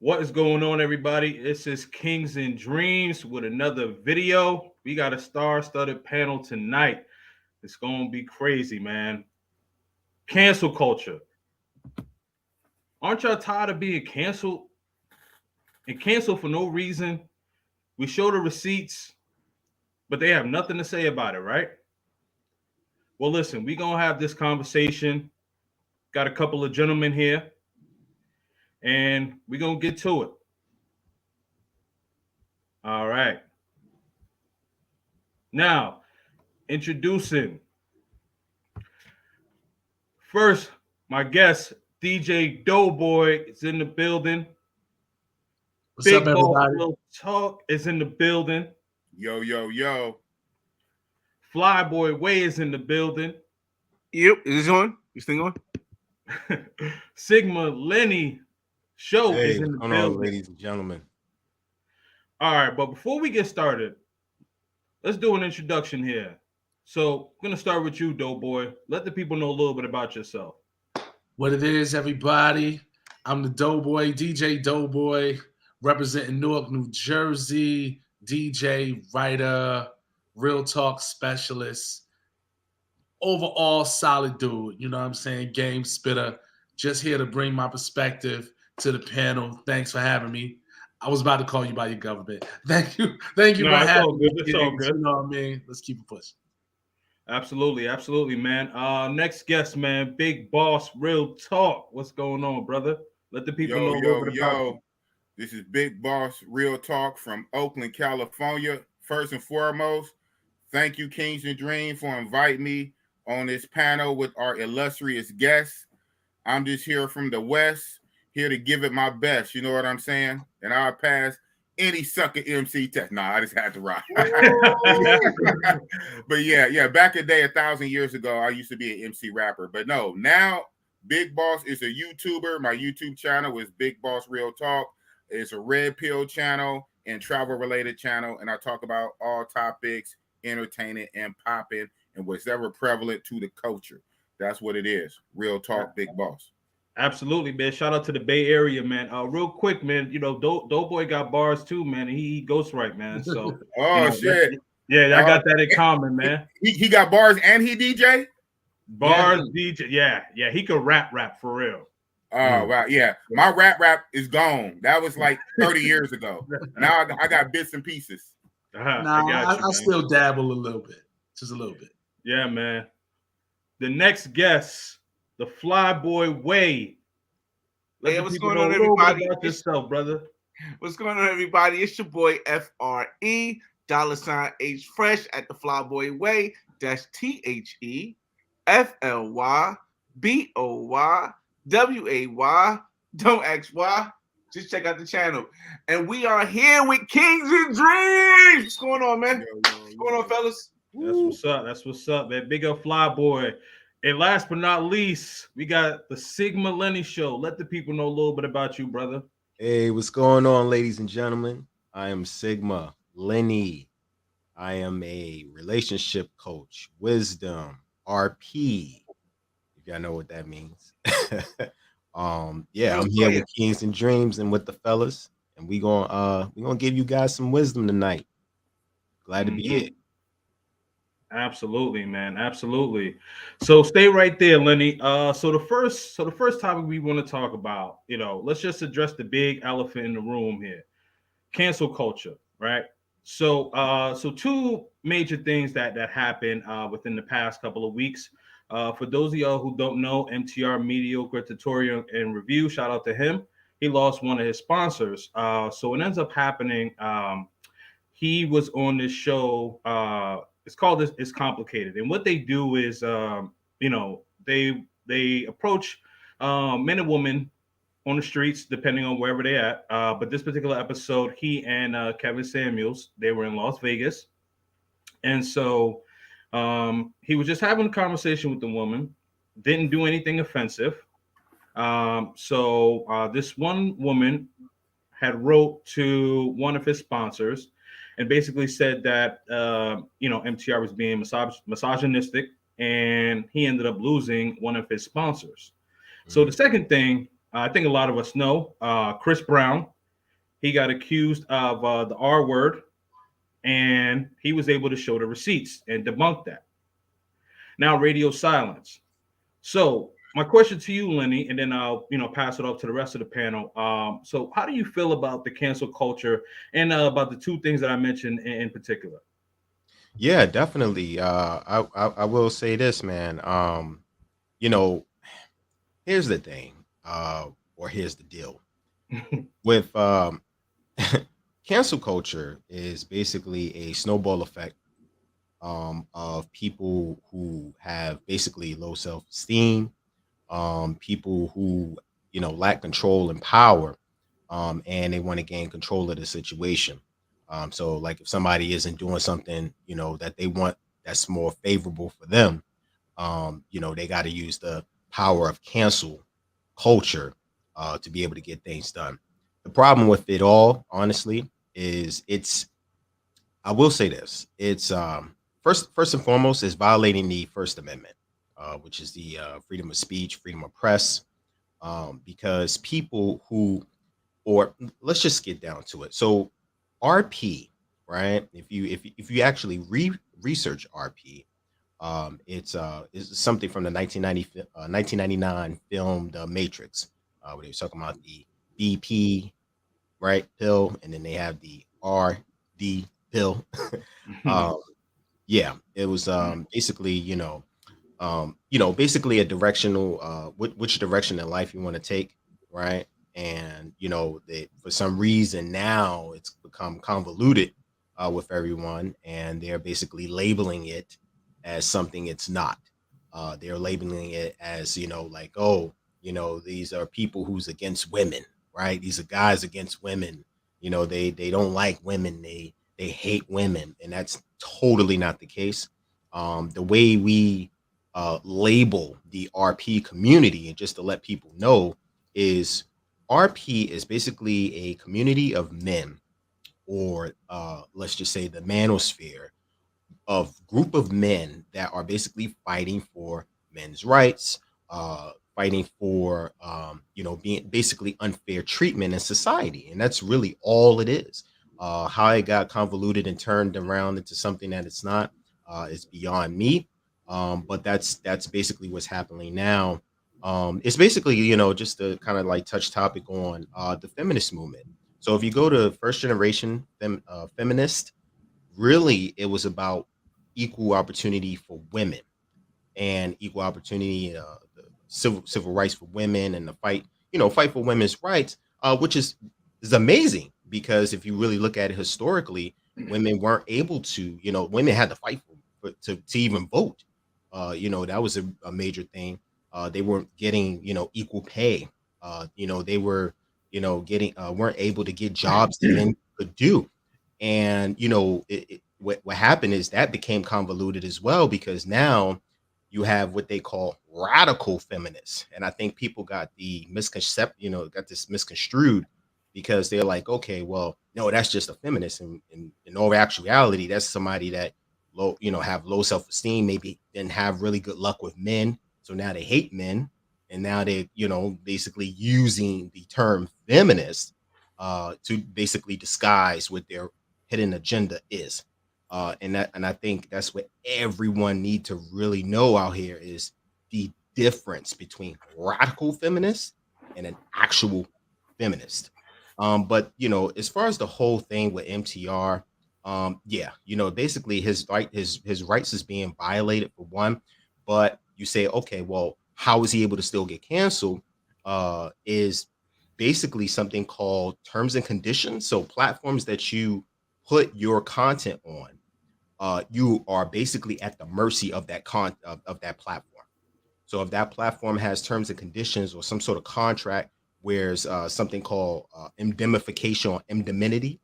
What is going on, everybody? This is Kings and Dreams with another video. We got a star-studded panel tonight. It's going to be crazy, man. Cancel culture. Aren't y'all tired of being canceled and canceled for no reason? We show the receipts, but they have nothing to say about it, right? Well, listen, we're going to have this conversation. Got a couple of gentlemen here, and we're going to get to it. All right. Now, introducing first, my guest, DJ Doughboy, is in the building. What's Big up, Boss everybody? Real Talk is in the building. Yo, yo, yo. FlyBoyWay is in the building. Yep, is this on? You still on? TheSigmaLennyShow Hey, is in what's the going building. on, ladies and gentlemen? All right, but before we get started, let's do an introduction here. So I'm going to start with you, Doughboy. Let the people know a little bit about yourself. What it is, everybody? I'm the Doughboy, DJ Doughboy, representing Newark, New Jersey, DJ, writer, real talk specialist, overall solid dude. You know what I'm saying? Game spitter. Just here to bring my perspective to the panel. Thanks for having me. I was about to call you by your government. Thank you. Thank you No, for it's having all good. me. It's all good. You know what I mean? Let's keep it pushing. Absolutely, man. Next guest, man, Big Boss Real Talk. What's going on, brother? Let the people know a little bit about you. This is Big Boss Real Talk from Oakland, California. First and foremost, thank you, Kings and Dream, for inviting me on this panel with our illustrious guests. I'm just here from the West, here to give it my best. You know what I'm saying? And I'll pass any sucker MC test. Nah, I just had to rock. But yeah, back in the day, 1,000 years ago, I used to be an MC rapper. But no, now Big Boss is a YouTuber. My YouTube channel is Big Boss Real Talk. It's a red pill channel and travel related channel. And I talk about all topics, entertaining and popping and whatever prevalent to the culture. That's what it is. Real Talk, Big Boss. Absolutely, man. Shout out to the Bay Area, man. Real quick, man. You know, Doughboy got bars too, man. He goes right, man. So, shit. Yeah, I got that in common, man. He got bars and he DJ? Bars, DJ. Yeah. He could rap for real. Oh, wow. Yeah. My rap is gone. That was like 30 years ago. Now I got bits and pieces. I still dabble a little bit. Just a little bit. Yeah, man. The next guest, the TheFlyBoyWay. Hey, what's going on, everybody? About yourself, brother. What's going on, everybody? It's your boy FRE $H Fresh at the FlyBoyWay TheFlyBoyway. Don't ask why. Just check out the channel. And we are here with Kings and Dreams. What's going on, man? What's going on, fellas? That's what's up, man. Big up Flyboy. And last but not least, we got the TheSigmaLennyShow. Let the people know a little bit about you, brother. Hey, what's going on, ladies and gentlemen? I am Sigma Lenny. I am a relationship coach, wisdom, RP. If y'all know what that means. I'm here with Kings and Dreams and with the fellas, and we gonna give you guys some wisdom tonight. Glad to be here. Absolutely, man. Absolutely. So stay right there, Lenny. So the first topic we want to talk about, let's just address the big elephant in the room here. Cancel culture, right? So two major things that happened within the past couple of weeks. For those of y'all who don't know, MTR Mediocre Tutorial and Review, shout out to him. He lost one of his sponsors. So it ends up happening. He was on this show. It's called It's Complicated. And what they do is, they approach men and women on the streets, depending on wherever they're at. But this particular episode, he and Kevin Samuels, they were in Las Vegas. And so he was just having a conversation with the woman, didn't do anything offensive. So this one woman had wrote to one of his sponsors and basically said that, MTR was being misogynistic, and he ended up losing one of his sponsors. So the second thing I think a lot of us know Chris Brown. He got accused of the R word, and he was able to show the receipts and debunk that. Now, radio silence. So, my question to you, Lenny, and then I'll pass it off to the rest of the panel. So, how do you feel about the cancel culture and about the two things that I mentioned in particular? Yeah, definitely. I will say this, man. You know, here's the thing, or here's the deal with cancel culture is basically a snowball effect of people who have basically low self esteem, people who lack control and power, and they want to gain control of the situation. So, like if somebody isn't doing something, that they want that's more favorable for them, they got to use the power of cancel culture to be able to get things done. The problem with it all, honestly, is I will say this: it's first and foremost is violating the First Amendment, which is the freedom of speech, freedom of press, because people who, or let's just get down to it. So, RP, right? If you actually research RP, it's something from the 1999 film The Matrix, where they were talking about the BP, right, pill, and then they have the RD pill. um, yeah, it was basically, basically a directional, which direction in life you want to take, right? And that for some reason now it's become convoluted with everyone, and they're basically labeling it as something it's not. They're labeling it as like, oh, these are people who's against women, right? These are guys against women. They don't like women. They hate women, and that's totally not the case. The way we label the RP community, and just to let people know, is RP is basically a community of men, or let's just say the manosphere of group of men that are basically fighting for men's rights, fighting for being basically unfair treatment in society, and that's really all it is. How it got convoluted and turned around into something that it's not is beyond me. But that's basically what's happening now. It's basically just to kind of like touch topic on the feminist movement. So if you go to first generation feminist, really it was about equal opportunity for women and equal opportunity, the civil rights for women, and the fight for women's rights, which is amazing, because if you really look at it historically, women weren't able to, women had to fight to even vote. That was a major thing. They weren't getting equal pay. They were getting weren't able to get jobs that men could do. And what happened is that became convoluted as well, because now you have what they call radical feminists, and I think people got the misconcept, got this misconstrued, because they're like, okay, well, no, that's just a feminist, and in all actuality, that's somebody that have low self-esteem, maybe didn't have really good luck with men, so now they hate men, and now they basically using the term feminist to basically disguise what their hidden agenda is. And I think that's what everyone need to really know out here is the difference between radical feminists and an actual feminist. But as far as the whole thing with MTR, yeah, basically his rights is being violated for one. But you say, okay, well, how is he able to still get canceled? Is basically something called terms and conditions. So platforms that you put your content on, you are basically at the mercy of of that platform. So if that platform has terms and conditions or some sort of contract, where's something called indemnification or indemnity,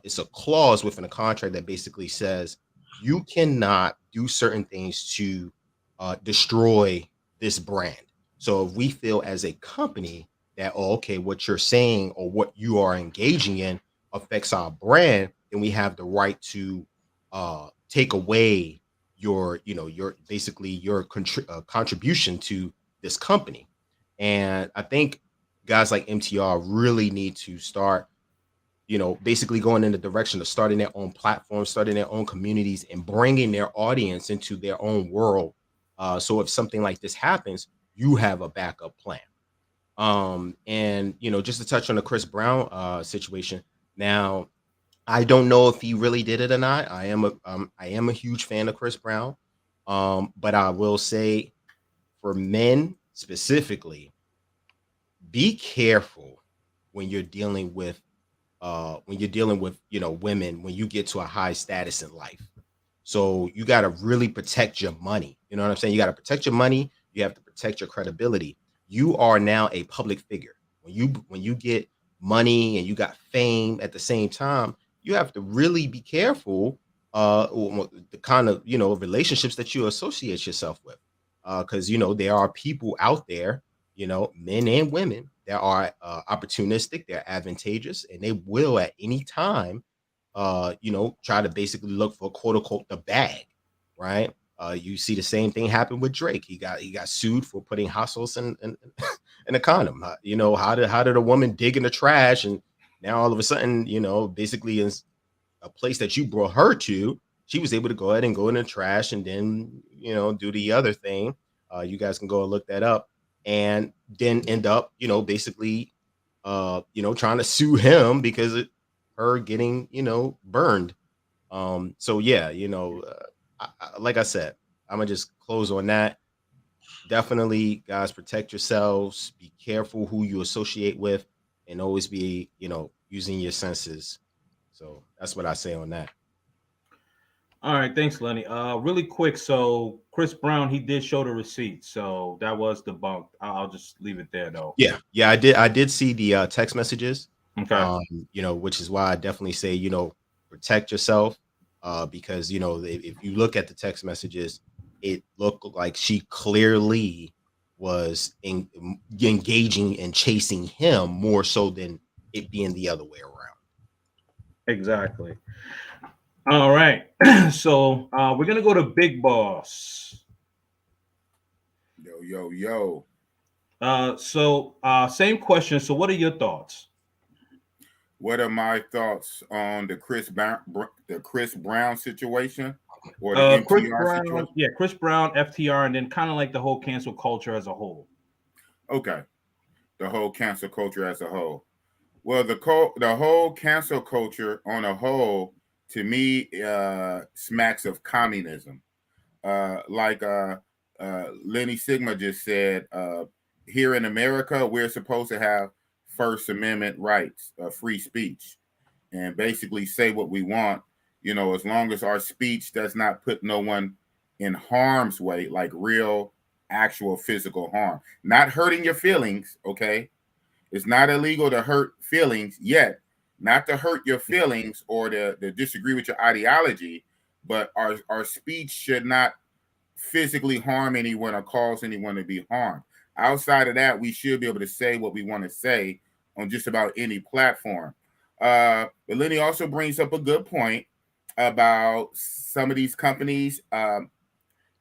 it's a clause within a contract that basically says you cannot do certain things to destroy this brand. So if we feel as a company that, oh, okay, what you're saying or what you are engaging in affects our brand, then we have the right to take away your basically your contribution to this company. And I think guys like MTR really need to start, basically going in the direction of starting their own platforms, starting their own communities, and bringing their audience into their own world. So if something like this happens, you have a backup plan. And just to touch on the Chris Brown situation. Now, I don't know if he really did it or not. I am a huge fan of Chris Brown. But I will say, for men specifically, be careful when you're dealing with women, when you get to a high status in life. So you got to really protect your money. You know what I'm saying? You got to protect your money. You have to protect your credibility. You are now a public figure. When you get money and you got fame at the same time, you have to really be careful the kind of relationships that you associate yourself with. Because there are people out there, men and women, that are opportunistic, they're advantageous, and they will at any time try to basically look for quote unquote the bag, right? You see the same thing happen with Drake. He got sued for putting hot sauce in in a condom. How did a woman dig in the trash, and now all of a sudden, basically in a place that you brought her to, she was able to go ahead and go in the trash and then do the other thing. You guys can go and look that up, and then end up basically trying to sue him because of her getting burned. So yeah, like I said, I'm gonna just close on that. Definitely, guys, protect yourselves. Be careful who you associate with, and always be using your senses. So that's what I say on that. All right, thanks, Lenny. Really quick. So Chris Brown, he did show the receipt, so that was debunked. I'll just leave it there, though. Yeah, I did see the text messages. Okay. Which is why I definitely say protect yourself. Because if you look at the text messages, it looked like she clearly was engaging and chasing him more so than it being the other way around. Exactly. All right. So we're gonna go to Big Boss. Yo. Same question. So what are your thoughts? What are my thoughts on the Chris Brown situation, or the Chris MTR Brown, situation? yeah, Chris Brown, FTR, and then kind of like the whole cancel culture as a whole. Okay, the whole cancel culture as a whole. Well, the whole cancel culture on a whole, to me, smacks of communism. Like Lenny Sigma just said, here in America, we're supposed to have First Amendment rights, free speech, and basically say what we want, as long as our speech does not put no one in harm's way, like real, actual physical harm, not hurting your feelings, okay? It's not illegal to hurt feelings yet, not to hurt your feelings or to disagree with your ideology, but our speech should not physically harm anyone or cause anyone to be harmed. Outside of that, we should be able to say what we want to say on just about any platform. But Lenny also brings up a good point about some of these companies,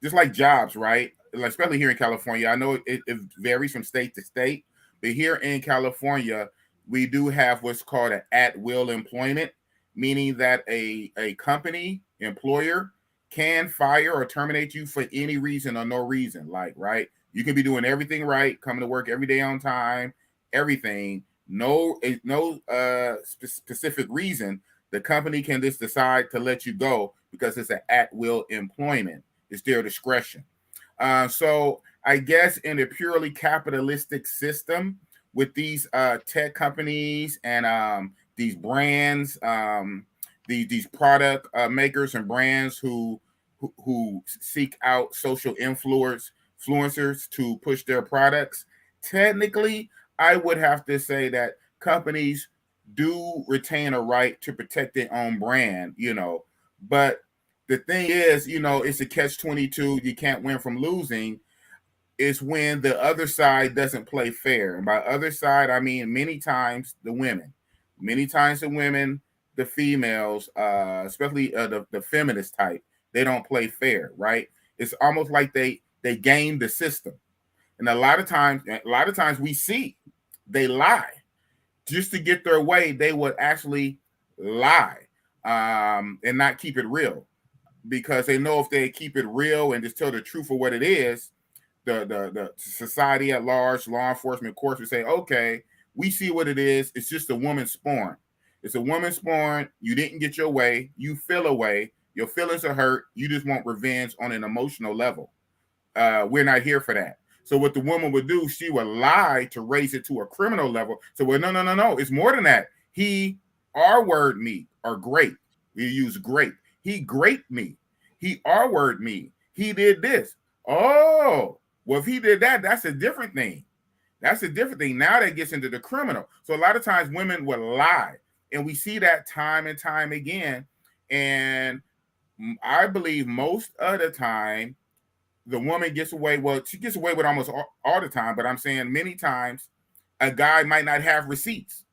just like jobs, right? Like, especially here in California. I know it varies from state to state, but here in California, we do have what's called an at-will employment, meaning that a company employer can fire or terminate you for any reason or no reason. Like, right, you can be doing everything right, coming to work every day on time, everything. No specific reason. The company can just decide to let you go because it's an at-will employment. It's their discretion. So I guess in a purely capitalistic system with these tech companies and these brands, these product makers and brands who seek out social influencers to push their products, technically, I would have to say that companies do retain a right to protect their own brand, but the thing is, it's a catch-22. You can't win from losing. It's when the other side doesn't play fair. And by other side, I mean many times the women. Many times the women, the females, especially the feminist type, they don't play fair, right? It's almost like they game the system. And a lot of times we see they lie. Just to get their way, they would actually lie and not keep it real, because they know if they keep it real and just tell the truth of what it is, the society at large, law enforcement, courts would say, okay, we see what it is. It's just a woman's spawn. It's a woman's spawn. You didn't get your way. You feel away. Your feelings are hurt. You just want revenge on an emotional level. We're not here for that. So what the woman would do, she would lie to raise it to a criminal level. So, well, no. It's more than that. He R-word me, or grape. We use grape. He graped me. He R-word me. He did this. Oh, well, if he did that, that's a different thing. That's a different thing. Now that gets into the criminal. So a lot of times women will lie. And we see that time and time again. And I believe most of the time, the woman gets away. Well, she gets away with almost all the time. But I'm saying many times, a guy might not have receipts.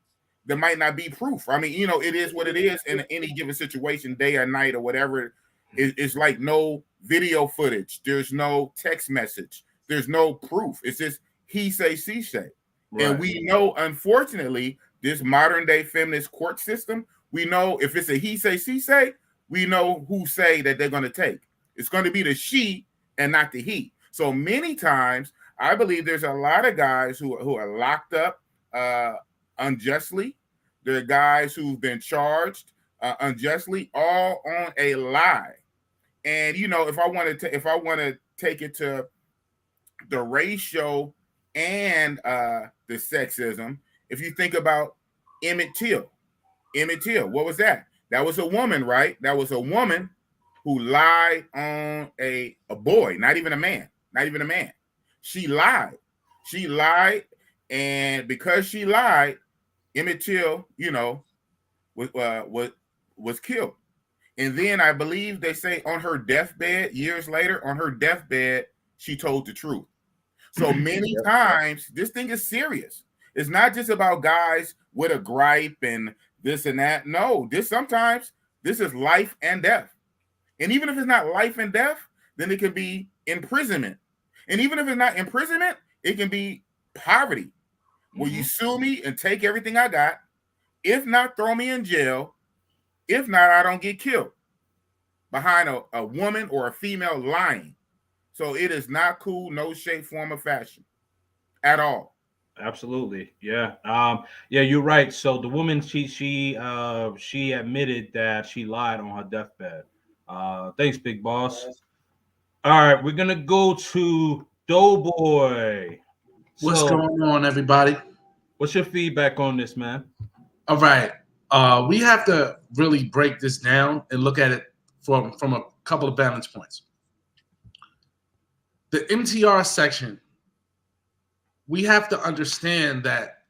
There might not be proof. I mean, it is what it is in any given situation, day or night or whatever. It's like no video footage. There's no text message. There's no proof. It's just he say, she say. Right. And we know, unfortunately, this modern day feminist court system, we know if it's a he say, she say, we know who say that they're going to take. It's going to be the she and not the he. So many times, I believe there's a lot of guys who are locked up unjustly. There are guys who've been charged unjustly, all on a lie. And if I want to take it to the racial and the sexism, if you think about Emmett Till, what was that? That was a woman, right? That was a woman who lied on a boy, not even a man. She lied. And because she lied, Emmett Till, was killed. And then I believe they say on her deathbed, years later, she told the truth. So many times, this thing is serious. It's not just about guys with a gripe and this and that. No, this is life and death. And even if it's not life and death, then it can be imprisonment. And even if it's not imprisonment, it can be poverty. Will you sue me and take everything I got? If not, throw me in jail. If not, I don't get killed behind a woman or a female lying. So it is not cool, no shape, form, or fashion at all. Absolutely. Yeah. Yeah, you're right. So the woman, she admitted that she lied on her deathbed. Thanks, Big Boss. All right, we're gonna go to Doughboy. What's going on, everybody? What's your feedback on this, man? All right. We have to really break this down and look at it from a couple of vantage points. The MTR section, we have to understand that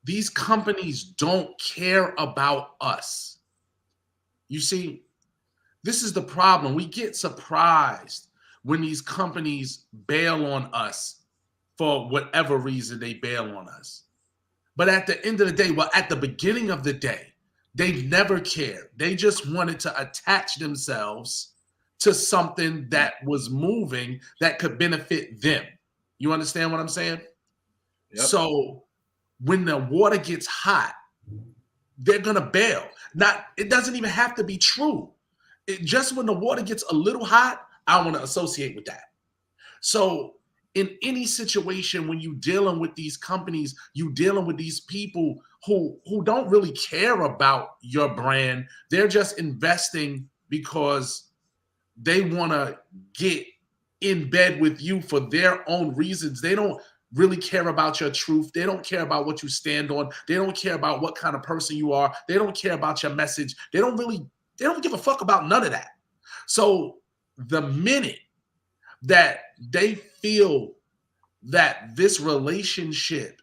these companies don't care about us. You see, this is the problem. We get surprised when these companies bail on us for whatever reason they bail on us. But at the end of the day, at the beginning of the day, they never cared. They just wanted to attach themselves to something that was moving that could benefit them. You understand what I'm saying? Yep. So when the water gets hot, they're going to bail. It doesn't even have to be true. Just when the water gets a little hot, I want to associate with that. So in any situation, when you're dealing with these companies, you're dealing with these people who don't really care about your brand. They're just investing because they want to get in bed with you for their own reasons. They don't really care about your truth. They don't care about what you stand on. They don't care about what kind of person you are. They don't care about your message. They don't give a fuck about none of that. So the minute that they feel that this relationship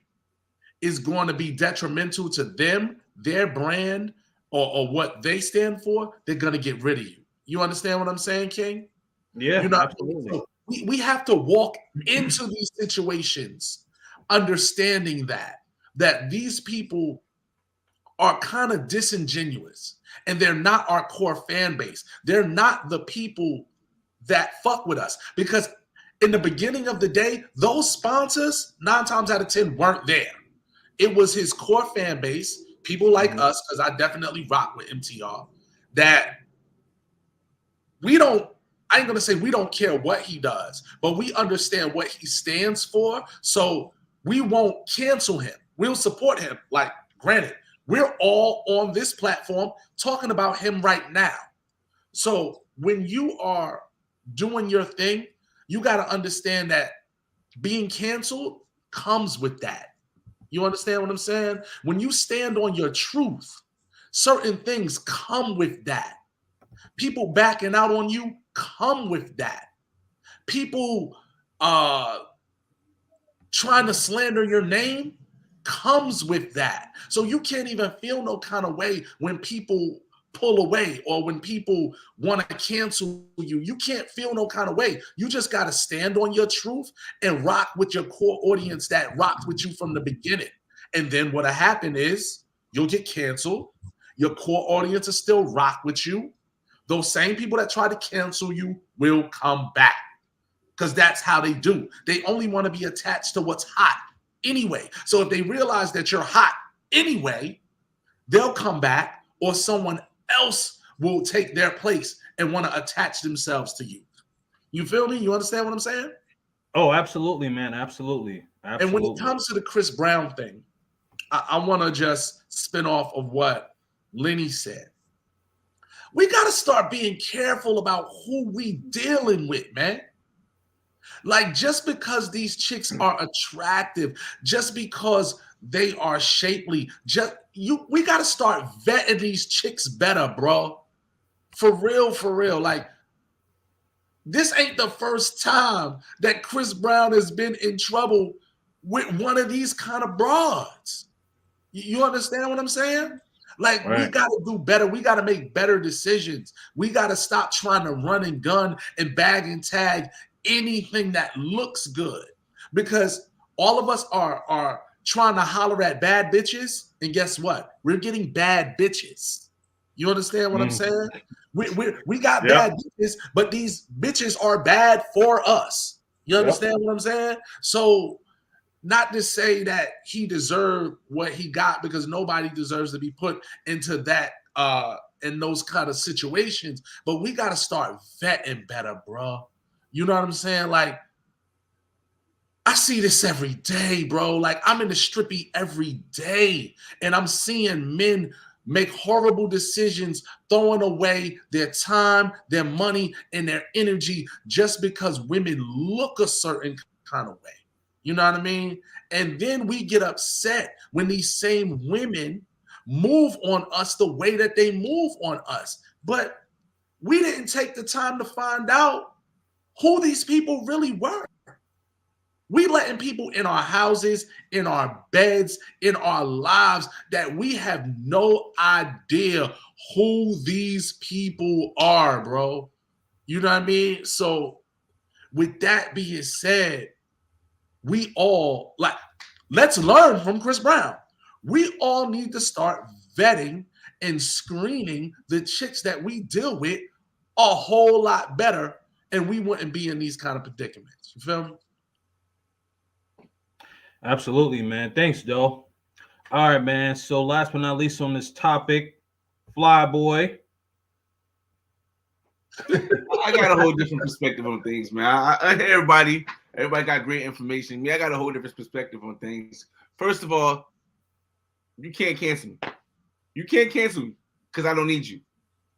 is going to be detrimental to them, their brand, or what they stand for, they're going to get rid of you. You understand what I'm saying, King? Yeah, absolutely. We have to walk into these situations understanding that these people are kind of disingenuous and they're not our core fan base. They're not the people that fuck with us, because in the beginning of the day, those sponsors 9 times out of 10 weren't there. It was his core fan base, people like us, because I definitely rock with MTR, that I ain't gonna say we don't care what he does, but we understand what he stands for. So we won't cancel him. We'll support him. Like, granted, we're all on this platform talking about him right now. So when you are doing your thing, you got to understand that being canceled comes with that. You understand what I'm saying? When you stand on your truth, certain things come with that. People backing out on you come with that. People trying to slander your name comes with that. So you can't even feel no kind of way when people pull away or when people want to cancel you. You can't feel no kind of way. You just got to stand on your truth and rock with your core audience that rocked with you from the beginning. And then what'll happen is you'll get canceled. Your core audience will still rock with you. Those same people that try to cancel you will come back, because that's how they do. They only want to be attached to what's hot anyway. So if they realize that you're hot anyway, they'll come back, or someone else will take their place and want to attach themselves to you. You feel me? You understand what I'm saying? Oh, absolutely, man. Absolutely. And when it comes to the Chris Brown thing, I want to just spin off of what Lenny said. We got to start being careful about who we dealing with, man. Like, just because these chicks are attractive, just because they are shapely, we got to start vetting these chicks better, bro. For real, for real. Like, this ain't the first time that Chris Brown has been in trouble with one of these kind of broads. You understand what I'm saying? Like, right. We got to do better. We got to make better decisions. We got to stop trying to run and gun and bag and tag anything that looks good, because all of us are trying to holler at bad bitches, and guess what? We're getting bad bitches. You understand what I'm saying? We got bad bitches, but these bitches are bad for us. You understand what I'm saying? So, not to say that he deserved what he got, because nobody deserves to be put into that in those kind of situations, but we got to start vetting better, bro. You know what I'm saying? Like, I see this every day, bro. Like, I'm in the strippy every day, and I'm seeing men make horrible decisions, throwing away their time, their money, and their energy just because women look a certain kind of way. You know what I mean? And then we get upset when these same women move on us the way that they move on us. But we didn't take the time to find out who these people really were. We letting people in our houses, in our beds, in our lives that we have no idea who these people are, bro. You know what I mean? So with that being said, we all, like, let's learn from Chris Brown. We all need to start vetting and screening the chicks that we deal with a whole lot better, and we wouldn't be in these kind of predicaments. You feel me? Absolutely, man. Thanks, Doe. All right, man. So last but not least on this topic, Flyboy. I got a whole different perspective on things, man. Everybody got great information. Me, I got a whole different perspective on things. First of all, you can't cancel me. You can't cancel me because I don't need you.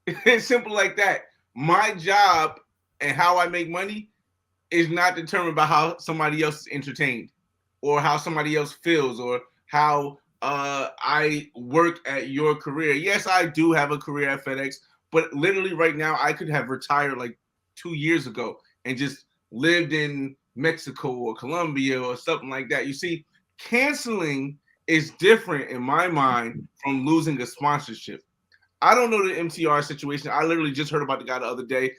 It's simple like that. My job and how I make money is not determined by how somebody else is entertained, or how somebody else feels, or how I work at your career. Yes, I do have a career at FedEx, but literally right now I could have retired like 2 years ago and just lived in Mexico or Colombia or something like that. You see, canceling is different in my mind from losing a sponsorship. I don't know the MTR situation. I literally just heard about the guy the other day.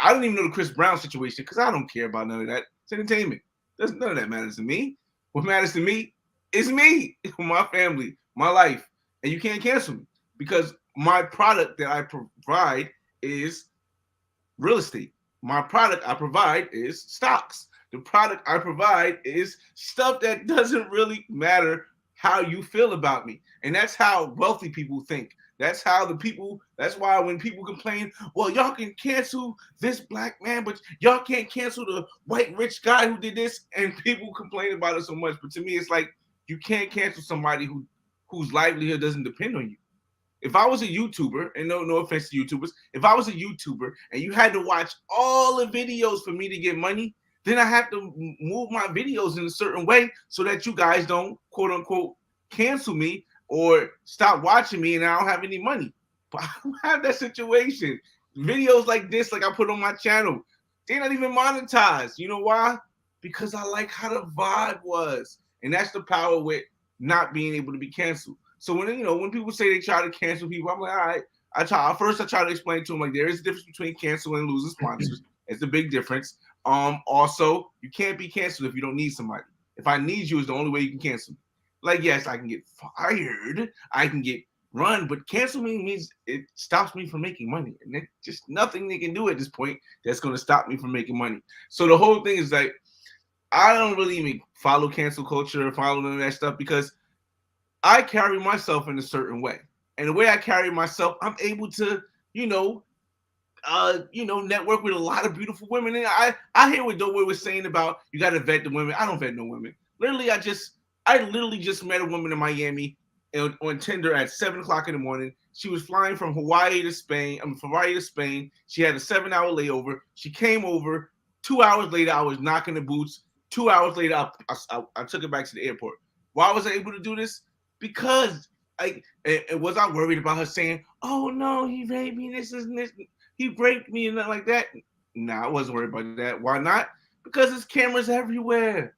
I don't even know the Chris Brown situation because I don't care about none of that. It's entertainment. None of that matters to me. What matters to me is me, my family, my life. And you can't cancel me because my product that I provide is real estate. My product I provide is stocks. The product I provide is stuff that doesn't really matter how you feel about me. And that's how wealthy people think. That's why when people complain, well, y'all can cancel this black man, but y'all can't cancel the white rich guy who did this. And people complain about it so much. But to me, it's like you can't cancel somebody whose livelihood doesn't depend on you. If I was a YouTuber, and no offense to YouTubers, if I was a YouTuber and you had to watch all the videos for me to get money, then I have to move my videos in a certain way so that you guys don't, quote unquote, cancel me or stop watching me and I don't have any money. But I don't have that situation. Videos like this, like I put on my channel, they're not even monetized. You know why? Because I like how the vibe was. And that's the power with not being able to be canceled. So when people say they try to cancel people, I'm like, all right. I try to explain to them, like, there is a difference between canceling and losing sponsors. It's a big difference. Also, you can't be canceled if you don't need somebody. If I need you, is the only way you can cancel me. Like, yes, I can get fired, I can get run, but cancel me means it stops me from making money. And there's just nothing they can do at this point that's going to stop me from making money. So the whole thing is like, I don't really even follow cancel culture or follow none of that stuff because I carry myself in a certain way. And the way I carry myself, I'm able to, network with a lot of beautiful women. And I hear what Doughboy was saying about you got to vet the women. I don't vet no women. I literally just met a woman in Miami on Tinder at 7:00 in the morning. She was flying from Hawaii to Spain. She had a 7-hour layover. She came over. 2 hours later, I was knocking the boots. 2 hours later, I took her back to the airport. Why was I able to do this? Because was I worried about her saying, "Oh no, he raped me. This, he raped me," and nothing like that? Nah, I wasn't worried about that. Why not? Because there's cameras everywhere.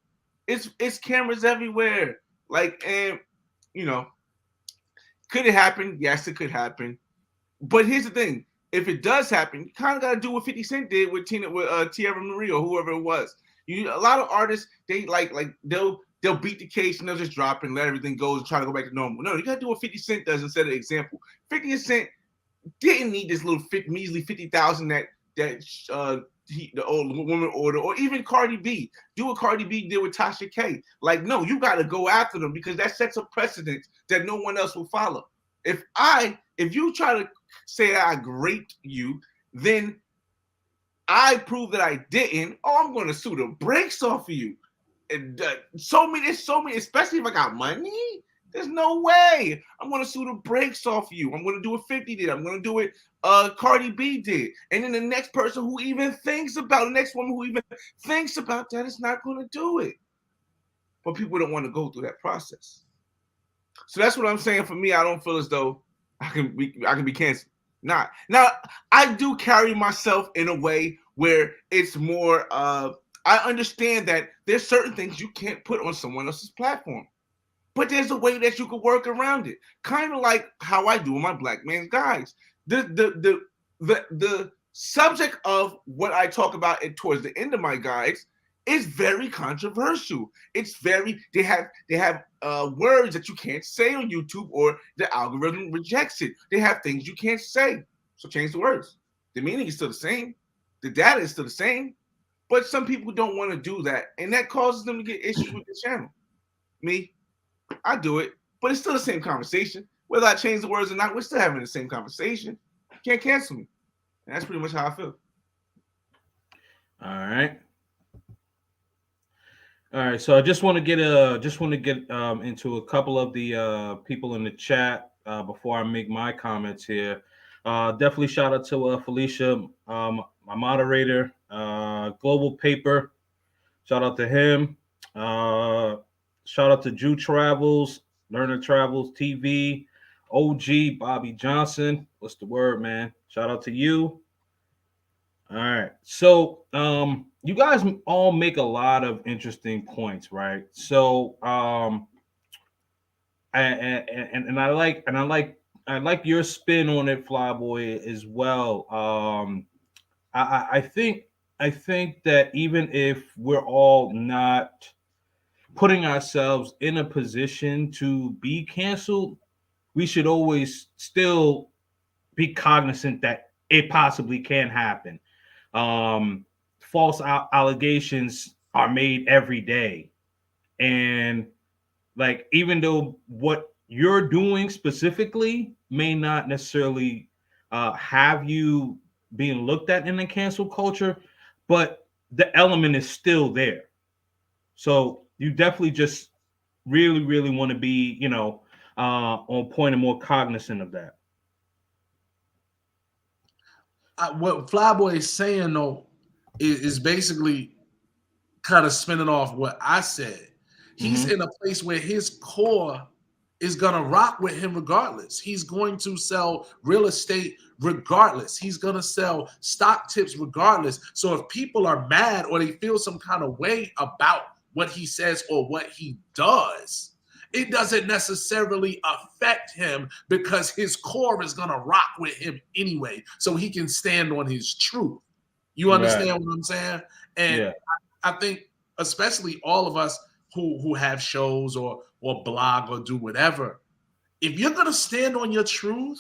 It's cameras everywhere. Like, and could it happen? Yes, it could happen. But here's the thing: if it does happen, you kind of got to do what 50 Cent did with Tierra Marie or whoever it was. A lot of artists, they they'll beat the case and they'll just drop it and let everything go and try to go back to normal. No, you got to do what 50 Cent does and set an example. 50 Cent didn't need this little measly 50,000 that the old woman order, or even Cardi B. Do what Cardi B did with Tasha K. Like, no, you got to go after them because that sets a precedent that no one else will follow. If you try to say that I raped you, then I prove that I didn't. Oh, I'm going to sue the brakes off of you. And there's so many, especially if I got money. There's no way I'm going to sue the brakes off of you. I'm going to do what 50 did. I'm going to do what Cardi B did. And then the next person who even thinks about, the next woman who even thinks about that is not going to do it. But people don't want to go through that process. So that's what I'm saying. For me, I don't feel as though I can be canceled. Not. Now, I do carry myself in a way where it's more, I understand that there's certain things you can't put on someone else's platform. But there's a way that you could work around it. Kind of like how I do with my Black Man's Guides. The subject of what I talk about towards the end of my guides is very controversial. They have words that you can't say on YouTube or the algorithm rejects it. They have things you can't say. So change the words. The meaning is still the same. The data is still the same. But some people don't want to do that. And that causes them to get issues with the channel. Me, I do it, but it's still the same conversation. Whether I change the words or not, we're still having the same conversation. You can't cancel me. And that's pretty much how I feel. All right. All right. So I just want to get into a couple of the people in the chat before I make my comments here. Definitely shout out to Felicia, my moderator, Global Paper. Shout out to him. Shout out to Jew Travels, Learner Travels TV, OG Bobby Johnson. What's the word, man? Shout out to you. All right. So you guys all make a lot of interesting points, right? So and I like your spin on it, Flyboy, as well. I think that even if we're all not putting ourselves in a position to be canceled, we should always still be cognizant that it possibly can happen. False allegations are made every day, and like even though what you're doing specifically may not necessarily have you being looked at in the cancel culture, but the element is still there. So you definitely just really, really want to be, on point and more cognizant of that. What Flyboy is saying though is basically kind of spinning off what I said. He's Mhm. in a place where his core is gonna rock with him regardless. He's going to sell real estate regardless. He's gonna sell stock tips regardless. So if people are mad or they feel some kind of way about what he says or what he does, it doesn't necessarily affect him because his core is gonna rock with him anyway. So he can stand on his truth. You understand Right. what I'm saying? And Yeah. I think especially all of us who have shows or blog or do whatever, if you're gonna stand on your truth,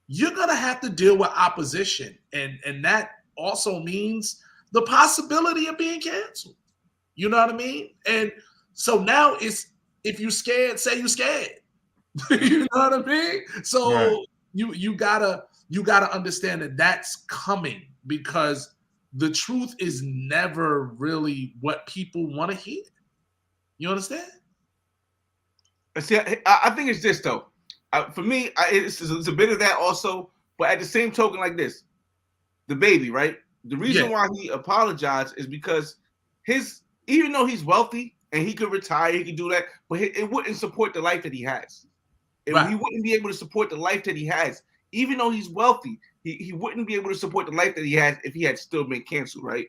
you're gonna have to deal with opposition. And that also means the possibility of being canceled. You know what I mean? And so now it's if you scared, say you scared. You know what I mean? So Right. you gotta understand that that's coming because the truth is never really what people want to hear. You understand? See, I think it's this though. For me, it's a bit of that also. But at the same token, like this, the baby, right? The reason why he apologized is because even though he's wealthy and he could retire, he could do that, but it wouldn't support the life that he has. Right. He wouldn't be able to support the life that he has. Even though he's wealthy, he wouldn't be able to support the life that he has if he had still been canceled, right?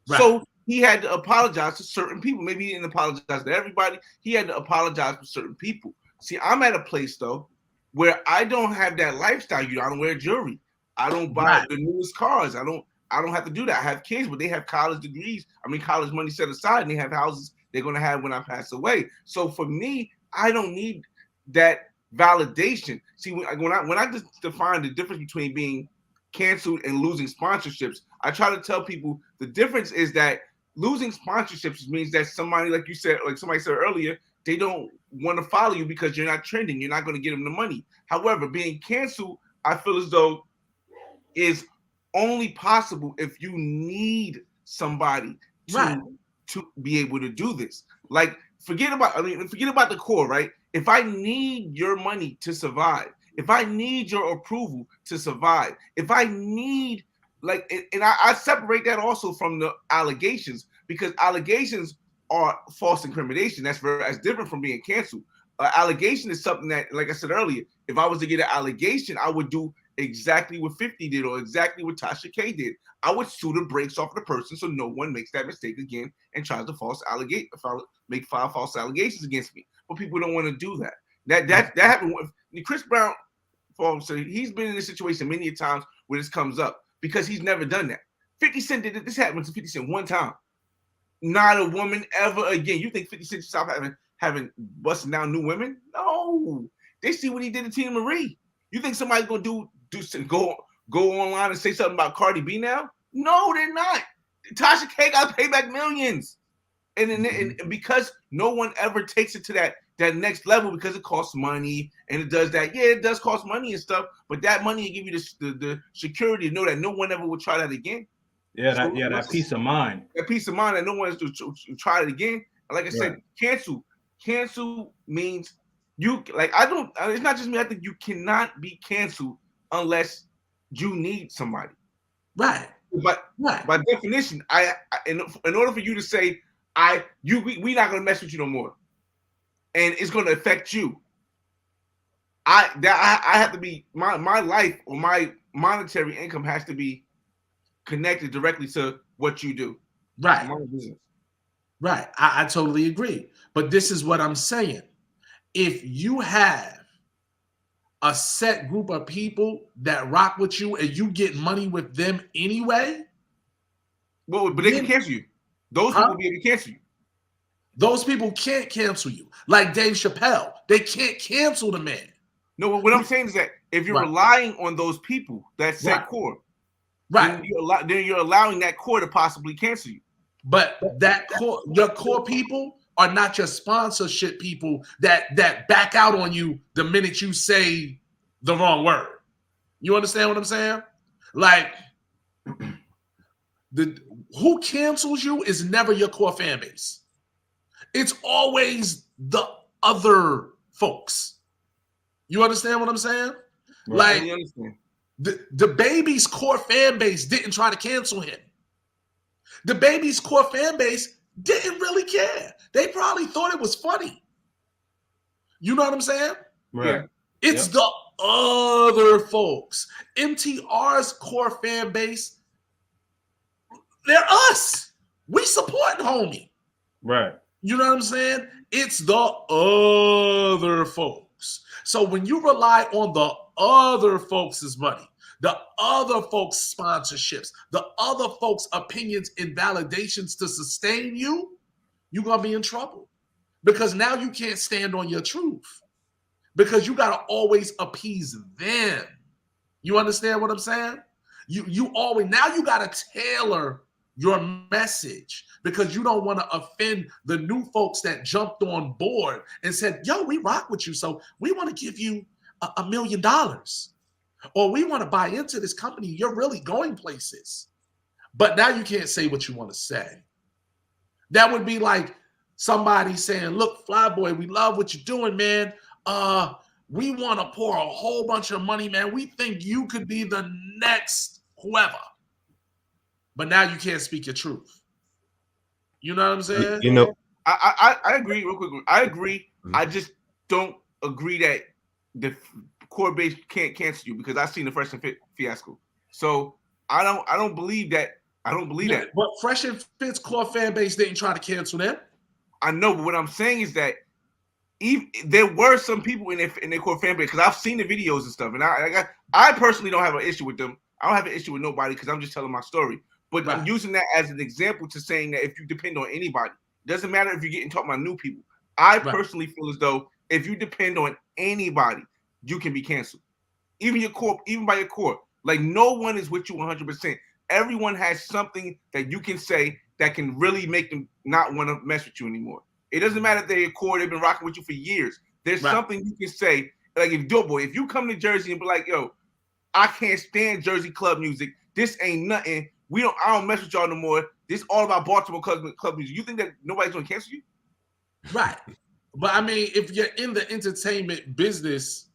So he had to apologize to certain people. Maybe he didn't apologize to everybody. He had to apologize to certain people. See, I'm at a place though where I don't have that lifestyle. I don't wear jewelry. I don't buy the newest cars. I don't have to do that. I have kids, but they have college degrees. I mean, college money set aside, and they have houses they're gonna have when I pass away. So for me, I don't need that validation. See, when I just define the difference between being canceled and losing sponsorships, I try to tell people the difference is that losing sponsorships means that somebody, like you said, like somebody said earlier, they don't want to follow you because you're not trending. You're not going to get them the money. However, being canceled, I feel as though is only possible if you need somebody to be able to do this. Like, forget about the core, right? If I need your money to survive, if I need your approval to survive, if I need, like, and I separate that also from the allegations, because allegations are false incrimination. That's different from being canceled. Allegation is something that, like I said earlier, if I was to get an allegation, I would do exactly what 50 did or exactly what Tasha K did. I would sue the brakes off the person so no one makes that mistake again and tries to file false allegations against me. But people don't want to do that. That happened with Chris Brown. So he's been in this situation many times where this comes up because he's never done that. 50 Cent did it. This happened to 50 Cent one time. Not a woman ever again. You think 50 Cent stop having busting down new women? No. They see what he did to Tina Marie. You think somebody's gonna go online and say something about Cardi B now? No, they're not. Tasha K got to pay back millions. And because no one ever takes it to that next level because it costs money and it does that. Yeah, it does cost money and stuff, but that money will give you the security to know that no one ever will try that again. Yeah, that peace of mind. That peace of mind that no one has to try it again. Like I said, cancel. Cancel means it's not just me. I think you cannot be canceled unless you need somebody. Right. But by definition, in order for you to say, we not gonna mess with you no more, and it's gonna affect you. I have to be my life or my monetary income has to be connected directly to what you do. Right. Right. I totally agree. But this is what I'm saying. If you have a set group of people that rock with you and you get money with them anyway. Well, but they can cancel you. Those people will be able to cancel you. Those people can't cancel you. Like Dave Chappelle. They can't cancel the man. No, what I'm saying is that if you're relying on those people, that set core, then you're allowing that core to possibly cancel you. But that core, your core people, are not your sponsorship people that back out on you the minute you say the wrong word. You understand what I'm saying? Like, who cancels you is never your core fan base. It's always the other folks. You understand what I'm saying? Right. Like, the baby's core fan base didn't try to cancel him. The baby's core fan base didn't really care. They probably thought it was funny. You know what I'm saying? Right. It's the other folks. MTR's core fan base, they're us. We supporting homie. Right. You know what I'm saying? It's the other folks. So when you rely on the other folks' money, the other folks' sponsorships, the other folks' opinions and validations to sustain you, you're going to be in trouble. Because now you can't stand on your truth. Because you got to always appease them. You understand what I'm saying? You always, now you got to tailor your message because you don't want to offend the new folks that jumped on board and said, yo, we rock with you. So we want to give you $1 million. Or we want to buy into this company. You're really going places. But now you can't say what you want to say. That would be like somebody saying, look, Flyboy, we love what you're doing, man. We want to pour a whole bunch of money, man. We think you could be the next whoever. But now you can't speak your truth. You know what I'm saying? You know, I agree real quick. I agree. I just don't agree that the core base can't cancel you because I've seen the Fresh and Fit fiasco. So I don't believe that. I don't believe that. But Fresh and Fit's core fan base didn't try to cancel them. I know, but what I'm saying is that there were some people in their core fan base because I've seen the videos and stuff, and I personally don't have an issue with them. I don't have an issue with nobody because I'm just telling my story. But right. I'm using that as an example to saying that if you depend on anybody, it doesn't matter if you're getting taught by new people. I personally feel as though if you depend on anybody, you can be canceled. Even your core, even by your core. Like no one is with you 100%. Everyone has something that you can say that can really make them not want to mess with you anymore. It doesn't matter if they're your core, they've been rocking with you for years. There's something you can say, like if Doughboy, if you come to Jersey and be like, yo, I can't stand Jersey club music. This ain't nothing. I don't mess with y'all no more. This all about Baltimore club music. You think that nobody's gonna cancel you? Right. But I mean, if you're in the entertainment business,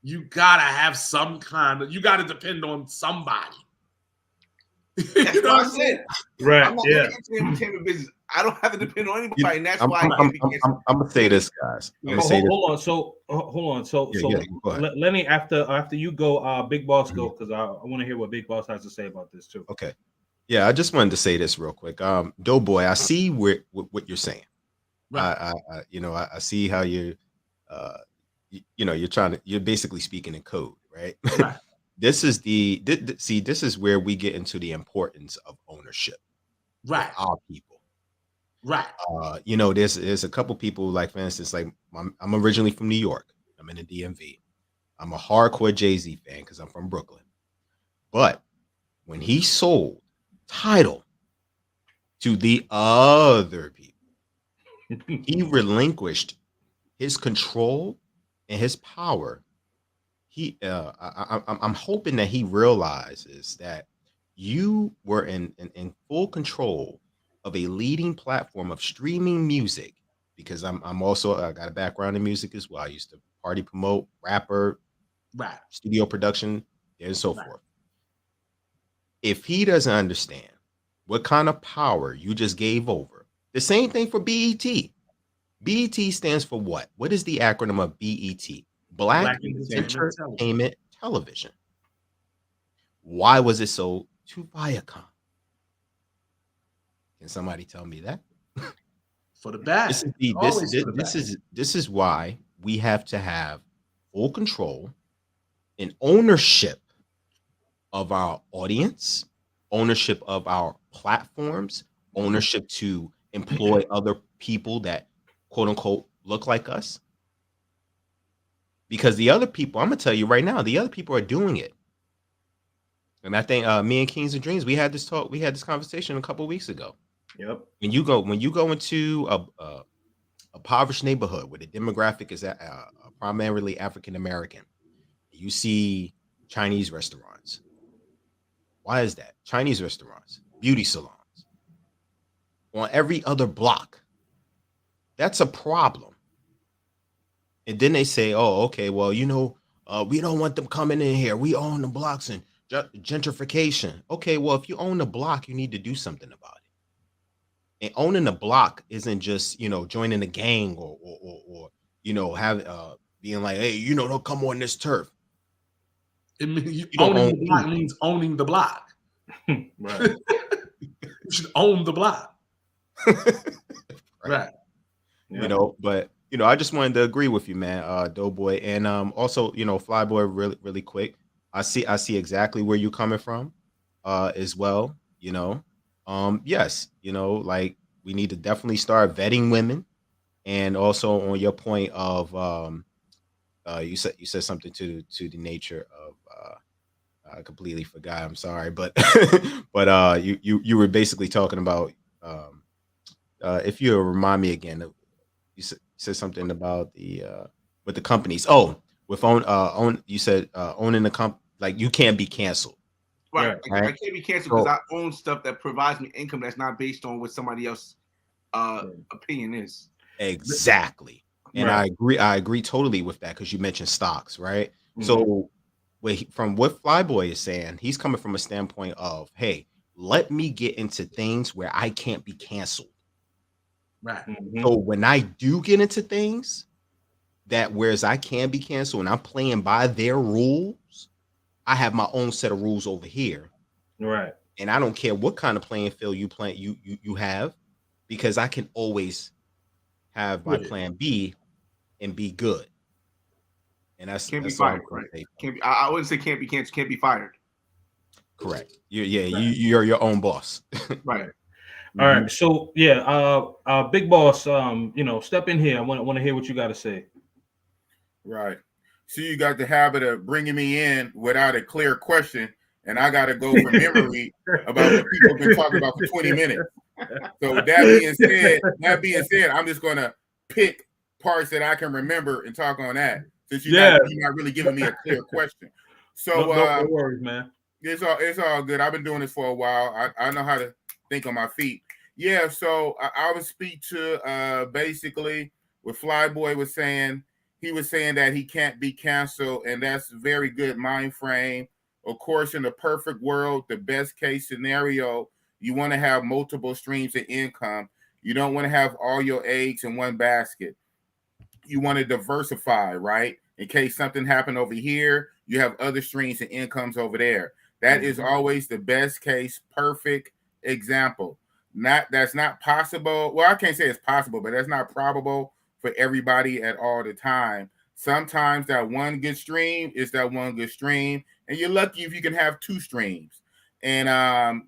you gotta have some kind of, you gotta depend on somebody. That's what I said. Right. I'm not in the entertainment business. I don't have to depend on anybody, and that's why I'm gonna say this, guys. Hold on. So Lenny, after you go, Big Boss go, because I want to hear what Big Boss has to say about this too. Okay. Yeah, I just wanted to say this real quick. Doughboy, I see what you're saying. Right. I see how you're you're basically speaking in code, right? Right. This is where we get into the importance of ownership. Right. Our people. Right. There's a couple people, like for instance, like I'm originally from New York. I'm in the DMV. I'm a hardcore Jay-Z fan because I'm from Brooklyn. But when he sold Tidal to the other people, he relinquished his control and his power. I'm hoping that he realizes that you were in full control of a leading platform of streaming music, because I'm also, I got a background in music as well. I used to party promote, rapper, studio production, and so forth. If he doesn't understand what kind of power you just gave over, the same thing for BET. BET stands for what? What is the acronym of BET? Black Entertainment Television. Why was it sold to Viacom? Can somebody tell me that? For the bad. This is why we have to have full control and ownership of our audience, ownership of our platforms, ownership to employ other people that quote unquote look like us. Because the other people, I'm gonna tell you right now, the other people are doing it. And I think me and Kings and Dreams, we had this conversation a couple of weeks ago. Yep. When you go into impoverished neighborhood where the demographic is primarily African American, you see Chinese restaurants. Why is that? Chinese restaurants, beauty salons on every other block. That's a problem. And then they say, oh, okay, well, we don't want them coming in here. We own the blocks and gentrification. Okay, well, if you own the block, you need to do something about it. And owning the block isn't just, joining a gang or being like, hey, don't come on this turf. It means You don't owning own the block people. means owning the block. Right. You should own the block. Right. Yeah. But I just wanted to agree with you, man, Doughboy. And also, Flyboy, really, really quick. I see exactly where you're coming from, as well. Yes, like we need to definitely start vetting women. And also on your point of you said something to the nature of I completely forgot. I'm sorry, but but you were basically talking about if you remind me again, you said something about the with the companies. Oh, with own you said owning the comp, like you can't be canceled. Right. Right. I can't be canceled because I own stuff that provides me income that's not based on what somebody else's opinion is. Exactly. And Right. I agree totally with that because you mentioned stocks, right? So from what Flyboy is saying, he's coming from a standpoint of, hey, let me get into things where I can't be canceled. Right. So when I do get into things that whereas I can be canceled and I'm playing by their rules, I have my own set of rules over here. Right. And I don't care what kind of playing field you have, because I can always have my plan B and be good. And that's Can't be that's all I'm fired, gonna right? say. Can't be. I wouldn't say can't be canceled. Can't be fired. Correct. You're your own boss. Right. All right. So Big Boss, step in here. I want to hear what you got to say. Right. So you got the habit of bringing me in without a clear question, and I got to go from memory about what people have been talking about for 20 minutes. So that being said, I'm just going to pick parts that I can remember and talk on that, since you're not really giving me a clear question. So no worries, man. It's all good. I've been doing this for a while. I know how to think on my feet. Yeah, so I would speak to basically what Flyboy was saying. He was saying that he can't be canceled, and that's a very good mind frame. Of course, in the perfect world, the best case scenario, you want to have multiple streams of income. You don't want to have all your eggs in one basket. You want to diversify, right? In case something happened over here, you have other streams of incomes over there. That is always the best case, perfect example. That's not possible. Well, I can't say it's possible, but that's not probable for everybody at all the time. Sometimes that one good stream is that one good stream, and you're lucky if you can have two streams. And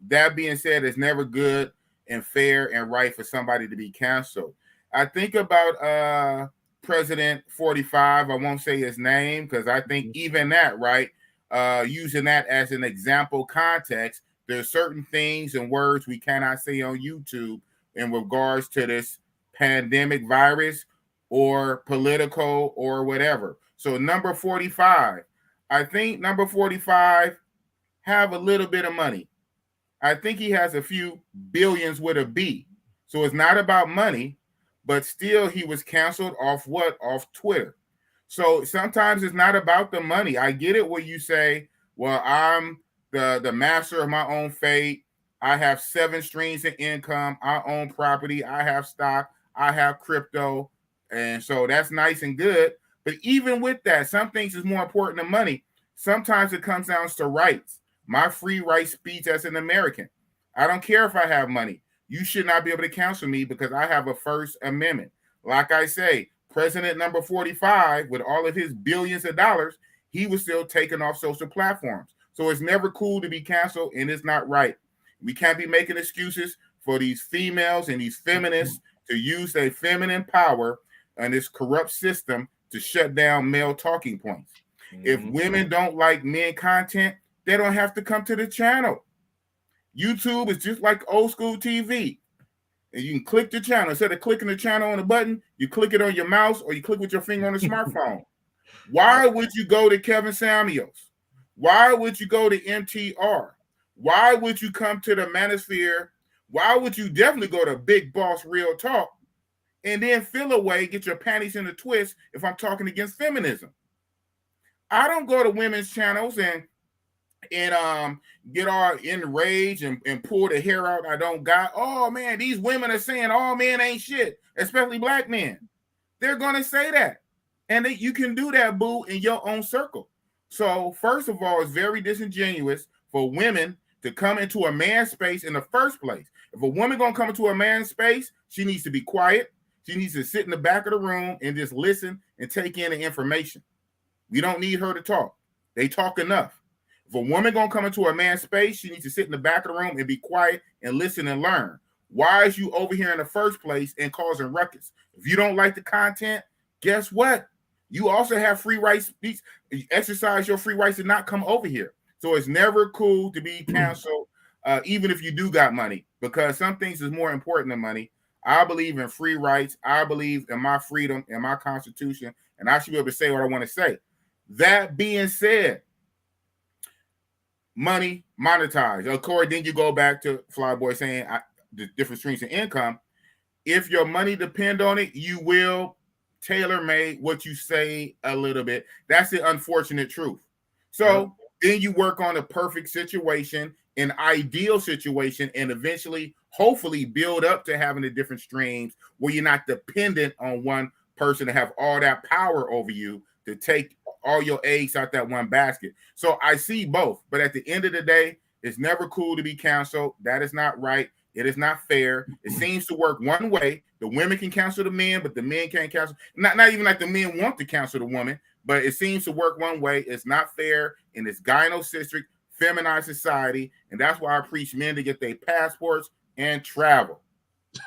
that being said, it's never good and fair and right for somebody to be canceled. I think about President 45. I won't say his name because I think even that, right, using that as an example context, there's certain things and words we cannot say on YouTube in regards to this pandemic virus or political or whatever. So number 45, I think number 45 have a little bit of money. I think he has a few billions with a B. So it's not about money, but still he was canceled off what? Off Twitter. So sometimes it's not about the money. I get it where you say, well, I'm the master of my own fate. I have 7 streams of income. I own property. I have stock. I have crypto. And so that's nice and good. But even with that, some things is more important than money. Sometimes it comes down to rights. My free right speech as an American. I don't care if I have money. You should not be able to cancel me because I have a First Amendment. Like I say, President number 45, with all of his billions of dollars, he was still taken off social platforms. So it's never cool to be canceled, and it's not right. We can't be making excuses for these females and these feminists to use their feminine power and this corrupt system to shut down male talking points. If women don't like men content, they don't have to come to the channel. YouTube is just like old school TV. and you can click the channel. Instead of clicking the channel on the button, you click it on your mouse or you click with your finger on the smartphone. Why would you go to Kevin Samuels? Why would you go to MTR? Why would you come to the Manosphere? Why would you definitely go to Big Boss Real Talk and then feel away, get your panties in a twist if I'm talking against feminism? I don't go to women's channels and get all enraged and pull the hair out I don't got. Oh man, these women are saying all men ain't shit, especially black men. They're gonna say that. And you can do that, boo, in your own circle. So, first of all, it's very disingenuous for women to come into a man's space in the first place. If a woman gonna come into a man's space, she needs to be quiet. She needs to sit in the back of the room and just listen and take in the information. We don't need her to talk. They talk enough. If a woman gonna come into a man's space, she needs to sit in the back of the room and be quiet and listen and learn. Why is you over here in the first place and causing ruckus? If you don't like the content, guess what? You also have free rights. Exercise your free rights to not come over here. So it's never cool to be canceled, even if you do got money, because some things is more important than money. I believe in free rights. I believe in my freedom and my constitution, and I should be able to say what I want to say. That being said, money monetized. Of course, then you go back to Flyboy saying the different streams of income. If your money depend on it, you will tailor-made what you say a little bit. That's the unfortunate truth. So then you work on a perfect situation, an ideal situation, and eventually, hopefully, build up to having the different streams where you're not dependent on one person to have all that power over you to take all your eggs out that one basket. So I see both, but at the end of the day, it's never cool to be canceled. That is not right. It is not fair. It seems to work one way. The women can cancel the men, but the men can't cancel. Not even like the men want to cancel the woman, but it seems to work one way. It's not fair in this gynocentric, feminized society, and that's why I preach men to get their passports and travel.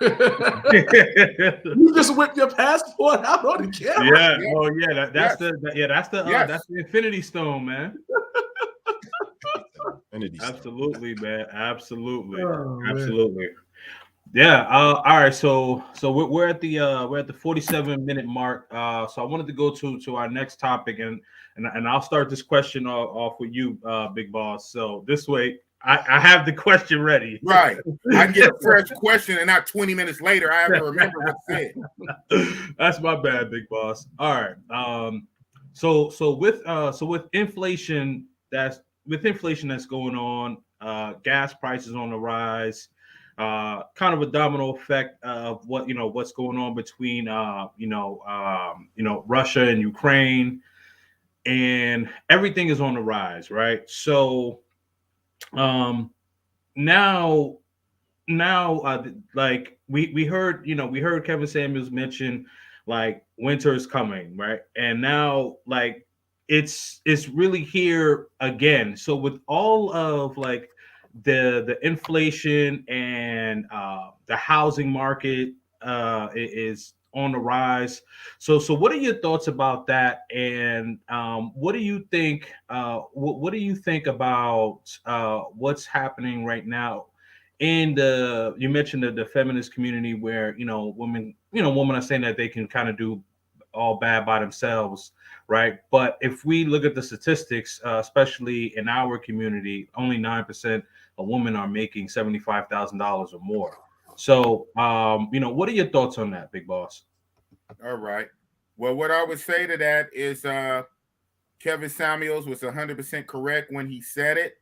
You just whip your passport out on the camera. Yeah. Oh yeah. That's the Infinity Stone, man. Absolutely, man. Absolutely. Absolutely. Yeah. All right. So we're at the 47-minute mark. So I wanted to go to our next topic, and I'll start this question off with you, Big Boss. So this way, I have the question ready. Right. I get a fresh question, and not 20 minutes later, I have to remember what's said. That's my bad, Big Boss. All right. So with inflation that's going on, gas prices on the rise, kind of a domino effect of what's going on between Russia and Ukraine, and everything is on the rise, right? So now like we heard Kevin Samuels mention like winter is coming, right? And now like it's really here again. So with all of like the inflation and the housing market is on the rise. So what are your thoughts about that? And what do you think? What do you think about what's happening right now? And you mentioned the feminist community where women are saying that they can kind of do all bad by themselves, right? But if we look at the statistics, especially in our community, only 9% of women are making $75,000 or more. So what are your thoughts on that, Big Boss? All right. Well, what I would say to that is Kevin Samuels was 100% correct when he said it,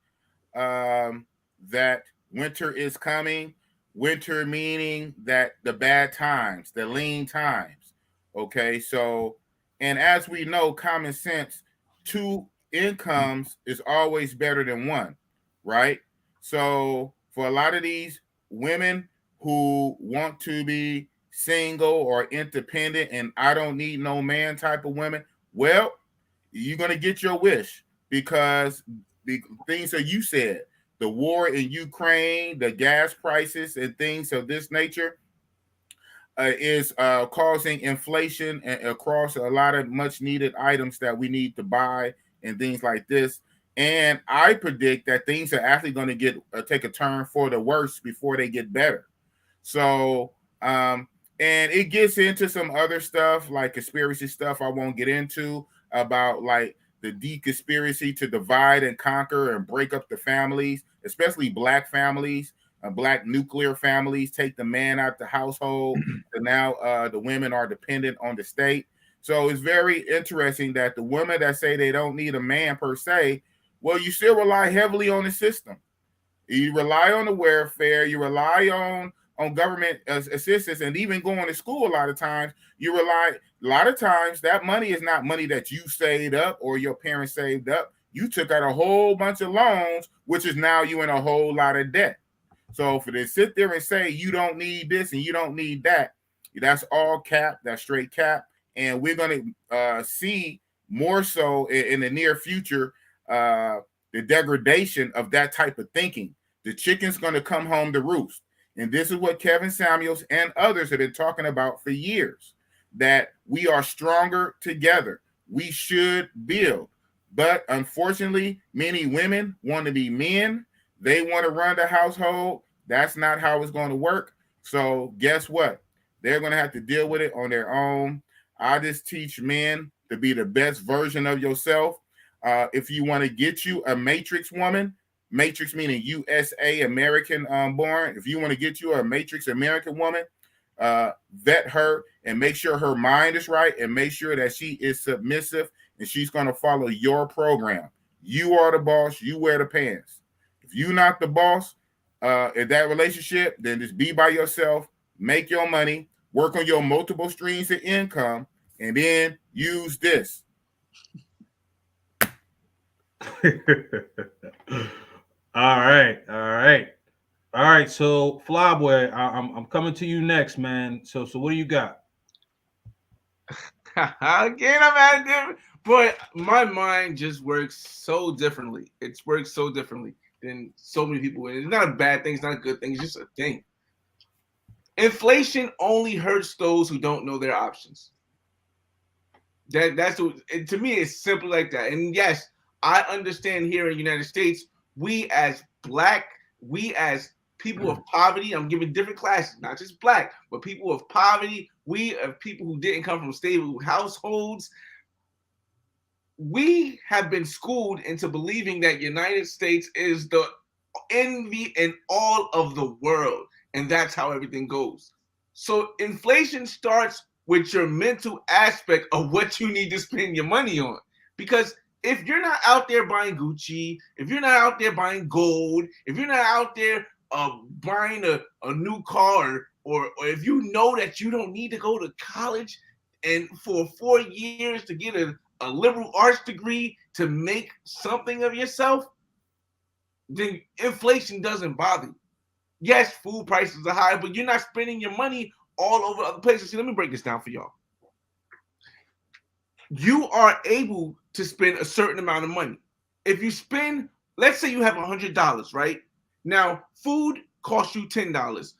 that winter is coming. Winter meaning that the bad times, the lean times. Okay, so, and as we know, common sense, 2 incomes is always better than 1, right? So for a lot of these women who want to be single or independent and I don't need no man type of women, well, you're going to get your wish, because the things that you said, the war in Ukraine, the gas prices and things of this nature is causing inflation across a lot of much needed items that we need to buy and things like this. And I predict that things are actually going to take a turn for the worse before they get better. So, and it gets into some other stuff like conspiracy stuff I won't get into about like the conspiracy to divide and conquer and break up the families, especially black families, black nuclear families, take the man out the household. And now the women are dependent on the state. So it's very interesting that the women that say they don't need a man per se, well, you still rely heavily on the system. You rely on the welfare. You rely on government assistance, and even going to school. A lot of times, you rely. A lot of times, that money is not money that you saved up or your parents saved up. You took out a whole bunch of loans, which is now you in a whole lot of debt. So for they sit there and say you don't need this and you don't need that, that's all cap. That's straight cap. And we're going to see more so in the near future the degradation of that type of thinking. The chicken's going to come home to roost. And this is what Kevin Samuels and others have been talking about for years, that we are stronger together. We should build. But unfortunately, many women want to be men. They want to run the household. That's not how it's going to work. So guess what? They're going to have to deal with it on their own. I just teach men to be the best version of yourself. If you want to get you a matrix woman, matrix meaning USA, American born. If you want to get you a matrix American woman, vet her and make sure her mind is right and make sure that she is submissive and she's going to follow your program. You are the boss. You wear the pants. If you're not the boss in that relationship, then just be by yourself, make your money, work on your multiple streams of income, and then use this. All right. So Flyboy, I'm coming to you next, man. So what do you got? Again, I'm at different. Boy, my mind just works so differently. It works so differently than so many people. It's not a bad thing. It's not a good thing. It's just a thing. Inflation only hurts those who don't know their options. That's what, to me, it's simply like that. And yes, I understand here in the United States, we as people of poverty, I'm giving different classes, not just black, but people of poverty, we are people who didn't come from stable households. We have been schooled into believing that United States is the envy in all of the world, and that's how everything goes. So inflation starts with your mental aspect of what you need to spend your money on. Because if you're not out there buying Gucci, if you're not out there buying gold, if you're not out there buying a new car, or if you know that you don't need to go to college and for 4 years to get a liberal arts degree to make something of yourself, then inflation doesn't bother you. Yes, food prices are high, but you're not spending your money all over other places. See, let me break this down for y'all. You are able to spend a certain amount of money. If you spend, let's say you have $100, right? Now, food costs you $10.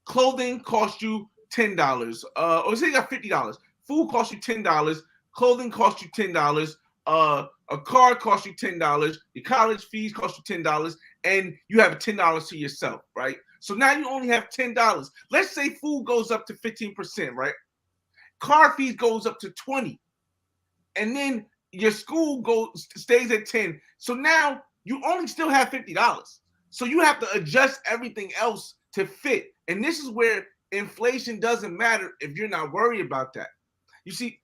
Clothing costs you $10. Or say you got $50. Food costs you $10. Clothing costs you $10. A car costs you $10. Your college fees cost you $10, and you have $10 to yourself, right? So now you only have $10. Let's say food goes up to 15%, right? Car fees goes up to 20, and then your school stays at 10. So now you only still have $50. So you have to adjust everything else to fit. And this is where inflation doesn't matter if you're not worried about that. You see,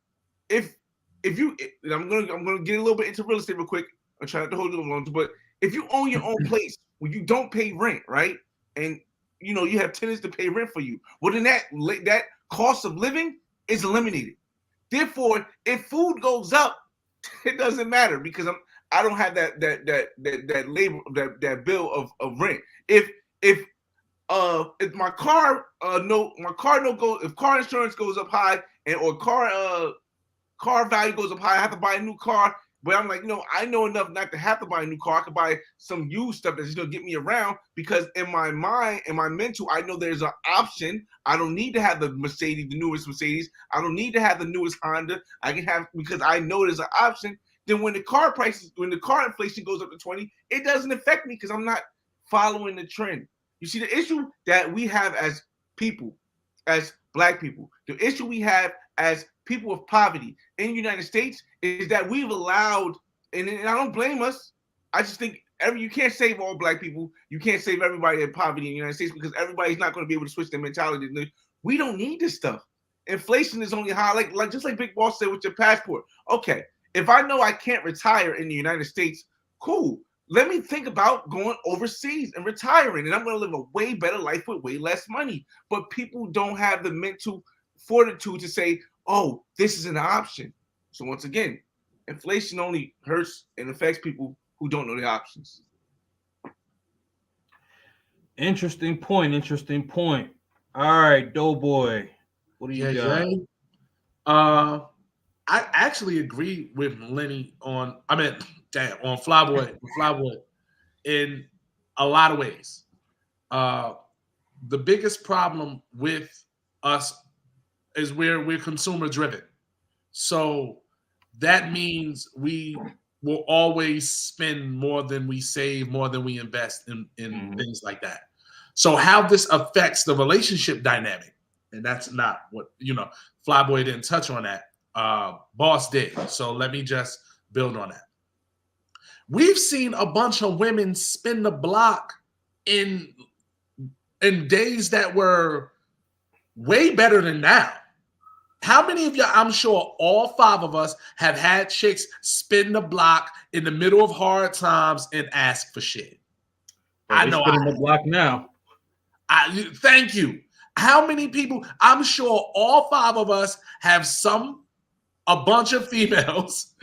if you, I'm gonna get a little bit into real estate real quick. I'm trying to hold you along, but if you own your own place when you don't pay rent, right, and you know you have tenants to pay rent for you, well then that cost of living is eliminated. Therefore, if food goes up, it doesn't matter because I don't have that labor that bill of rent. If my car if car insurance goes up high or car value goes up high, I have to buy a new car. But I'm like, I know enough not to have to buy a new car. I could buy some used stuff that's going to get me around because in my mind, in my mental, I know there's an option. I don't need to have the Mercedes, the newest Mercedes. I don't need to have the newest Honda. I can have, because I know there's an option. Then when the car inflation goes up to 20, it doesn't affect me because I'm not following the trend. You see, the issue that we have as people, as Black people, the issue we have as people of poverty in the United States is that we've allowed, and I don't blame us. I just think you can't save all Black people. You can't save everybody in poverty in the United States because everybody's not going to be able to switch their mentality. We don't need this stuff. Inflation is only high, like just like Big Boss said with your passport. Okay, if I know I can't retire in the United States, cool. Let me think about going overseas and retiring, and I'm going to live a way better life with way less money. But people don't have the mental fortitude to say, oh, this is an option. So once again, inflation only hurts and affects people who don't know the options. Interesting point. Interesting point. All right, Doughboy, what do you got? I actually agree with Lenny on Flyboy in a lot of ways. The biggest problem with us is we're consumer driven. So that means we will always spend more than we save, more than we invest in things like that. So how this affects the relationship dynamic, and that's not what, Flyboy didn't touch on that. Boss did. So let me just build on that. We've seen a bunch of women spin the block in days that were way better than now. How many of y'all, I'm sure all 5 of us have had chicks spin the block in the middle of hard times and ask for shit. I know spinning the block now. Thank you. How many people, I'm sure all 5 of us have a bunch of females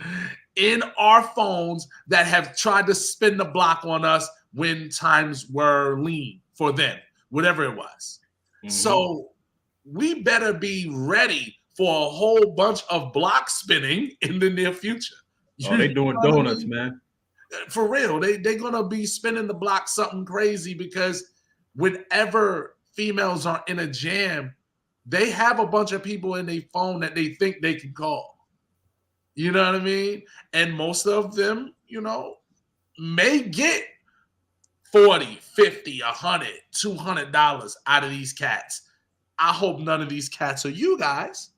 in our phones that have tried to spin the block on us when times were lean for them, whatever it was. Mm-hmm. So we better be ready for a whole bunch of block spinning in the near future. Oh, they doing donuts, man. For real. They're going to be spinning the block something crazy because whenever females are in a jam, they have a bunch of people in their phone that they think they can call. You know what I mean? And most of them, may get $40, $50, $100, $200 out of these cats. I hope none of these cats are you guys.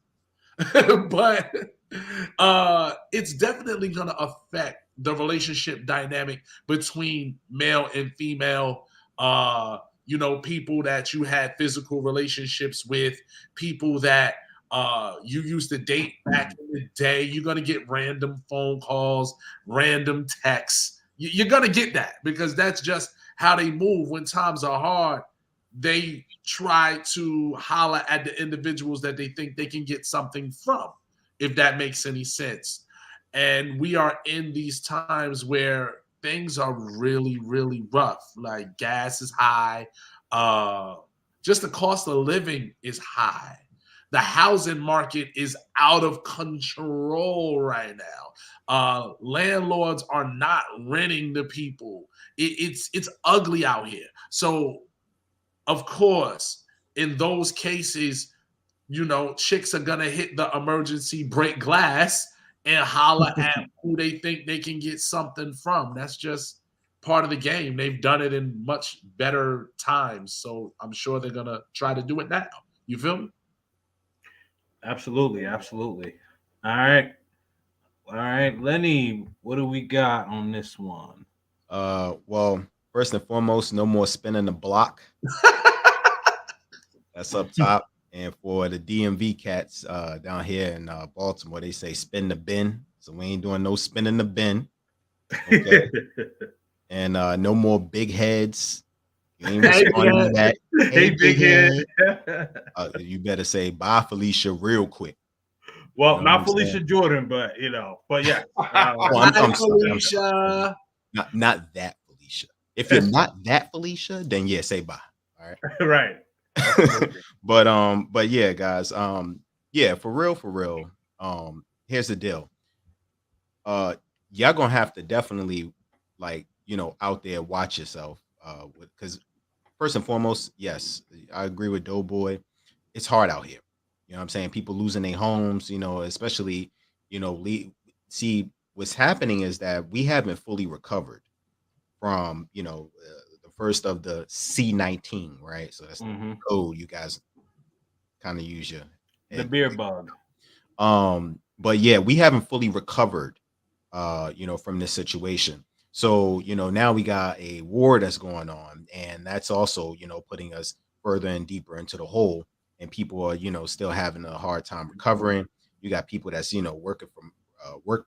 But it's definitely going to affect the relationship dynamic between male and female, people that you had physical relationships with, people that you used to date back in the day. You're going to get random phone calls, random texts. You're going to get that because that's just how they move. When times are hard, they try to holler at the individuals that they think they can get something from, if that makes any sense. And we are in these times where things are really, really rough. Like gas is high. Just the cost of living is high. The housing market is out of control right now. Landlords are not renting to people. It's ugly out here. So, of course, in those cases, chicks are gonna hit the emergency break glass and holler at who they think they can get something from. That's just part of the game. They've done it in much better times, so I'm sure they're gonna try to do it now. You feel me? Absolutely. All right, Lenny, what do we got on this one? Well, first and foremost, no more spinning the block. That's up top. And for the DMV cats down here in Baltimore, they say spin the bin. So we ain't doing no spinning the bin. Okay. And no more big heads. You ain't responding to that. Hey, big head. You better say bye, Felicia, real quick. Well, not Felicia Jordan, but yeah. I'm Felicia. Not that Felicia. If you're not that Felicia, then yeah, say bye. All right. Right. But yeah, guys. Yeah, for real. Here's the deal. Y'all gonna have to definitely out there watch yourself. Because first and foremost, yes, I agree with Doughboy. It's hard out here. You know what I'm saying? People losing their homes, especially, see what's happening is that we haven't fully recovered from, the first of the C19, right? So that's the code you guys kind of use your the beer bug. But yeah, we haven't fully recovered, from this situation. So, now we got a war that's going on, and that's also, putting us further and deeper into the hole. And people are, still having a hard time recovering. You got people that's,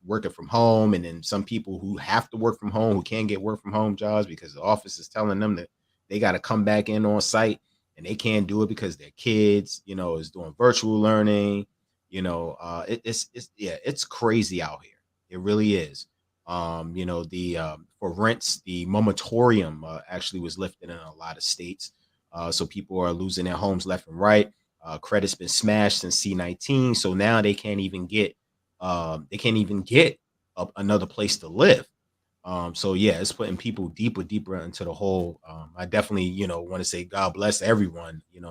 working from home, and then some people who have to work from home, who can't get work from home jobs because the office is telling them that they got to come back in on site, and they can't do it because their kids, is doing virtual learning. It's crazy out here. It really is. For rents, the moratorium actually was lifted in a lot of states. So people are losing their homes left and right. Credit's been smashed since C19, so now they can't even get another place to live. So yeah, it's putting people deeper into the hole. I definitely, want to say God bless everyone, and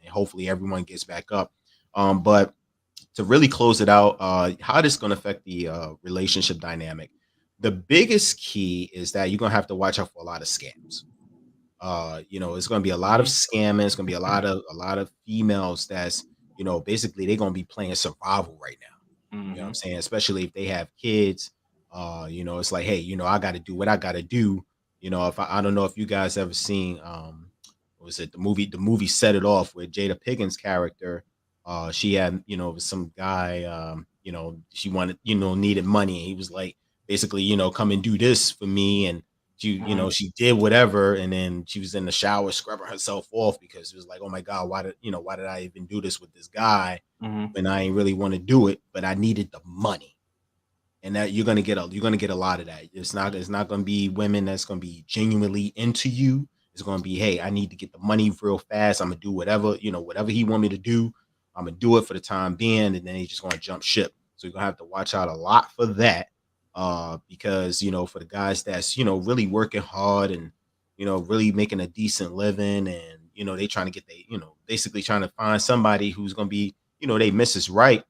hopefully everyone gets back up. But to really close it out, how this going to affect the relationship dynamic? The biggest key is that you're going to have to watch out for a lot of scams. It's going to be a lot of scamming. It's going to be a lot of females that's, basically they're going to be playing survival right now. You know what I'm saying? Especially if they have kids. It's like, hey, I got to do what I got to do. If I don't know if you guys ever seen, what was it? The movie Set It Off, with Jada Pickett's character. She had, some guy, she wanted, needed money. And he was like, basically, come and do this for me. And she did whatever. And then she was in the shower scrubbing herself off because it was like, oh my God, why did I even do this with this guy when I ain't really want to do it, but I needed the money. And that you're gonna get a lot of that. It's not gonna be women that's gonna be genuinely into you. It's gonna be, hey, I need to get the money real fast. I'm gonna do whatever he want me to do. I'm gonna do it for the time being, and then he's just gonna jump ship. So you're gonna have to watch out a lot for that. Because for the guys that's really working hard and really making a decent living, and they trying to get basically trying to find somebody who's gonna be they missus right.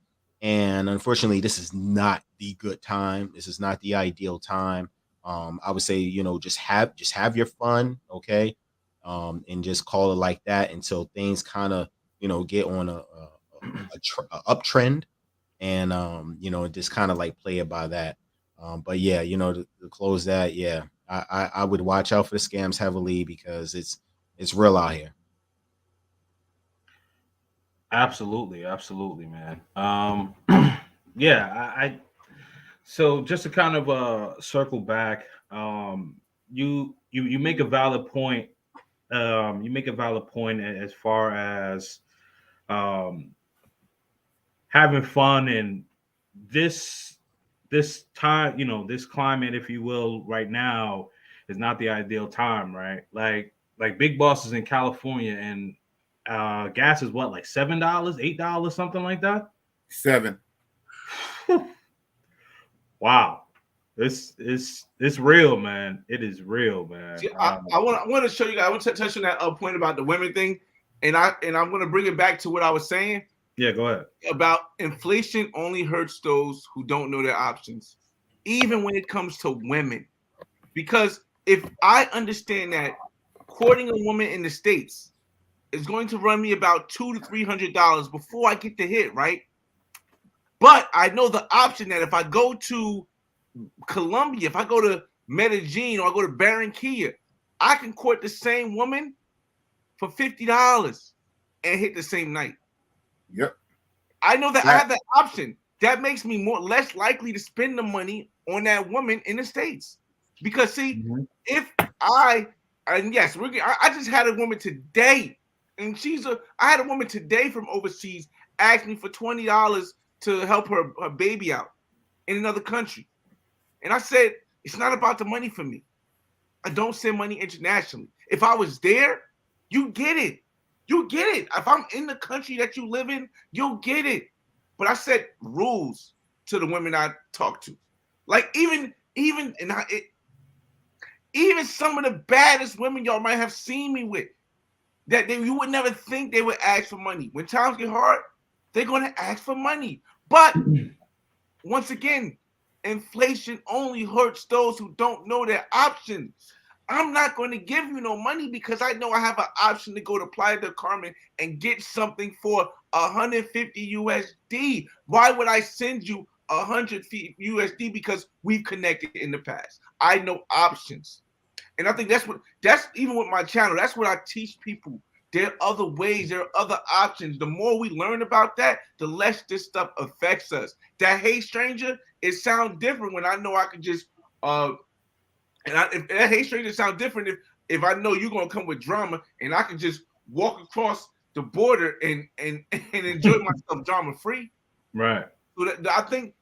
And unfortunately, this is not the good time. This is not the ideal time. I would say, just have your fun, okay, and just call it like that until things kind of, get on a uptrend, and just kind of like play it by that. But yeah, to close that, yeah, I would watch out for the scams heavily because it's real out here. Absolutely, man. Yeah, so just to kind of circle back, you make a valid point. As far as having fun, and this time, this climate, if you will, right now is not the ideal time, right? Like Big Boss is in California, and gas is what, like $7, $8, something like that. 7. Wow, it's real, man. It is real, man. See, I want to show you guys. I want to touch on that point about the women thing, and I'm going to bring it back to what I was saying. Yeah, go ahead. About inflation only hurts those who don't know their options, even when it comes to women. Because if I understand that courting a woman in the States is going to run me about $200 to $300 before I get the hit, right? But I know the option that if I go to Colombia, if I go to Medellin, or I go to Barranquilla, I can court the same woman for $50 and hit the same night. Yep. I know that I have that option. That makes me less likely to spend the money on that woman in the States. Because see, if I just had a woman today, and I had a woman today from overseas ask me for $20 to help her baby out in another country. And I said, it's not about the money for me. I don't send money internationally. If I was there, you get it. You get it. If I'm in the country that you live in, you'll get it. But I set rules to the women I talk to. Like even some of the baddest women y'all might have seen me with, that you would never think they would ask for money. When times get hard, they're going to ask for money. But once again, inflation only hurts those who don't know their options. I'm not going to give you no money because I know I have an option to go to Playa del Carmen and get something for 150 USD. Why would I send you 100 USD? Because we've connected in the past. I know options. And I think that's even with my channel. That's what I teach people. There are other ways, there are other options. The more we learn about that, the less this stuff affects us. That hey stranger, it sounds different when I know I can just if that hey stranger sounds different if I know you're gonna come with drama and I can just walk across the border and enjoy myself drama free. Right. So I think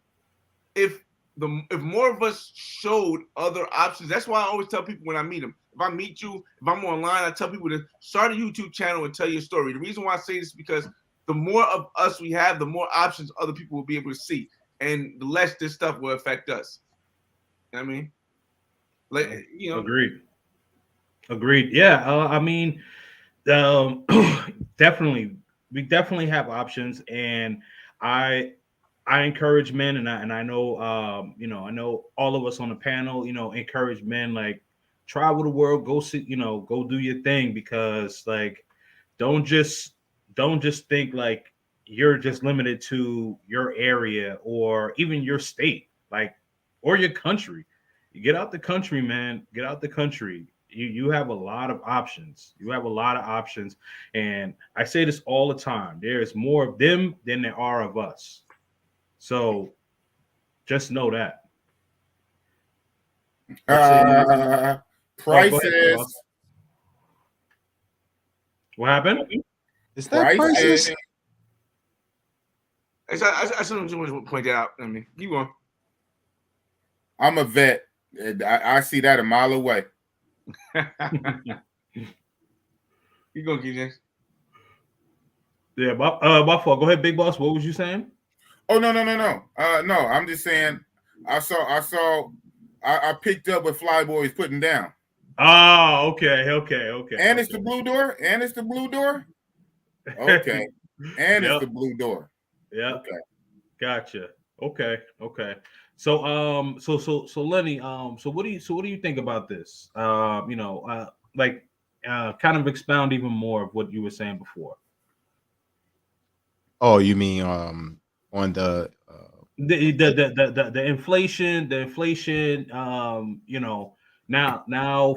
if more of us showed other options, that's why I always tell people when I meet them. If I meet you, if I'm online, I tell people to start a YouTube channel and tell your story. The reason why I say this is because the more of us we have, the more options other people will be able to see, and the less this stuff will affect us. You know what I mean? Like, you know. Agreed. Yeah. I mean, definitely, we definitely have options, and I encourage men, and I know, I know all of us on the panel, encourage men like travel the world, go see, go do your thing, because like don't just think like you're just limited to your area or even your state, like, or your country. You get out the country, man. Get out the country. You have a lot of options. You have a lot of options, and I say this all the time. There's more of them than there are of us. So just know that. Go ahead, Prices. what happened? Is that prices? Prices. I just want to point that out. I mean, you going? I'm a vet. I see that a mile away. You going, KJ? Yeah, my fault. Go ahead, Big Boss. What was you saying? Oh no. No, I'm just saying. I picked up what Flyboy is putting down. Oh, okay. And it's the blue door. Okay. And it's the blue door. Yeah. Okay. Gotcha. Okay. So Lenny, so what do you think about this? Kind of expound even more of what you were saying before. Oh, you mean on The inflation, now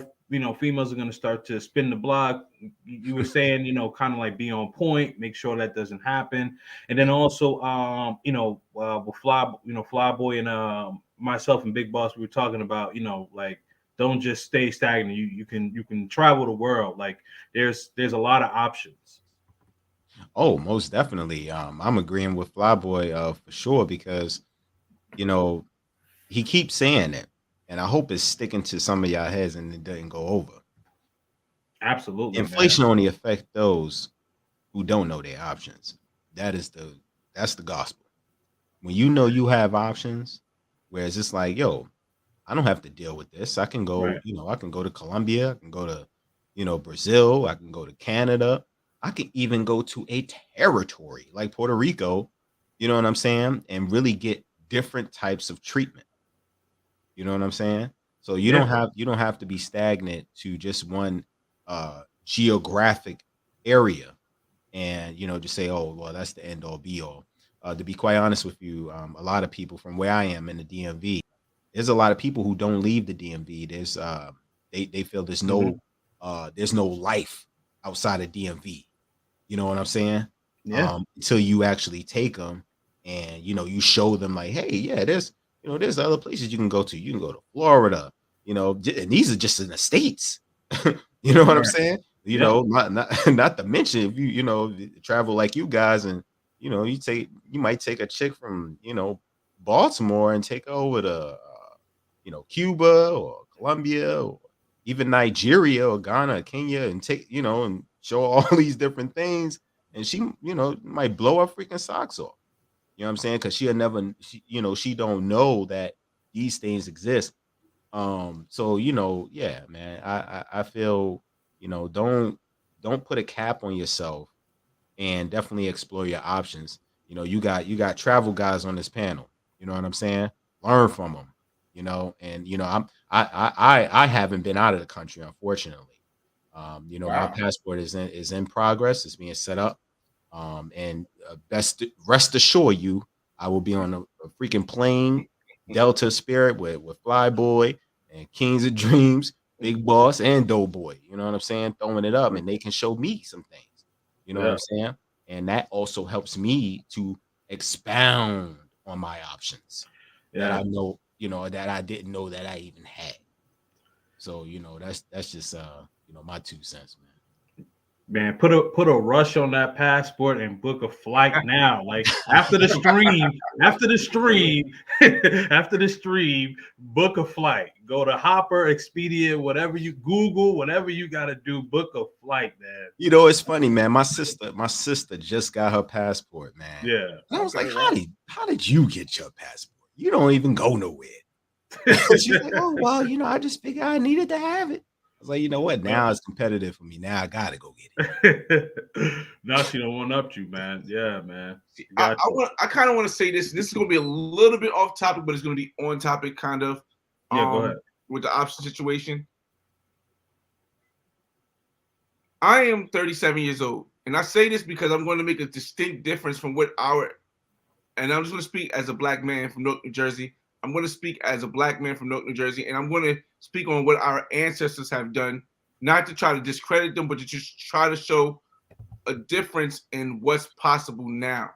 females are going to start to spin the block. You were saying, kind of like be on point, make sure that doesn't happen. And then also with Flyboy and myself and Big Boss, we were talking about, like, don't just stay stagnant. You can travel the world. Like there's a lot of options. Oh, most definitely. I'm agreeing with Flyboy for sure, because he keeps saying it, and I hope it's sticking to some of y'all heads and it doesn't go over. Absolutely, Inflation man. only affects those who don't know their options. That's the gospel. When you know you have options, whereas it's like, yo, I don't have to deal with this. I can go, Right. I can go to Colombia, I can go to, Brazil, I can go to Canada, I can even go to a territory like Puerto Rico, you know what I'm saying, and really get different types of treatment. You know what I'm saying? So you Yeah. don't have to be stagnant to just one geographic area, and just say, oh well, that's the end all be all. To be quite honest with you, a lot of people from where I am in the DMV, there's a lot of people who don't leave the DMV. There's they feel there's no life outside of DMV. You know what I'm saying? Yeah. Until you actually take them and you show them like, hey, yeah, there's other places you can go to. You can go to Florida, and these are just in the States. You know what I'm Right. saying? Yeah. Not to mention if you travel like you guys, and you might take a chick from Baltimore and take her over to Cuba or Colombia or even Nigeria or Ghana or Kenya, and take and show all these different things, and she might blow her freaking socks off. You know what I'm saying? Because she'll never she don't know that these things exist. So yeah, man, I feel don't put a cap on yourself, and definitely explore your options. You got travel guys on this panel. You know what I'm saying? Learn from them. you know, and you know, I haven't been out of the country, unfortunately. You know, my Wow. passport is in progress. It's being set up. And rest assure you, I will be on a freaking plane, Delta Spirit with Flyboy and Kings of Dreams, Big Boss, and Doughboy. You know what I'm saying? Throwing it up, and they can show me some things. You know what Yeah. I'm saying? And that also helps me to expound on my options that Yeah. I know, you know, that I didn't know that I even had. So, you know, that's just you know, my 2 cents, man. Man, put a rush on that passport and book a flight now. Like after the stream, after the stream, after the stream, book a flight. Go to Hopper, Expedia, whatever you Google, whatever you got to do, book a flight, man. You know, it's funny, man. My sister just got her passport, man. Yeah. And I was like, Okay, wow. how did you get your passport? You don't even go nowhere. She's like, oh, well, you know, I just figured I needed to have it. I was like, you know what? Now it's competitive for me. Now I gotta go get it. Now she don't want up you, man. Yeah, man. I kind of want to say this. This is going to be a little bit off topic, but it's going to be on topic, kind of. Yeah, go ahead. With the option situation. I am 37 years old, and I say this because I'm going to make a distinct difference from and I'm just going to speak as a black man from Newark, New Jersey. I'm going to speak as a black man from Newark, New Jersey, and I'm going to speak on what our ancestors have done, not to try to discredit them, but to just try to show a difference in what's possible now.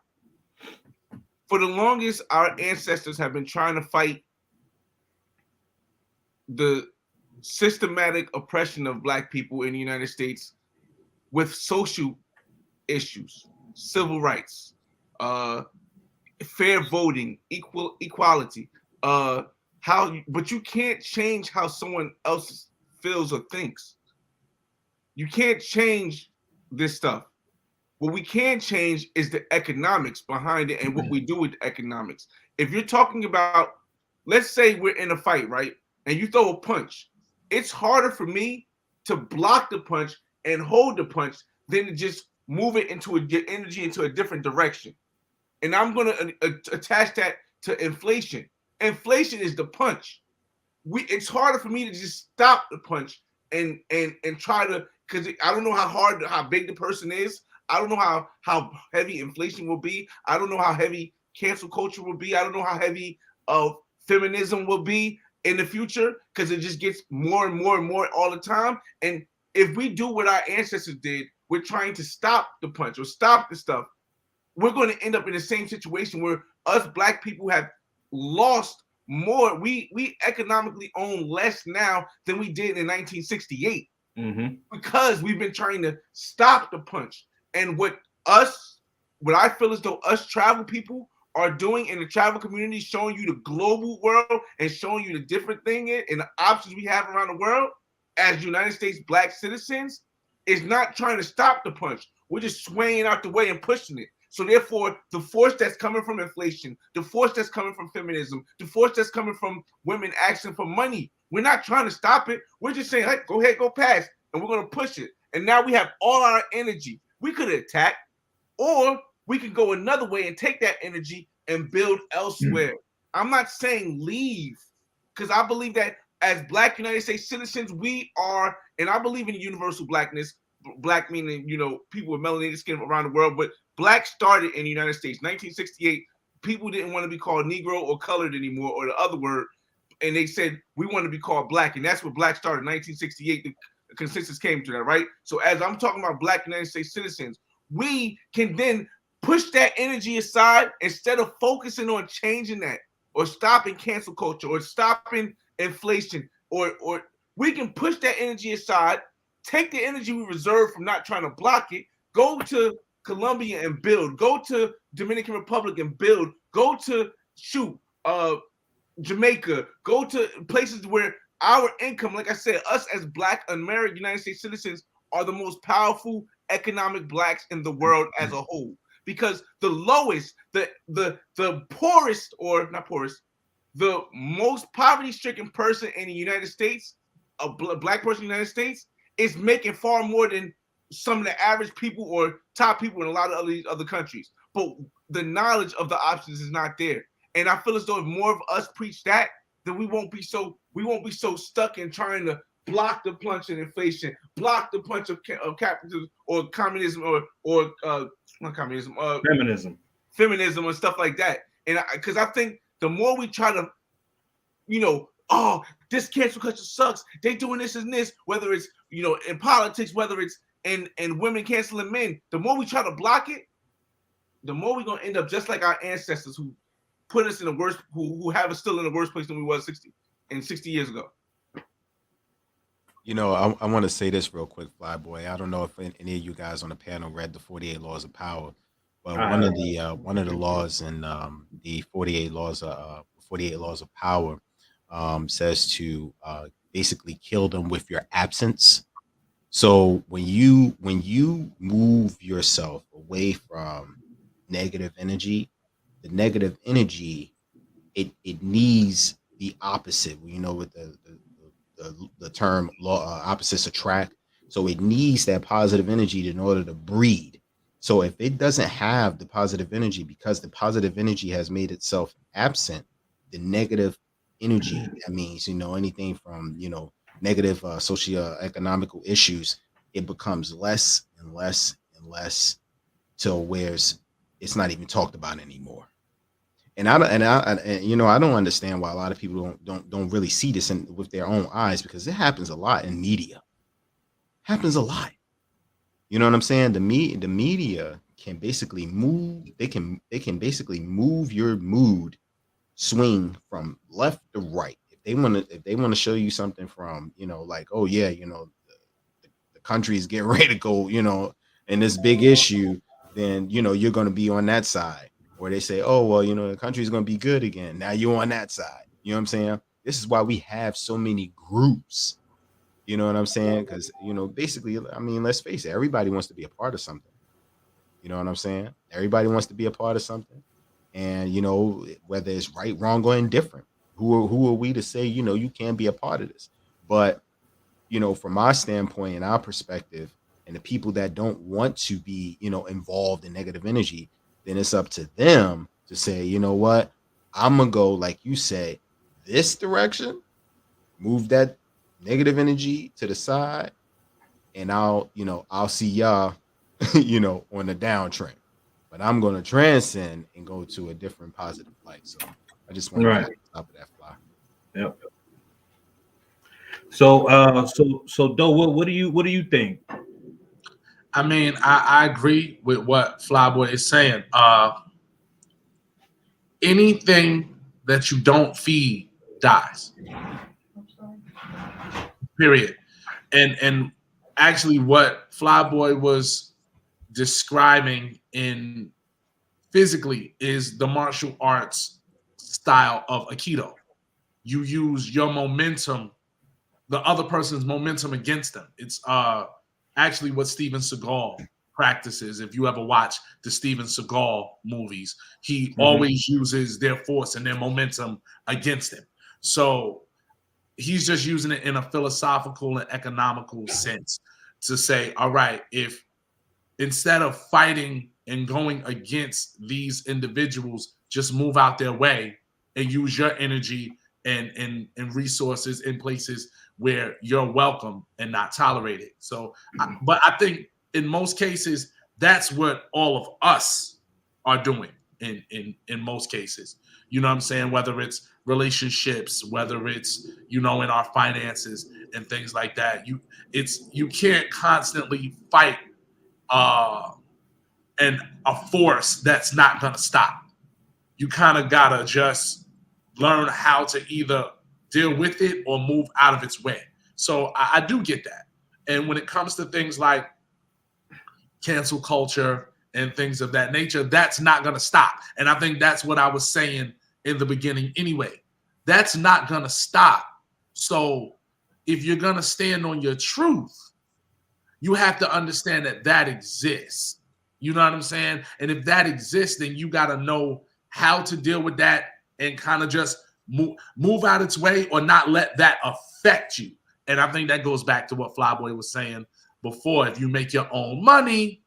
For the longest, our ancestors have been trying to fight the systematic oppression of black people in the United States with social issues, civil rights, fair voting, equality. But you can't change how someone else feels or thinks. You can't change this stuff. What we can change is the economics behind it and what we do with the economics. If you're talking about, let's say we're in a fight, right? And you throw a punch. It's harder for me to block the punch and hold the punch than to just move it get energy into a different direction. And I'm going to attach that to inflation. Inflation is the punch. It's harder for me to just stop the punch and try to, because I don't know how big the person is. I don't know how heavy inflation will be. I don't know how heavy cancel culture will be. I don't know how heavy feminism will be in the future, because it just gets more and more and more all the time. And if we do what our ancestors did, we're trying to stop the punch or stop the stuff, we're going to end up in the same situation where us black people have lost more. We economically own less now than we did in 1968 because we've been trying to stop the punch. And what I feel as though us travel people are doing in the travel community, showing you the global world and showing you the different thing and the options we have around the world as United States black citizens, is not trying to stop the punch. We're just swaying out the way and pushing it. So therefore, the force that's coming from inflation, the force that's coming from feminism, the force that's coming from women asking for money, we're not trying to stop it. We're just saying, hey, go ahead, go past, and we're going to push it. And now we have all our energy. We could attack, or we can go another way and take that energy and build elsewhere. I'm not saying leave, because I believe that as black United States citizens, we are, and I believe in universal blackness, black meaning, you know, people with melanated skin around the world, but black started in the United States. 1968, people didn't want to be called Negro or colored anymore, or the other word, and they said, we want to be called black, and that's what black started in 1968. The consensus came to that, right? So as I'm talking about black United States citizens, we can then push that energy aside instead of focusing on changing that or stopping cancel culture or stopping inflation, or we can push that energy aside, take the energy we reserve from not trying to block it, go to Colombia and build, go to Dominican Republic and build, go to Jamaica, go to places where our income, like I said, us as black American United States citizens are the most powerful economic blacks in the world as a whole. Because the lowest, the poorest, or not poorest, the most poverty-stricken person in the United States, a black person in the United States, is making far more than some of the average people or top people in a lot of these other countries. But the knowledge of the options is not there. And I feel as though if more of us preach that, then we won't be so stuck in trying to block the punch of inflation, block the punch of capitalism or communism or not communism, feminism and stuff like that. And because I think the more we try to, oh, this cancel culture sucks, they doing this and this, whether it's in politics, whether it's in women canceling men, the more we try to block it, the more we're gonna end up just like our ancestors who put us in the worst, who have us still in the worst place than we was 60 years ago. I want to say this real quick, Flyboy. I don't know if any of you guys on the panel read the 48 Laws of Power, but one of the laws in the 48 Laws of Power says to basically kill them with your absence. So when you move yourself away from negative energy, the negative energy it needs the opposite. With the term law opposites attract. So it needs that positive energy in order to breed. So if it doesn't have the positive energy, because the positive energy has made itself absent, the negative energy, that means anything from negative socioeconomical issues, it becomes less and less and less till where it's not even talked about anymore. And I don't understand why a lot of people don't really see this with their own eyes, because it happens a lot in media. Happens a lot. You know what I'm saying? The media can basically move. They can basically move your mood swing from left to right. If they want to show you something from like, oh yeah, the country is getting ready to go in this big issue, then you're going to be on that side. Or they say, oh, well, the country's going to be good again. Now you're on that side. You know what I'm saying? This is why we have so many groups. You know what I'm saying? Because, basically, I mean, let's face it. Everybody wants to be a part of something. You know what I'm saying? Everybody wants to be a part of something. And, whether it's right, wrong, or indifferent, who are we to say, you can't be a part of this? But, from our standpoint and our perspective, and the people that don't want to be, involved in negative energy, then it's up to them to say, you know what, I'm gonna go, like you said, this direction, move that negative energy to the side, and I'll see y'all, on the downtrend. But I'm gonna transcend and go to a different positive light. So I just want to get on top of that fly. Yep. So Doe, what do you think? I mean, I agree with what Flyboy is saying. Anything that you don't feed dies. Period. And actually, what Flyboy was describing in physically is the martial arts style of Aikido. You use your momentum, the other person's momentum against them. It's actually what Steven Seagal practices. If you ever watch the Steven Seagal movies, he always uses their force and their momentum against him. So he's just using it in a philosophical and economical sense to say, all right, if instead of fighting and going against these individuals, just move out their way and use your energy and resources in places where you're welcome and not tolerated. So, but I think in most cases, that's what all of us are doing in most cases. You know what I'm saying? Whether it's relationships, whether it's, in our finances and things like that. You can't constantly fight and a force that's not gonna stop. You kind of gotta just learn how to either deal with it or move out of its way. So I do get that. And when it comes to things like cancel culture and things of that nature, that's not going to stop. And I think that's what I was saying in the beginning anyway. That's not going to stop. So if you're going to stand on your truth, you have to understand that that exists. You know what I'm saying? And if that exists, then you got to know how to deal with that and kind of just move out its way or not let that affect you. And I think that goes back to what Flyboy was saying before. If you make your own money,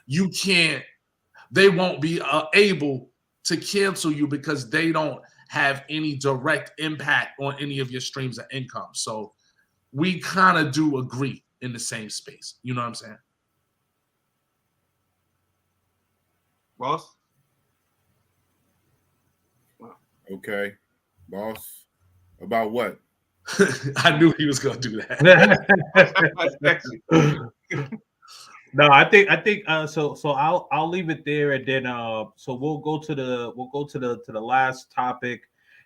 they won't be able to cancel you because they don't have any direct impact on any of your streams of income. So we kind of do agree in the same space. You know what I'm saying? Boss? Okay, boss. About what? I knew he was gonna do that. No, I think so I'll leave it there, and then so we'll go to the last topic,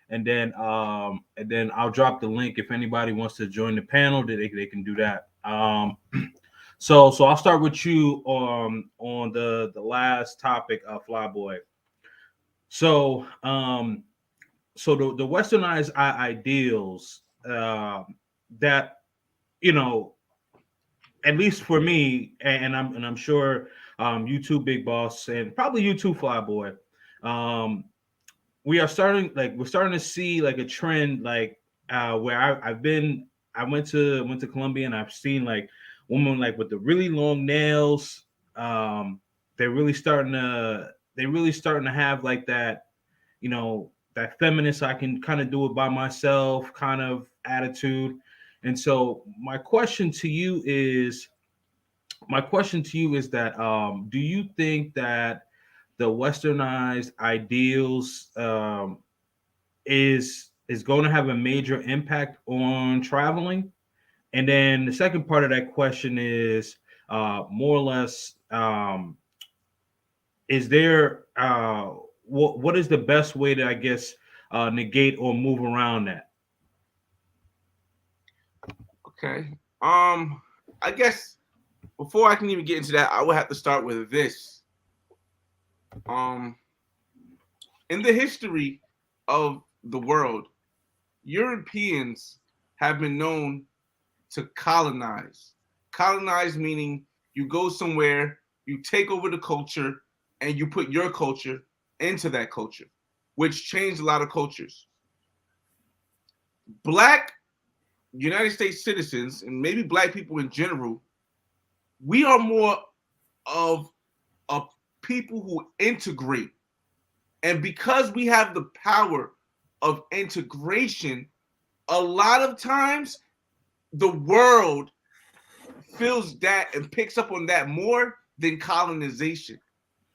and then I'll drop the link if anybody wants to join the panel, that they can do that. So I'll start with you on the last topic, Flyboy. So so the westernized ideals that, you know, at least for me, and I'm sure you too, Big Boss, and probably you too, Flyboy. We're starting to see like a trend, like where I went to Colombia, and I've seen like women like with the really long nails. They're really starting to have like that, you know, that feminist, I can kind of do it by myself kind of attitude. And so my question to you is that do you think that the westernized ideals is going to have a major impact on traveling? And then the second part of that question is more or less, is there what is the best way to, I guess, negate or move around that? Okay. I guess before I can even get into that, I would have to start with this. In the history of the world, Europeans have been known to colonize. Colonize meaning you go somewhere, you take over the culture, and you put your culture into that culture, which changed a lot of cultures. Black United States citizens, and maybe Black people in general, we are more of a people who integrate. And because we have the power of integration, a lot of times the world feels that and picks up on that more than colonization.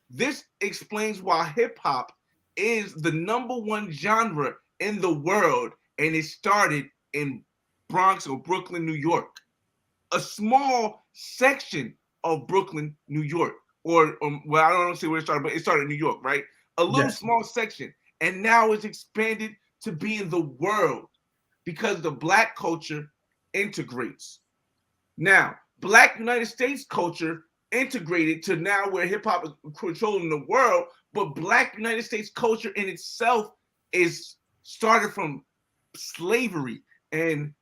This explains why hip hop is the #1 genre in the world, and it started in Bronx or Brooklyn, New York. A small section of Brooklyn, New York, or well, I don't know say where it started, but it started in New York, right? A little small section, and now it's expanded to be in the world because the Black culture integrates. Now, Black United States culture integrated to now where hip hop is controlling the world, but Black United States culture in itself is started from slavery and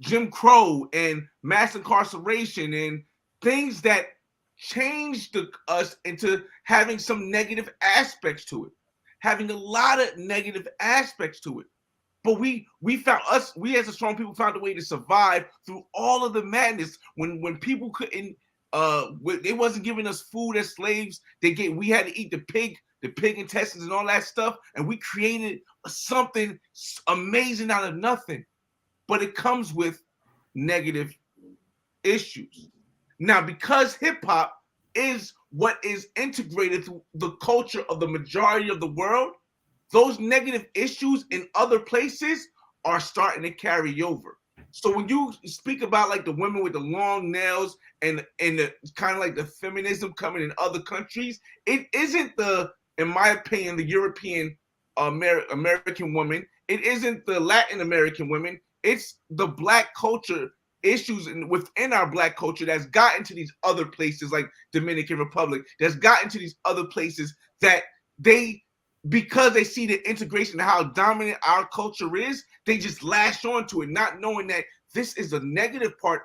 Jim Crow and mass incarceration and things that changed us into having some negative aspects to it, having a lot of negative aspects to it. But we as a strong people found a way to survive through all of the madness. When people couldn't, they wasn't giving us food as slaves. We had to eat the pig intestines and all that stuff, and we created something amazing out of nothing. But it comes with negative issues. Now, because hip hop is what is integrated through the culture of the majority of the world, those negative issues in other places are starting to carry over. So when you speak about like the women with the long nails and the kind of like the feminism coming in other countries, it isn't in my opinion, the European American woman. It isn't the Latin American women. It's the Black culture issues within our Black culture that's gotten to these other places like Dominican Republic, that's gotten to these other places that because they see the integration and how dominant our culture is, they just lash onto it, not knowing that this is a negative part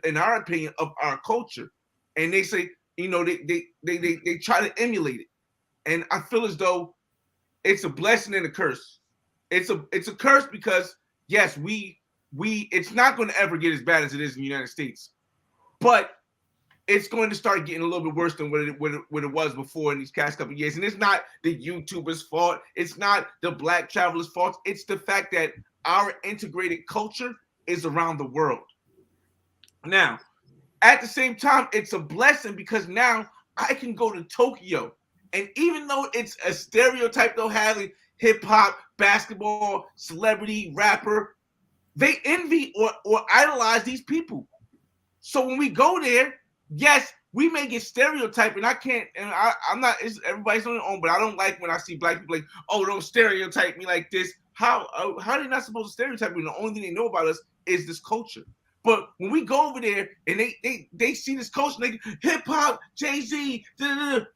in our opinion, of our culture. And they say, you know, they try to emulate it. And I feel as though it's a blessing and a curse. It's a curse because yes, it's not going to ever get as bad as it is in the United States. But it's going to start getting a little bit worse than what it was before in these past couple of years. And it's not the YouTubers' fault. It's not the black travelers' fault. It's the fact that our integrated culture is around the world. Now, at the same time, it's a blessing because now I can go to Tokyo. And even though it's a stereotype, though, having hip hop, basketball, celebrity, rapper, they envy or idolize these people. So when we go there, yes, we may get stereotyped, and I can't, and I'm not, everybody's on their own, but I don't like when I see black people like, oh, don't stereotype me like this. How are they not supposed to stereotype me? The only thing they know about us is this culture. But when we go over there and they see this culture, they hip hop, Jay-Z, and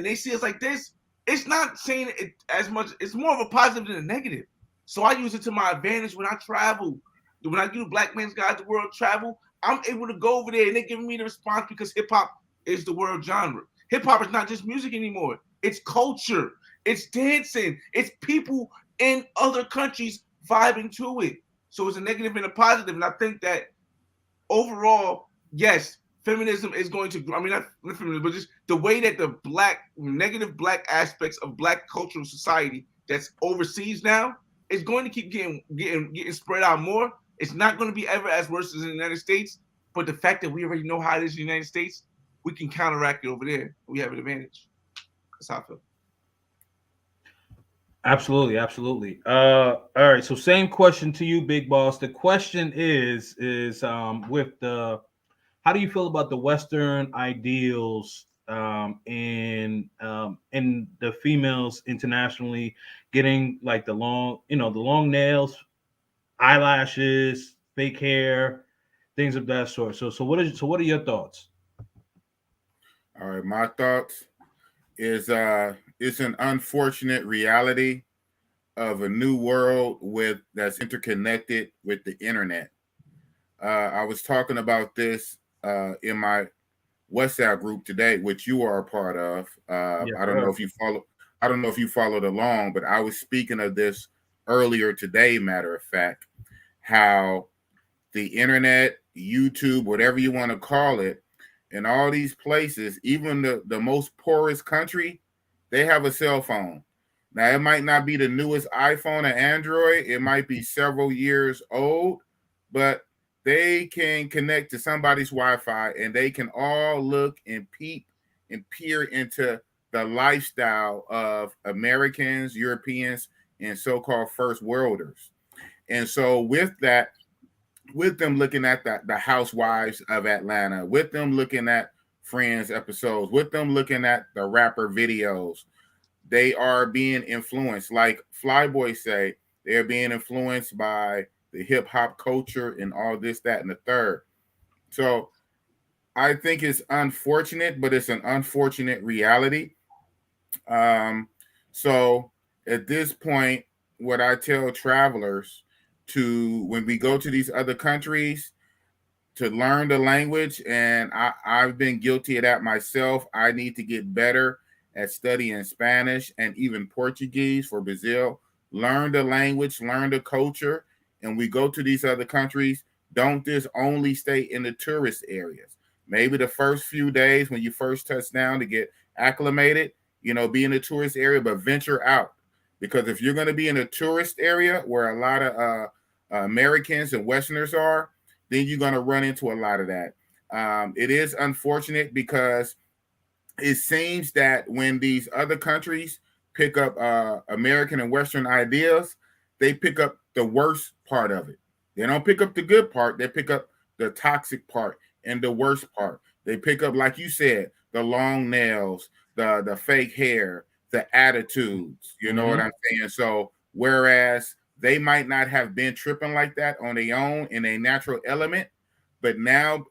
they see us like this, it's not saying it as much, it's more of a positive than a negative. So I use it to my advantage when I travel. When I do Black Man's Guide to World Travel, I'm able to go over there and they're giving me the response because hip hop is the world genre. Hip hop is not just music anymore. It's culture. It's dancing. It's people in other countries vibing to it. So it's a negative and a positive. And I think that overall, yes, feminism is going to, I mean, not feminism, but just the way that the negative black aspects of black cultural society that's overseas now is going to keep getting spread out more. It's not going to be ever as worse as in the United States, but the fact that we already know how it is in the United States, we can counteract it over there. We have an advantage. That's how I feel. Absolutely, absolutely. All right. So same question to you, Big Boss. The question is with the, how do you feel about the Western ideals in the females internationally getting like the long, the long nails, eyelashes, fake hair, things of that sort. So what are your thoughts? All right, my thoughts is it's an unfortunate reality of a new world that's interconnected with the internet. I was talking about this in my WhatsApp group today, which you are a part of. I don't know if you follow. I don't know if you followed along, but I was speaking of this earlier today. Matter of fact, how the internet, YouTube, whatever you want to call it, in all these places, even the most poorest country, they have a cell phone. Now, it might not be the newest iPhone or Android. It might be several years old, but they can connect to somebody's Wi-Fi and they can all look and peep and peer into the lifestyle of Americans, Europeans, and so-called first worlders. And so with that, with them looking at the Housewives of Atlanta, with them looking at Friends episodes, with them looking at the rapper videos, they are being influenced. Like Flyboy say, they're being influenced by the hip hop culture and all this, that, and the third. So I think it's unfortunate, but it's an unfortunate reality. So at this point, what I tell travelers when we go to these other countries, to learn the language, and I've been guilty of that myself. I need to get better at studying Spanish and even Portuguese for Brazil. Learn the language, learn the culture, and we go to these other countries. Don't just only stay in the tourist areas. Maybe the first few days when you first touch down to get acclimated, be in the tourist area, but venture out. Because if you're going to be in a tourist area where a lot of Americans and Westerners are, then you're going to run into a lot of that. It is unfortunate because it seems that when these other countries pick up American and Western ideas, they pick up the worst part of it. They don't pick up the good part. They pick up the toxic part and the worst part. They pick up, like you said, the long nails, the fake hair, the attitudes. You know what I'm saying? So whereas they might not have been tripping like that on their own in a natural element, but now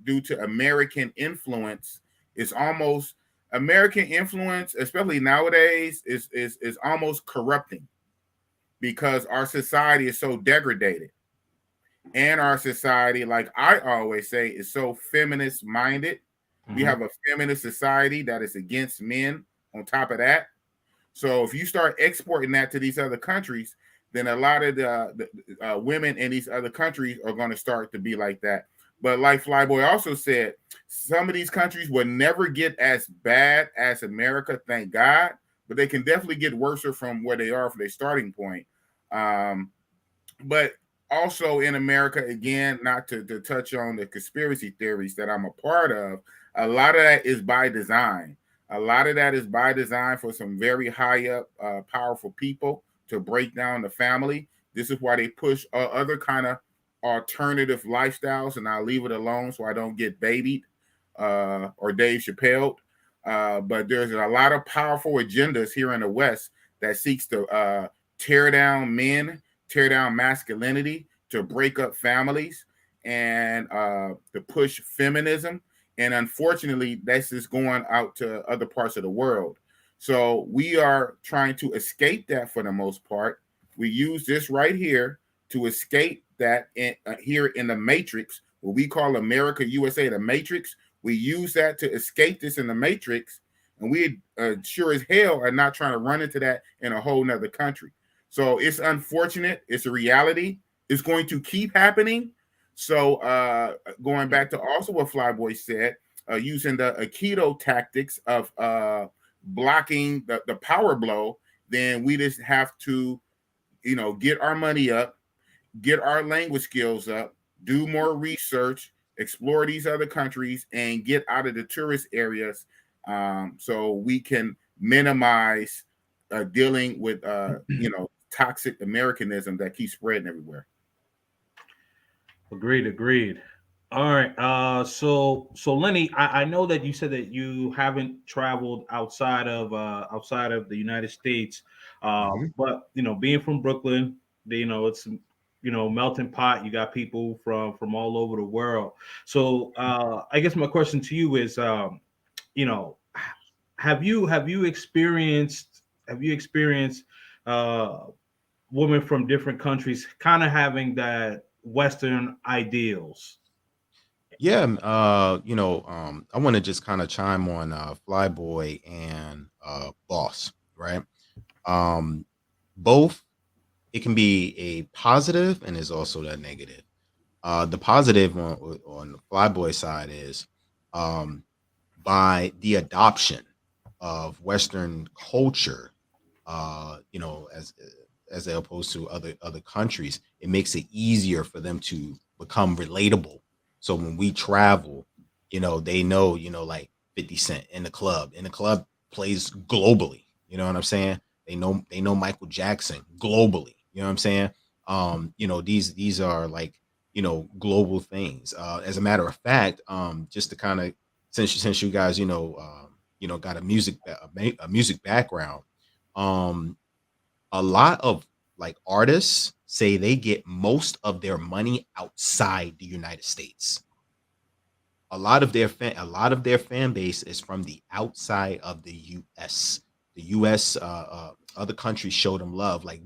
due to American influence, it's almost American influence, especially nowadays, is almost corrupting because our society is so degraded. And our society, like I always say, is so feminist minded. We have a feminist society that is against men on top of that. So if you start exporting that to these other countries, then a lot of the women in these other countries are going to start to be like that. But like Flyboy also said, some of these countries will never get as bad as America, thank God, but they can definitely get worse from where they are for their starting point. But also in America, again, not to touch on the conspiracy theories that I'm a part of, a lot of that is by design. A lot of that is by design for some very high up, powerful people to break down the family. This is why they push other kind of alternative lifestyles, and I'll leave it alone so I don't get babied or Dave Chappelle. But there's a lot of powerful agendas here in the West that seeks to tear down men, tear down masculinity, to break up families, and to push feminism. And unfortunately, that's just going out to other parts of the world. So we are trying to escape that for the most part. We use this right here to escape that here in the Matrix, what we call America, USA, the Matrix. We use that to escape this in the Matrix, and we sure as hell are not trying to run into that in a whole nother country. So it's unfortunate. It's a reality. It's going to keep happening. So going back to also what Flyboy said, using the Aikido tactics of blocking the power blow, then we just have to, get our money up, get our language skills up, do more research, explore these other countries, and get out of the tourist areas, so we can minimize dealing with toxic Americanism that keeps spreading everywhere. Agreed. All right. So Lenny, I know that you said that you haven't traveled outside of the United States. Mhm. But being from Brooklyn, it's melting pot. You got people from all over the world. So I guess my question to you is, you know, have you experienced uh women from different countries kind of having that Western ideals? Yeah, I want to just kind of chime on Flyboy and Boss, right? Um, Both, it can be a positive and is also that negative. The positive on the Flyboy side is um, by the adoption of Western culture, as opposed to other countries, it makes it easier for them to become relatable. So when we travel, they know, like 50 Cent in the club plays globally. You know what I'm saying? They know Michael Jackson globally. You know what I'm saying? These are like, global things. As a matter of fact, just to kind of, since you guys, got a music background, um a lot of like artists say they get most of their money outside the United States. A lot of their fan base is from the outside of the US. The US, other countries show them love, like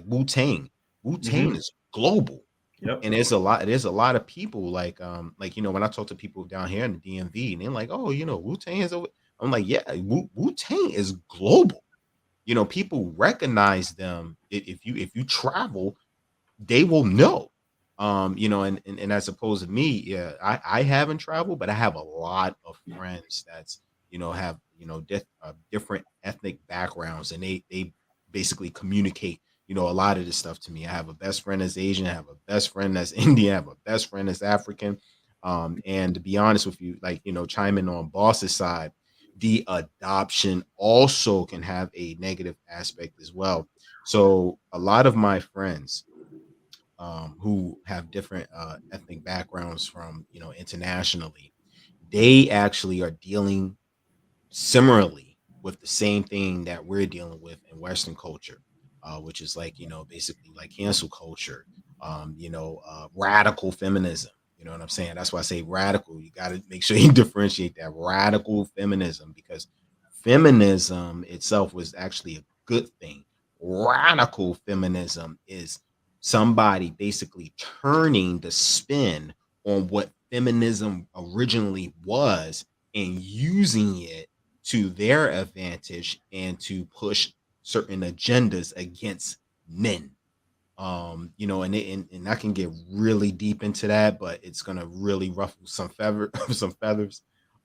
Wu-Tang. Wu-Tang Hmm. is global. Yep. And there's a lot of people when I talk to people down here in the DMV, and they're like, oh, Wu-Tang is over. I'm like, yeah, Wu-Tang is global. People recognize them. If you travel, they will know. And as opposed to me, yeah, I haven't traveled, but I have a lot of friends that's have different ethnic backgrounds, and they basically communicate a lot of this stuff to me. I have a best friend that's Asian, I have a best friend that's Indian, I have a best friend that's African. And to be honest with you, like chiming on Boss's side, the adoption also can have a negative aspect as well. So a lot of my friends who have different ethnic backgrounds from internationally, they actually are dealing similarly with the same thing that we're dealing with in Western culture, which is like basically like cancel culture, radical feminism. You know what I'm saying? That's why I say radical. You got to make sure you differentiate that radical feminism, because feminism itself was actually a good thing. Radical feminism is somebody basically turning the spin on what feminism originally was and using it to their advantage and to push certain agendas against men. You know, and I can get really deep into that, but it's gonna really ruffle some some feathers.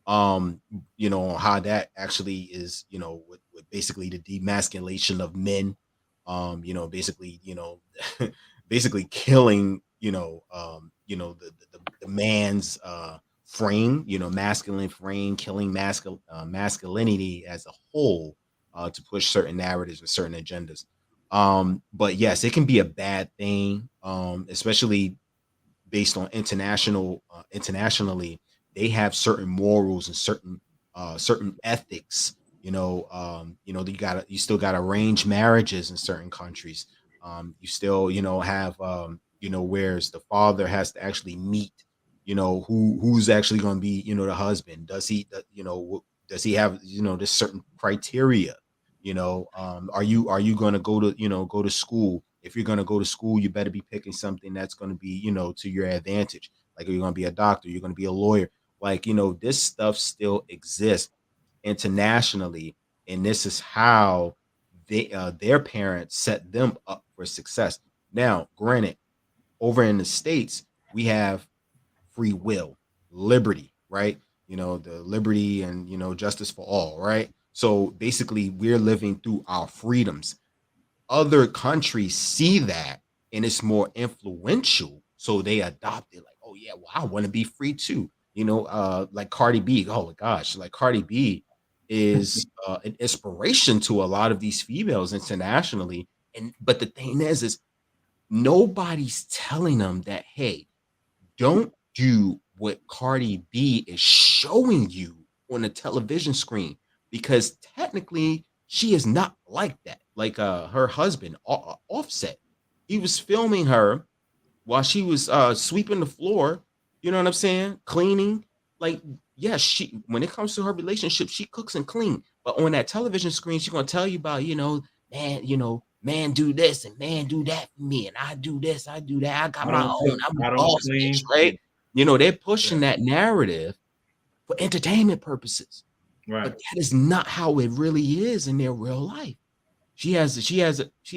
You know, on how that actually is, you know, with basically the demasculation of men. You know, basically, you know, basically killing, you know, the man's frame, you know, masculine frame, killing masculinity as a whole, to push certain narratives and certain agendas. But yes, it can be a bad thing, especially based on internationally. They have certain morals and certain ethics. You know, you still got arranged marriages in certain countries. You still, you know, have you know, whereas the father has to actually meet, you know, who's actually going to be, you know, the husband. You know, does he have, you know, this certain criteria? You know, are you going to go to, you know, go to school? If you're going to go to school, you better be picking something that's going to be, you know, to your advantage. Like, you're going to be a doctor, you're going to be a lawyer. Like, you know, this stuff still exists internationally, and this is how their parents set them up for success. Now, granted, over in the States, we have free will, liberty, right? You know, the liberty and, you know, justice for all, right? So basically, we're living through our freedoms. Other countries see that and it's more influential, so they adopt it. Like, oh yeah, well, I want to be free too. You know, like Cardi B. Oh my gosh, like Cardi B is an inspiration to a lot of these females internationally. And but the thing is nobody's telling them that, hey, don't do what Cardi B is showing you on the television screen, because technically she is not like that. Like her husband, Offset, he was filming her while she was sweeping the floor. You know what I'm saying? Cleaning. Like, yes, she, when it comes to her relationship, she cooks and clean. But on that television screen, she's gonna tell you about, you know, man do this and man do that for me, and I do this, I do that. I got I my don't own. cook, I'm a I don't boss bitch, clean. right? You know, they're pushing Yeah, that narrative for entertainment purposes. But right. that is not how it really is in their real life.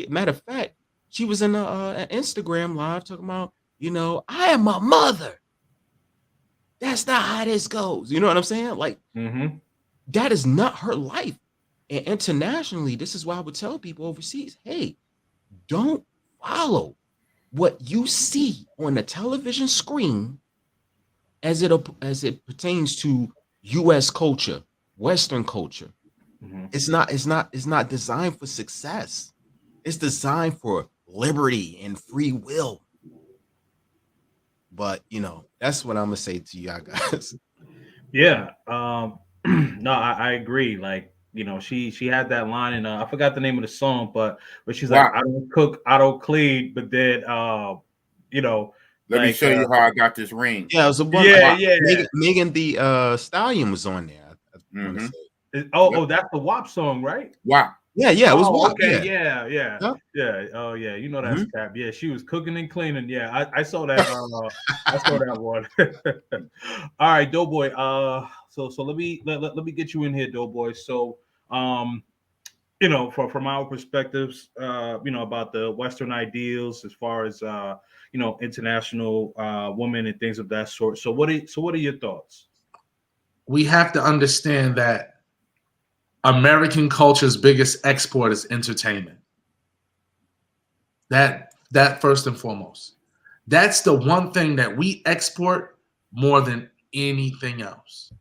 Matter of fact, she was in an Instagram live talking about, you know, I am my mother. That's not how this goes. You know what I'm saying? Like, Mm-hmm. that is not her life. And internationally, this is why I would tell people overseas, hey, don't follow what you see on the television screen as it pertains to US culture, Western culture. Mm-hmm. It's not designed for success. It's designed for liberty and free will. But you know, that's what I'm gonna say to y'all guys. Yeah. No, I agree. Like, you know, she had that line, and I forgot the name of the song, but she's like, Wow. I don't cook, I don't clean, but then you know, Let me like show you how I got this ring. Yeah, it was a one. yeah, yeah. Megan the Stallion was on there. I want to Mm-hmm. say. Yep. Oh, that's the WAP song, right? Wow. Yeah, it was Oh, WAP. okay, Yeah. yeah, yeah, Yep. yeah. Oh, yeah. You know that's Mhm. Cap. Yeah, she was cooking and cleaning. Yeah, I saw that. I saw that one. All right, Doughboy. So let me get you in here, Doughboy. So, um, you know, from our perspectives, you know, about the Western ideals as far as you know, international women and things of that sort. So what are your thoughts? We have to understand that American culture's biggest export is entertainment. That first and foremost. That's the one thing that we export more than anything else.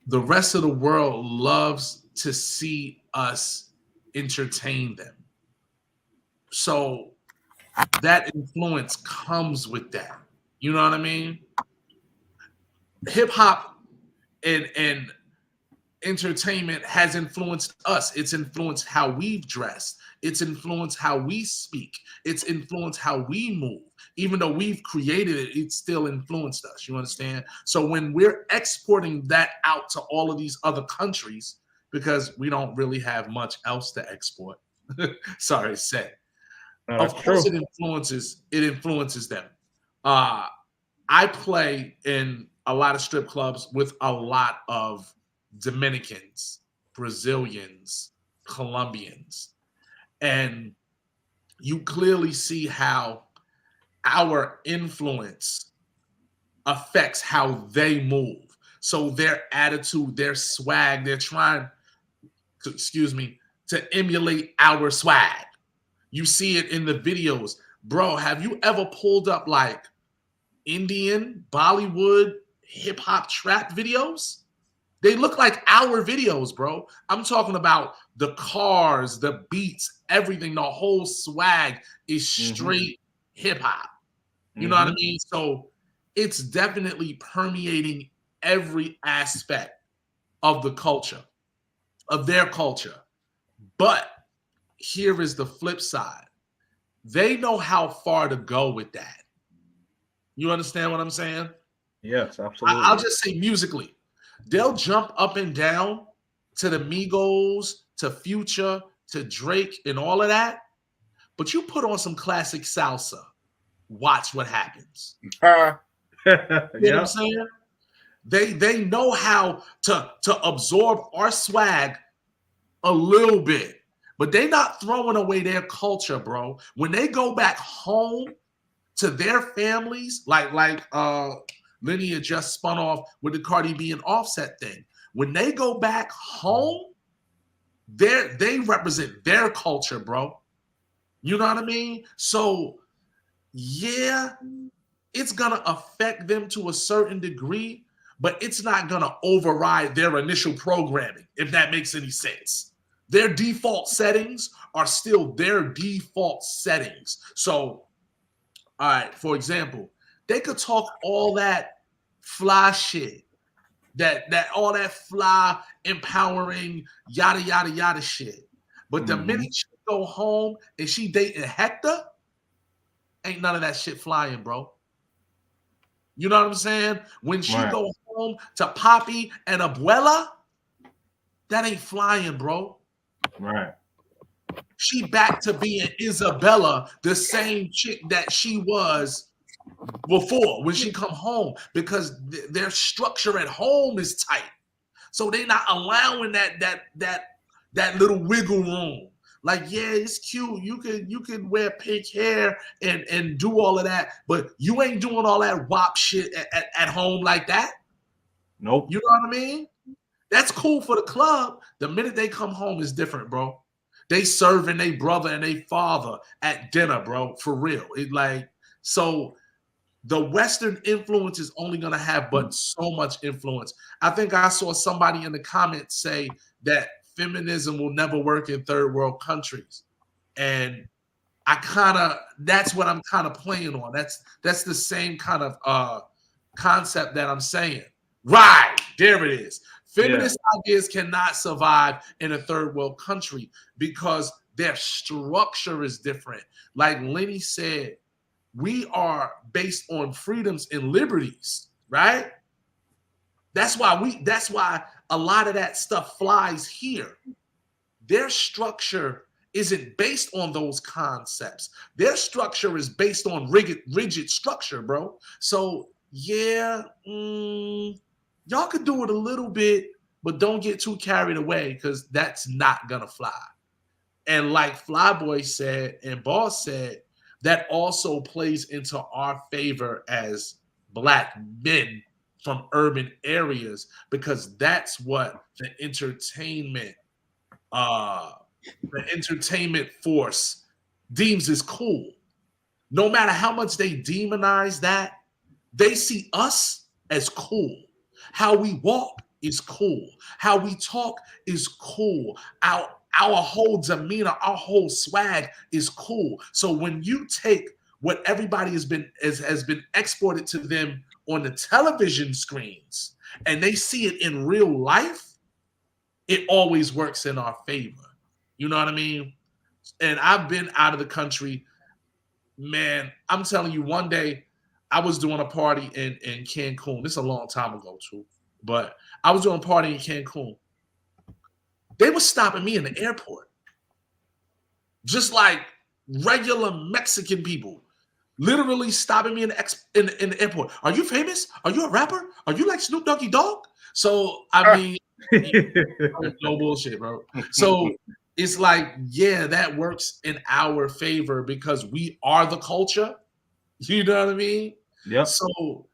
The rest of the world loves to see us entertain them. So that influence comes with that. You know what I mean? Hip hop and entertainment has influenced us. It's influenced how we've dressed. It's influenced how we speak. It's influenced how we move. Even though we've created it, it's still influenced us. You understand? So when we're exporting that out to all of these other countries, because we don't really have much else to export. Sorry to say. No, Of that's course true. it influences them. Uh I play in a lot of strip clubs with a lot of Dominicans, Brazilians, Colombians. And you clearly see how our influence affects how they move. So their attitude, their swag, they're trying to, to emulate our swag. You see it in the videos. Bro, have you ever pulled up like Indian, Bollywood, hip hop trap videos? They look like our videos, bro. I'm talking about the cars, the beats, everything. The whole swag is straight hip hop. You know what I mean? So it's definitely permeating every aspect of the culture, of their culture. But here is the flip side. They know how far to go with that. You understand what I'm saying? Yes, absolutely. I'll just say musically. They'll jump up and down to the Migos, to Future, to Drake, and all of that. But you put on some classic salsa, watch what happens. You know what I'm saying? They know how to absorb our swag a little bit, but they not throwing away their culture, bro. When they go back home to their families, like Lenny had just spun off with the Cardi B and Offset thing. When they go back home, they represent their culture, bro. You know what I mean? So yeah, it's gonna affect them to a certain degree, but it's not gonna override their initial programming, if that makes any sense. Their default settings are still their default settings. So, all right, for example, they could talk all that fly shit, that all that fly empowering yada yada yada shit. But the minute she go home and she dating Hector, ain't none of that shit flying, bro. You know what I'm saying? When she go home to Poppy and Abuela, that ain't flying, bro. Right. She back to being Isabella, the same chick that she was before when she come home, because their structure at home is tight. So they not allowing that little wiggle room. Like, yeah, it's cute. You can wear pink hair and do all of that, but you ain't doing all that WAP shit at home like that. Nope. You know what I mean? That's cool for the club. The minute they come home is different, bro. They serving their brother and their father at dinner, bro. For real. It like, so the Western influence is only going to have but so much influence. I think I saw somebody in the comments say that feminism will never work in third world countries. And that's what I'm kind of playing on. That's the same kind of concept that I'm saying. Right, there it is. Feminist ideas cannot survive in a third world country because their structure is different. Like Lenny said, we are based on freedoms and liberties, right? That's why a lot of that stuff flies here. Their structure isn't based on those concepts. Their structure is based on rigid structure, bro. So yeah, y'all could do it a little bit, but don't get too carried away because that's not gonna fly. And like Flyboy said and Boss said, that also plays into our favor as Black men from urban areas, because that's what the entertainment force deems is cool. No matter how much they demonize that, they see us as cool. How we walk is cool. How we talk is cool. Our whole demeanor, our whole swag is cool. So when you take what everybody has been exported to them on the television screens and they see it in real life, it always works in our favor. You know what I mean? And I've been out of the country, man. I'm telling you, one day I was doing a party in Cancun. This is a long time ago too, but I was doing a party in Cancun. They were stopping me in the airport, just like regular Mexican people, literally stopping me in the airport. Are you famous? Are you a rapper? Are you like Snoop Doggy Dogg? So I mean, no bullshit, bro. So it's like, yeah, that works in our favor because we are the culture. You know what I mean? Yep. So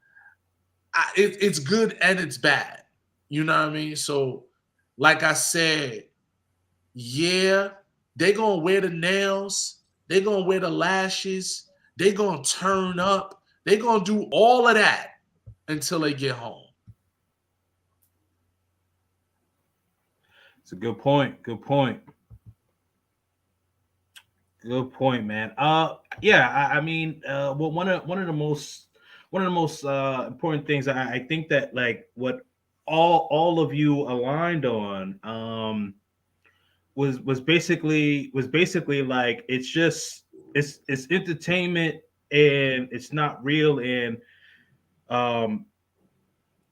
it's good and it's bad. You know what I mean? So, like I said, yeah, they gonna wear the nails, they gonna wear the lashes, they gonna turn up, they gonna do all of that until they get home. It's a good point. Good point. Good point, man. Yeah, I mean, well, one of the most important things I think that like what all of you aligned on was basically like it's entertainment and it's not real and um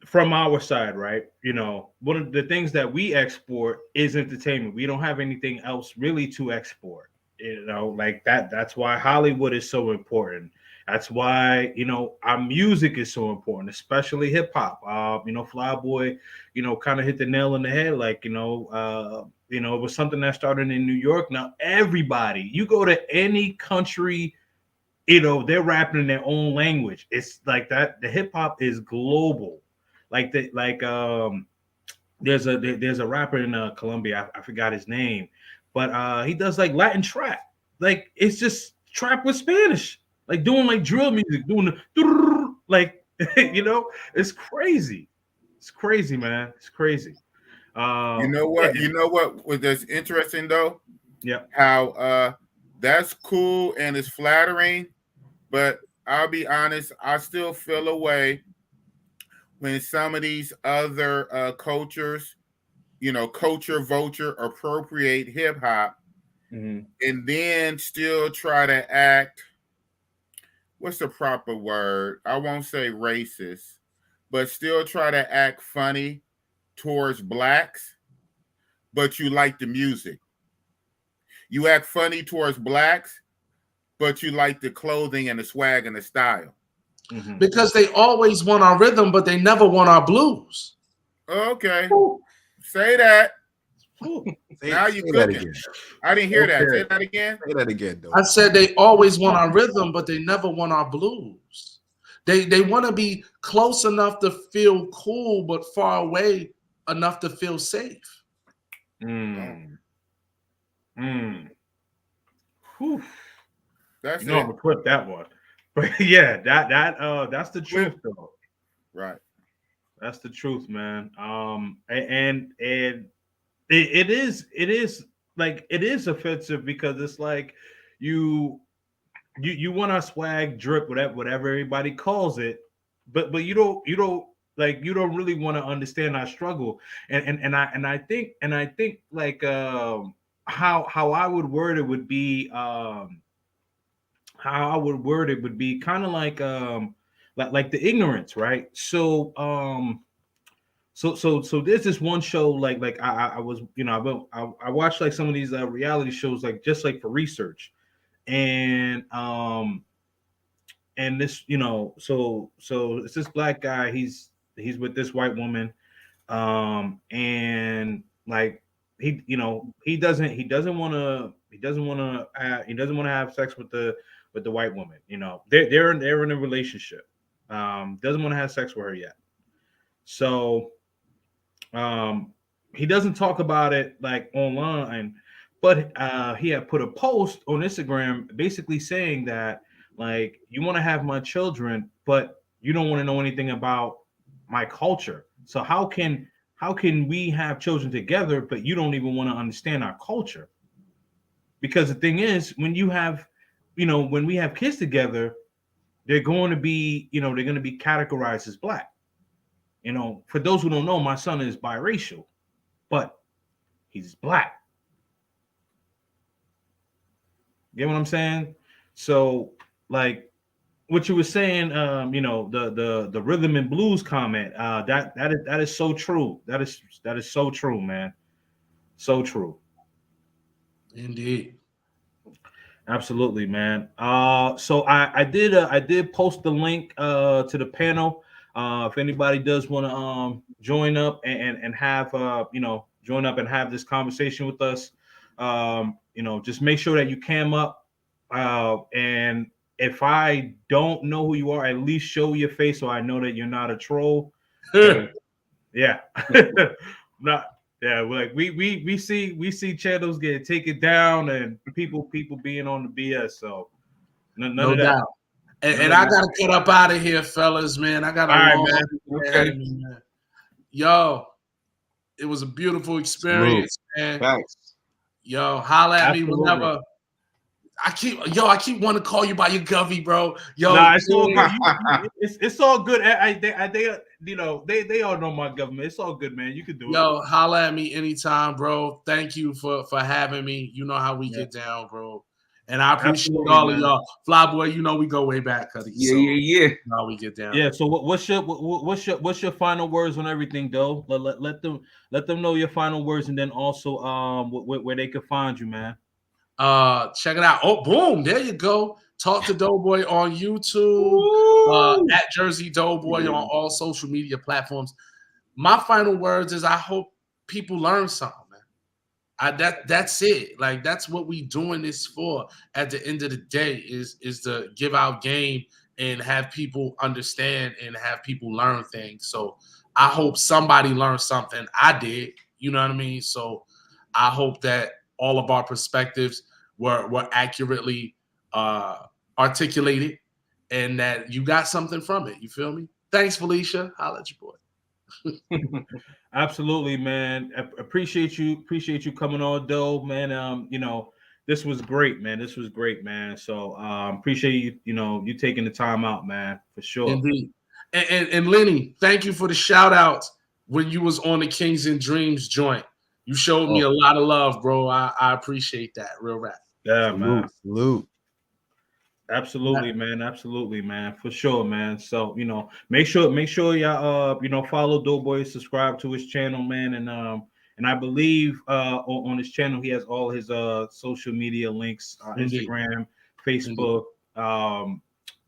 from our side, right? You know, one of the things that we export is entertainment. We don't have anything else really to export. You know, like that. That's why Hollywood is so important. That's why, you know, our music is so important, especially hip hop. You know, Flyboy, you know, kind of hit the nail on the head. Like, it was something that started in New York. Now everybody, you go to any country, you know, they're rapping in their own language. It's like that. The hip hop is global. There's a rapper in Colombia. I forgot his name, but he does like Latin trap. Like it's just trap with Spanish, like doing like drill music, doing the like you know, it's crazy. It's crazy, man. It's crazy. You know what? Yeah, You know what was that's interesting though? yeah. How that's cool and it's flattering, but I'll be honest, I still feel a way when some of these other cultures, you know, culture vulture appropriate hip hop Mm-hmm. and then still try to act, what's the proper word? I won't say racist, but still try to act funny towards blacks, but you like the music. You act funny towards blacks, but you like the clothing and the swag and the style. Mm-hmm. Because they always want our rhythm, but they never want our blues. Okay. Say that. Now you Say that cooking. again. I didn't hear that. Okay. Say that again. Say that again, though. I said they always want our rhythm, but they never want our blues. They want to be close enough to feel cool, but far away enough to feel safe. Mm. Mm. Whew. That's You know, I'm it. gonna clip that one. But yeah, that's the truth though. Right. That's the truth, man. It is like it is offensive because it's like you you want our swag drip, whatever everybody calls it, but you don't really want to understand our struggle. And I think like how I would word it would be how I would word it would be kind of like the ignorance, right? So there's this one show like I was, you know, I watched like some of these reality shows like just like for research, and this, you know, so it's this black guy, he's with this white woman, and like he, you know, he doesn't want to have sex with the white woman, you know, they're in a relationship, doesn't want to have sex with her yet. So um, he doesn't talk about it like online, but he had put a post on Instagram basically saying that like you want to have my children, but you don't want to know anything about my culture. So how can we have children together, but you don't even want to understand our culture? Because the thing is, when you have, you know, when we have kids together, they're going to be categorized as black. You know, for those who don't know, my son is biracial, but he's black. Get what I'm saying? So, like what you were saying, you know, the rhythm and blues comment, that is so true. That is so true, man. So true. Indeed. Absolutely, man. So I did post the link to the panel. If anybody does want to join up and have join up and have this conversation with us, Just make sure that you cam up. And if I don't know who you are, at least show your face so I know that you're not a troll. Yeah. Not yeah, like we see channels getting taken down and people being on the BS. So none No of that. doubt. And I gotta get up out of here, fellas, man. I got a All right, long man. day ahead of me, man. Yo, it was a beautiful experience, man. Facts. Yo, holla at me Absolutely. whenever. I keep wanting to call you by your govy, bro. Yo, Nah, it's all good. It's all good. They all know my government. It's all good, man. You can do it. Yo, holla at me anytime, bro. Thank you for having me. You know how we get down, bro. And I appreciate Absolutely, all man. of y'all. Flyboy, you know we go way back, Cuddy. Yeah, so yeah. You know how we get down. Yeah. So what's your final words on everything, though? Let them know your final words, and then also where they can find you, man. Check it out. Oh, boom! There you go. Talk to Doughboy on YouTube. At Jersey Doughboy on all social media platforms. My final words is I hope people learn something, man. That's it. Like that's what we doing this for. At the end of the day, is to give out game and have people understand and have people learn things. So I hope somebody learned something. I did. You know what I mean? So I hope that all of our perspectives were accurately articulated and that you got something from it. You feel me? Thanks, Felicia. Holla at your boy. Absolutely, man. Appreciate you coming on, Doe, man. This was great, man. This was great, man. So appreciate you taking the time out, man, for sure. Indeed. And Lenny, thank you for the shout outs when you was on the Kings and Dreams joint. You showed me a lot of love, bro. I appreciate that. Real rap. Yeah, man. Salute. Absolutely, man. Absolutely, man. For sure, man. So, make sure y'all follow Doughboy, subscribe to his channel, man. And I believe on his channel he has all his social media links, Instagram, Facebook, and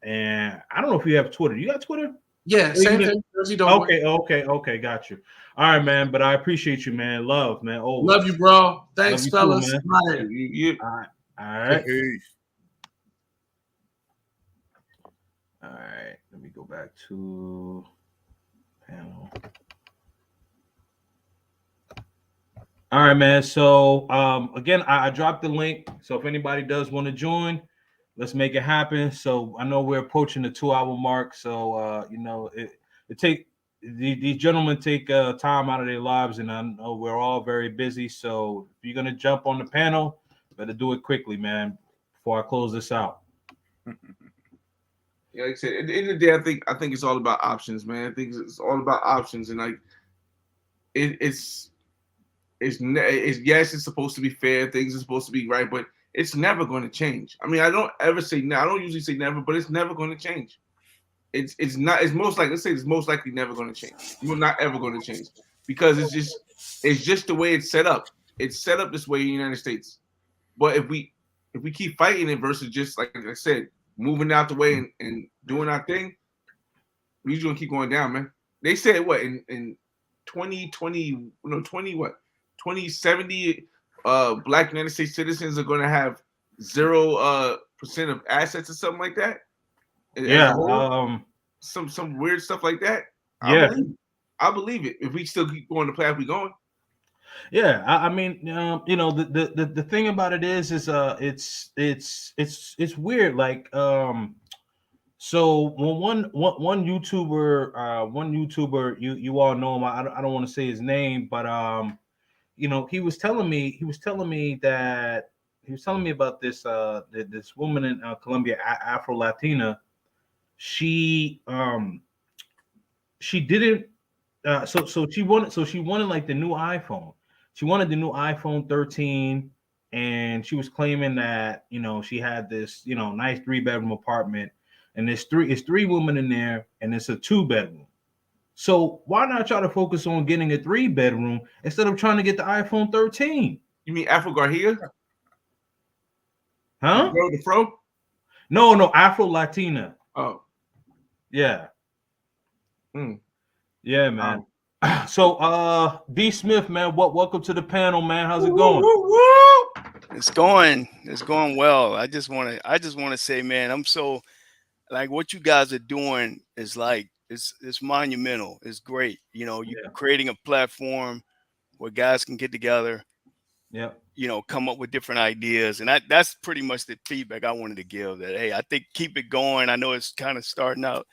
I don't know if you have Twitter. You got Twitter? Yeah, same thing. Okay, got you. All right, man. But I appreciate you, man. Love, man. Always. Love you, bro. Thanks, you fellas. too, man. All right. Peace. All right, let me go back to panel. All right, man. So again, I dropped the link. So if anybody does want to join, let's make it happen. So I know we're approaching the 2-hour mark. So these gentlemen take time out of their lives, and I know we're all very busy. So if you're gonna jump on the panel, better do it quickly, man, before I close this out. Yeah, like I said, at the end of the day, I think it's all about options, man. I think it's all about options, and like it's yes, it's supposed to be fair. Things are supposed to be right, but it's never going to change. I mean, I don't usually say never, but it's never going to change. It's most likely never going to change. It's not ever going to change because it's just the way it's set up. It's set up this way in the United States. But if we keep fighting it versus just like I said, moving out the way and doing our thing, we're just gonna keep going down, man. They said what in 2070 black United States citizens are gonna have 0% of assets or something like that. Yeah, some weird stuff like that. Yeah, I believe it. If we still keep going the path we're going. Yeah, I mean, the thing about it is it's weird. Like, so when one YouTuber, you all know him. I don't want to say his name, but he was telling me about this this woman in Colombia, Afro Latina. She didn't. So she wanted like the new iPhone. She wanted the new iPhone 13, and she was claiming that she had this nice 3-bedroom apartment, and it's three women in there, and it's a 2-bedroom. So why not try to focus on getting a 3-bedroom instead of trying to get the iPhone 13? You mean Afro Garcia? Huh? The fro? No, Afro Latina. Oh, yeah. Yeah, man. So D Smith, man, welcome to the panel, man. How's it going? It's going well. I just want to say, man, I'm so like what you guys are doing is like it's monumental. It's great. You know, you Yeah. creating a platform where guys can get together, Yeah. you know, come up with different ideas. And that's pretty much the feedback I wanted to give, that hey, I think keep it going. I know it's kind of starting out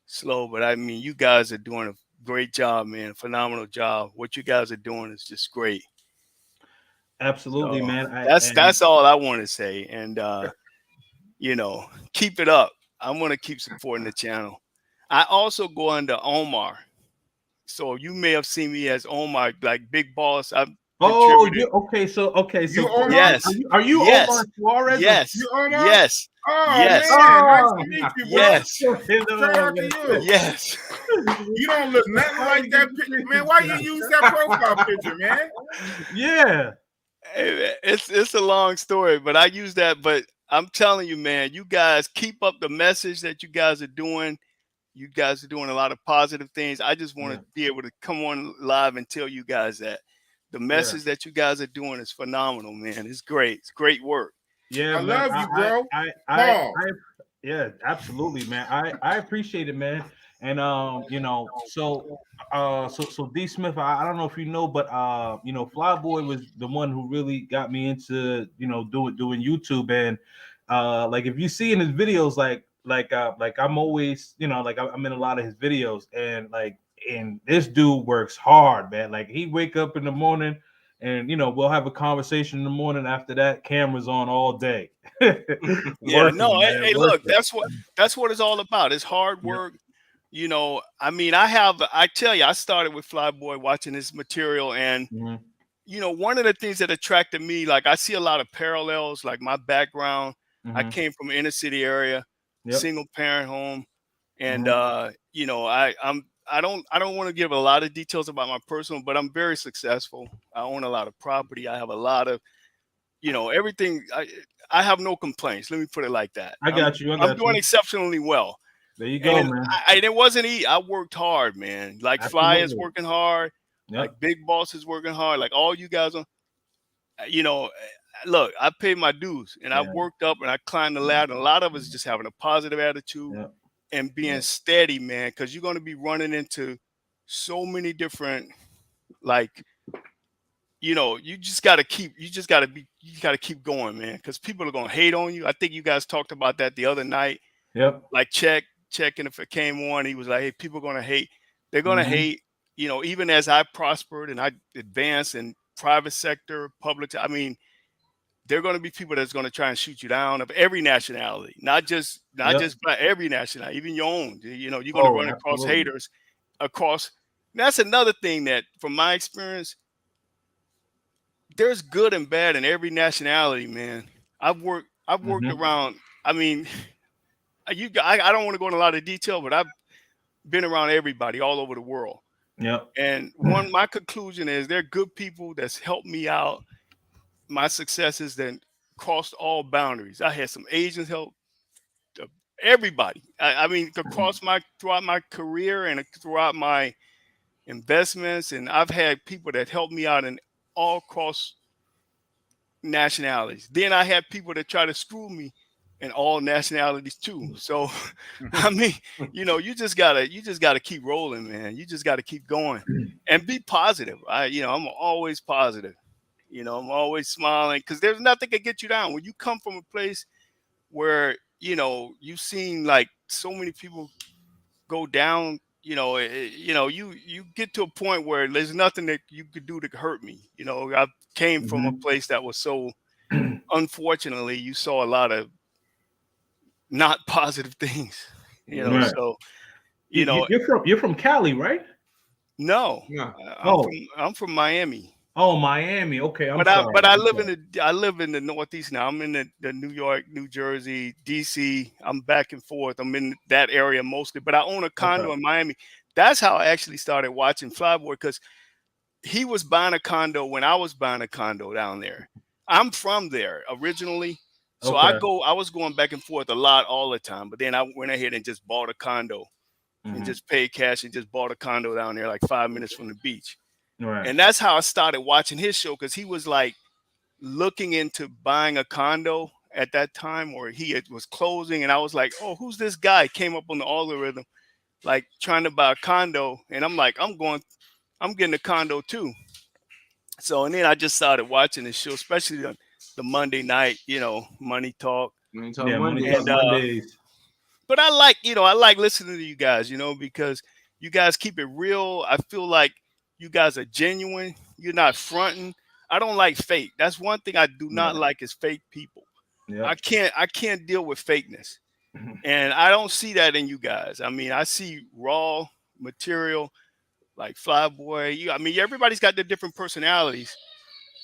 slow, but I mean you guys are doing a great job, man. Phenomenal job. What you guys are doing is just great. Absolutely, So man. that's all I want to say. And you know, keep it up. I'm gonna keep supporting the channel. I also go under Omar. So you may have seen me as Omar, like Big Boss. I've Oh, contributed. you okay? So You quick, Omar? Yes. are you Yes. Omar Suarez? Or, Yes. You Omar? Yes. Oh Yes. man, nice oh, to meet you, bro. Yes. Shout out to you. Yes. You don't look nothing like that picture, man. Why you use that profile picture, man? Yeah. It's a long story, but I use that. But I'm telling you, man, you guys keep up the message that you guys are doing. You guys are doing a lot of positive things. I just want Yeah. to be able to come on live and tell you guys that the message that you guys are doing is phenomenal, man. It's great. It's great work. Yeah, I man. love you, bro. I, Paul. yeah, absolutely, man. I appreciate it, man. And you know, so D Smith, I don't know if you know, but you know, Flyboy was the one who really got me into, you know, doing YouTube. And like if you see in his videos, like I'm always, you know, like I'm in a lot of his videos, and this dude works hard, man. Like he wake up in the morning, and you know we'll have a conversation in the morning. After that, cameras on all day. Yeah, no, Working, man, hey, look, working. that's what it's all about. It's hard Yeah. work. You know, I mean, I tell you, I started with Flyboy watching his material, and Mhm. you know, one of the things that attracted me, like I see a lot of parallels, like my background. I Mhm. came from an inner city area, Yep. single parent home, and Mhm. you know, I don't want to give a lot of details about my personal, but I'm very successful. I own a lot of property. I have a lot of, you know, everything. I have no complaints. Let me put it like that. I got you. I I'm got doing you. exceptionally well. There you go, And man. it wasn't easy. I worked hard, man. Like Fly is Absolutely. working hard. Like Yep. Big Boss is working hard. Like all you guys are, you know, look, I paid my dues and I Yeah. worked up and I climbed the ladder. And a lot of us just having a positive attitude Yep. and being Yep. steady, man, because you're going to be running into so many different, like, you know, you got to keep going, man, because people are going to hate on you. I think you guys talked about that the other night. Yep. Like checking if it came on, he was like, hey, people are going to hate. They're going to Mhm. hate, you know, even as I prospered and I advanced in private sector, public. I mean, there are going to be people that's going to try and shoot you down of every nationality, not just Yep. by every nationality, even your own. You know, you're going to Oh, run across absolutely. haters across. That's another thing that, from my experience, there's good and bad in every nationality, man. I've worked Mhm. around. I mean, I don't want to go into a lot of detail, but I've been around everybody all over the world. Yep. And my conclusion is there are good people that's helped me out. My successes that crossed all boundaries. I had some Asians help everybody. I mean, throughout my career and throughout my investments, and I've had people that helped me out in all cross nationalities. Then I had people that try to screw me in all nationalities too. So, I mean, you know, you just gotta keep rolling, man. You just gotta keep going and be positive. I'm always positive. You know, I'm always smiling because there's nothing can get you down when you come from a place where you know you've seen like so many people go down. You get to a point where there's nothing that you could do to hurt me. You know, I came from a Mhm. place that was so unfortunately you saw a lot of not positive things. You know, Right. so you know, You're from Cali, right? no, Yeah. Oh. I'm from Miami. Oh, Miami. Okay, I'm But sorry. I I'm live sorry. I live in the Northeast now. I'm in the New York, New Jersey, DC. I'm back and forth. I'm in that area mostly. But I own a Okay. condo in Miami. That's how I actually started watching Flyboy because he was buying a condo when I was buying a condo down there. I'm from there originally. So Okay. I was going back and forth a lot all the time. But then I went ahead and just bought a condo and Mhm. just paid cash and just bought a condo down there like 5 minutes from the beach. Right. And that's how I started watching his show because he was like looking into buying a condo at that time, or was closing, and I was like, oh, who's this guy? Came up on the algorithm, like trying to buy a condo, and I'm like, I'm getting a condo too. So, and then I just started watching the show, especially the Monday night, Money Talk. Money Talk Yeah, Money Mondays. Talk Mondays. But I like listening to you guys, because you guys keep it real. I feel like you guys are genuine. You're not fronting. I don't like fake. That's one thing I do not like is fake people. Yeah. I can't deal with fakeness. And I don't see that in you guys. I mean, I see raw material like Flyboy. Everybody's got their different personalities,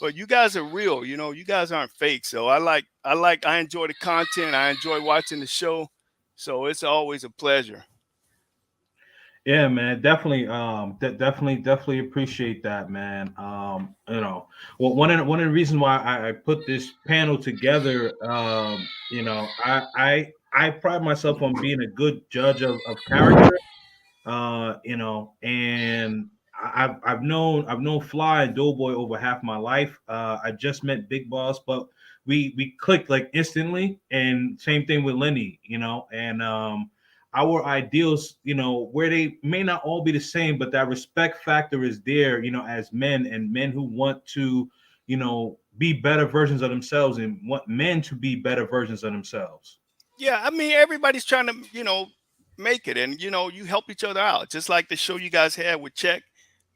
but you guys are real. You guys aren't fake. So I enjoy the content. I enjoy watching the show. So it's always a pleasure. Yeah, man, definitely, definitely appreciate that, man. Well, one of the reasons why I put this panel together, I pride myself on being a good judge of character, and I've known Fly and Doughboy over half my life. I just met Big Boss, but we clicked like instantly, and same thing with Lenny, and our ideals, where they may not all be the same, but that respect factor is there, as men and men who want to, be better versions of themselves and want men to be better versions of themselves. Yeah, everybody's trying to, make it, and you help each other out, just like the show you guys had with Check.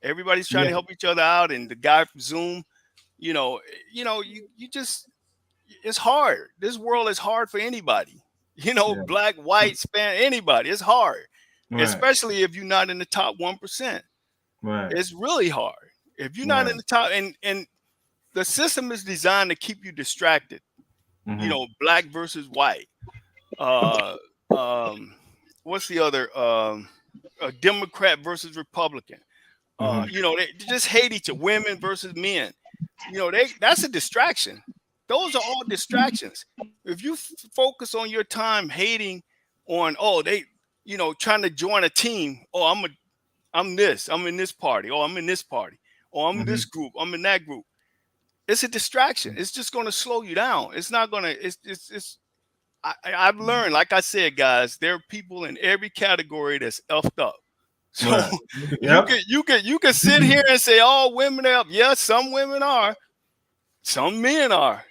Everybody's trying to help each other out, and the guy from Zoom, you just, it's hard. This world is hard for anybody. Black, white, Spanish, anybody. It's hard, especially if you're not in the top 1%. Right. It's really hard if you're not in the top. And the system is designed to keep you distracted. Black versus white. What's the other? Democrat versus Republican. They just hate each other. Women versus men. That's a distraction. Those are all distractions. If you focus on your time hating on, they, trying to join a team. Oh, I'm this. I'm in this party. Oh, I'm in this party. Oh, I'm in this group. I'm in that group. It's a distraction. It's just going to slow you down. It's not going to. I've learned, like I said, guys, there are people in every category that's effed up. So you can sit here and say, "Oh, women are up." Yes, some women are. Some men are.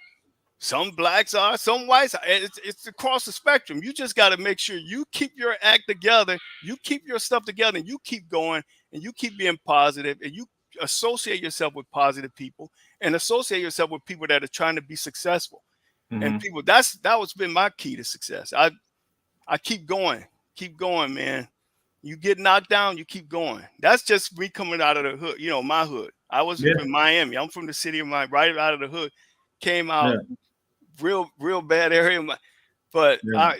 Some blacks are, some whites are. It's across the spectrum. You just got to make sure you keep your act together, you keep your stuff together, and you keep going, and you keep being positive, and you associate yourself with positive people, and associate yourself with people that are trying to be successful. And people, that was been my key to success. I keep going, man. You get knocked down, you keep going. That's just me coming out of the hood, my hood. I was in Miami. I'm from the city of Miami, right out of the hood. Came out. Real bad area, but we're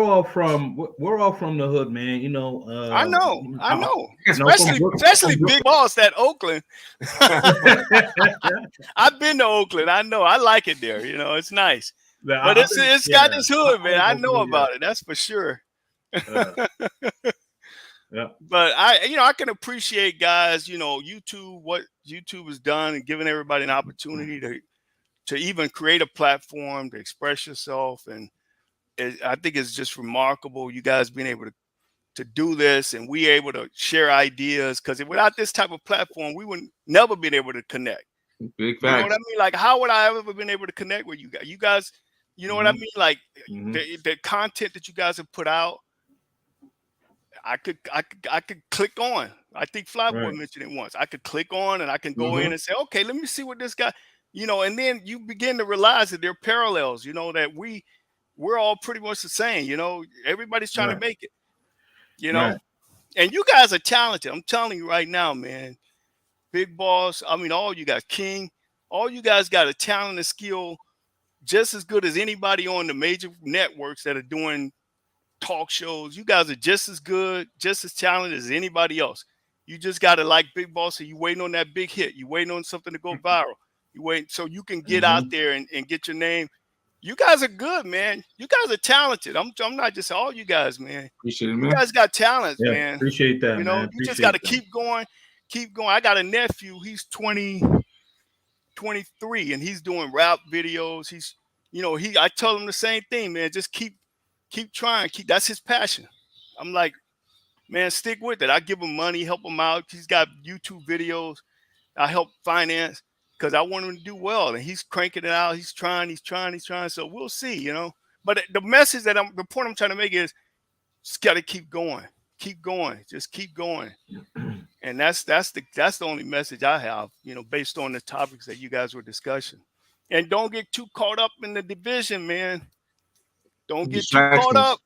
all from the hood, man. I know, especially Big Boss at Oakland. I've been to Oakland. I know, I like it there. It's nice, but it's got this hood, man. I know about it. That's for sure. Yeah. But I can appreciate, guys, YouTube, what YouTube has done and giving everybody an opportunity to even create a platform to express yourself. And I think it's just remarkable, you guys being able to do this, and we able to share ideas, because without this type of platform, we would never been able to connect. Big facts. You know what I mean? Like, how would I ever been able to connect with you guys? You guys, you know what I mean? Like the content that you guys have put out, I could click on. I think Flyboy mentioned it once. I could click on and I can go in and say, okay, let me see what this guy, and then you begin to realize that there are parallels, that we're all pretty much the same, everybody's trying to make it, and you guys are talented. I'm telling you right now, man. Big Boss, all you guys, King, all you guys got a talent and skill just as good as anybody on the major networks that are doing talk shows. You guys are just as good, just as talented as anybody else. You just got to, like Big Boss, so you waiting on that big hit. You waiting on something to go viral. You wait so you can get out there and get your name. You guys are good, man. You guys are talented. I'm not just all you guys, man. Appreciate it, man. You guys got talent, Yeah, man. appreciate that, man. You just got to keep going, keep going. I got a nephew. He's 23, and he's doing rap videos. He's, I tell him the same thing, man. Just keep trying. That's his passion. I'm like, man, stick with it. I give him money, help him out. He's got YouTube videos. I help finance because I want him to do well, and he's cranking it out. He's trying. So we'll see, But the message the point I'm trying to make is, just got to keep going, just keep going. And that's the only message I have, based on the topics that you guys were discussing. And don't get too caught up in the division, man. Don't get too caught up.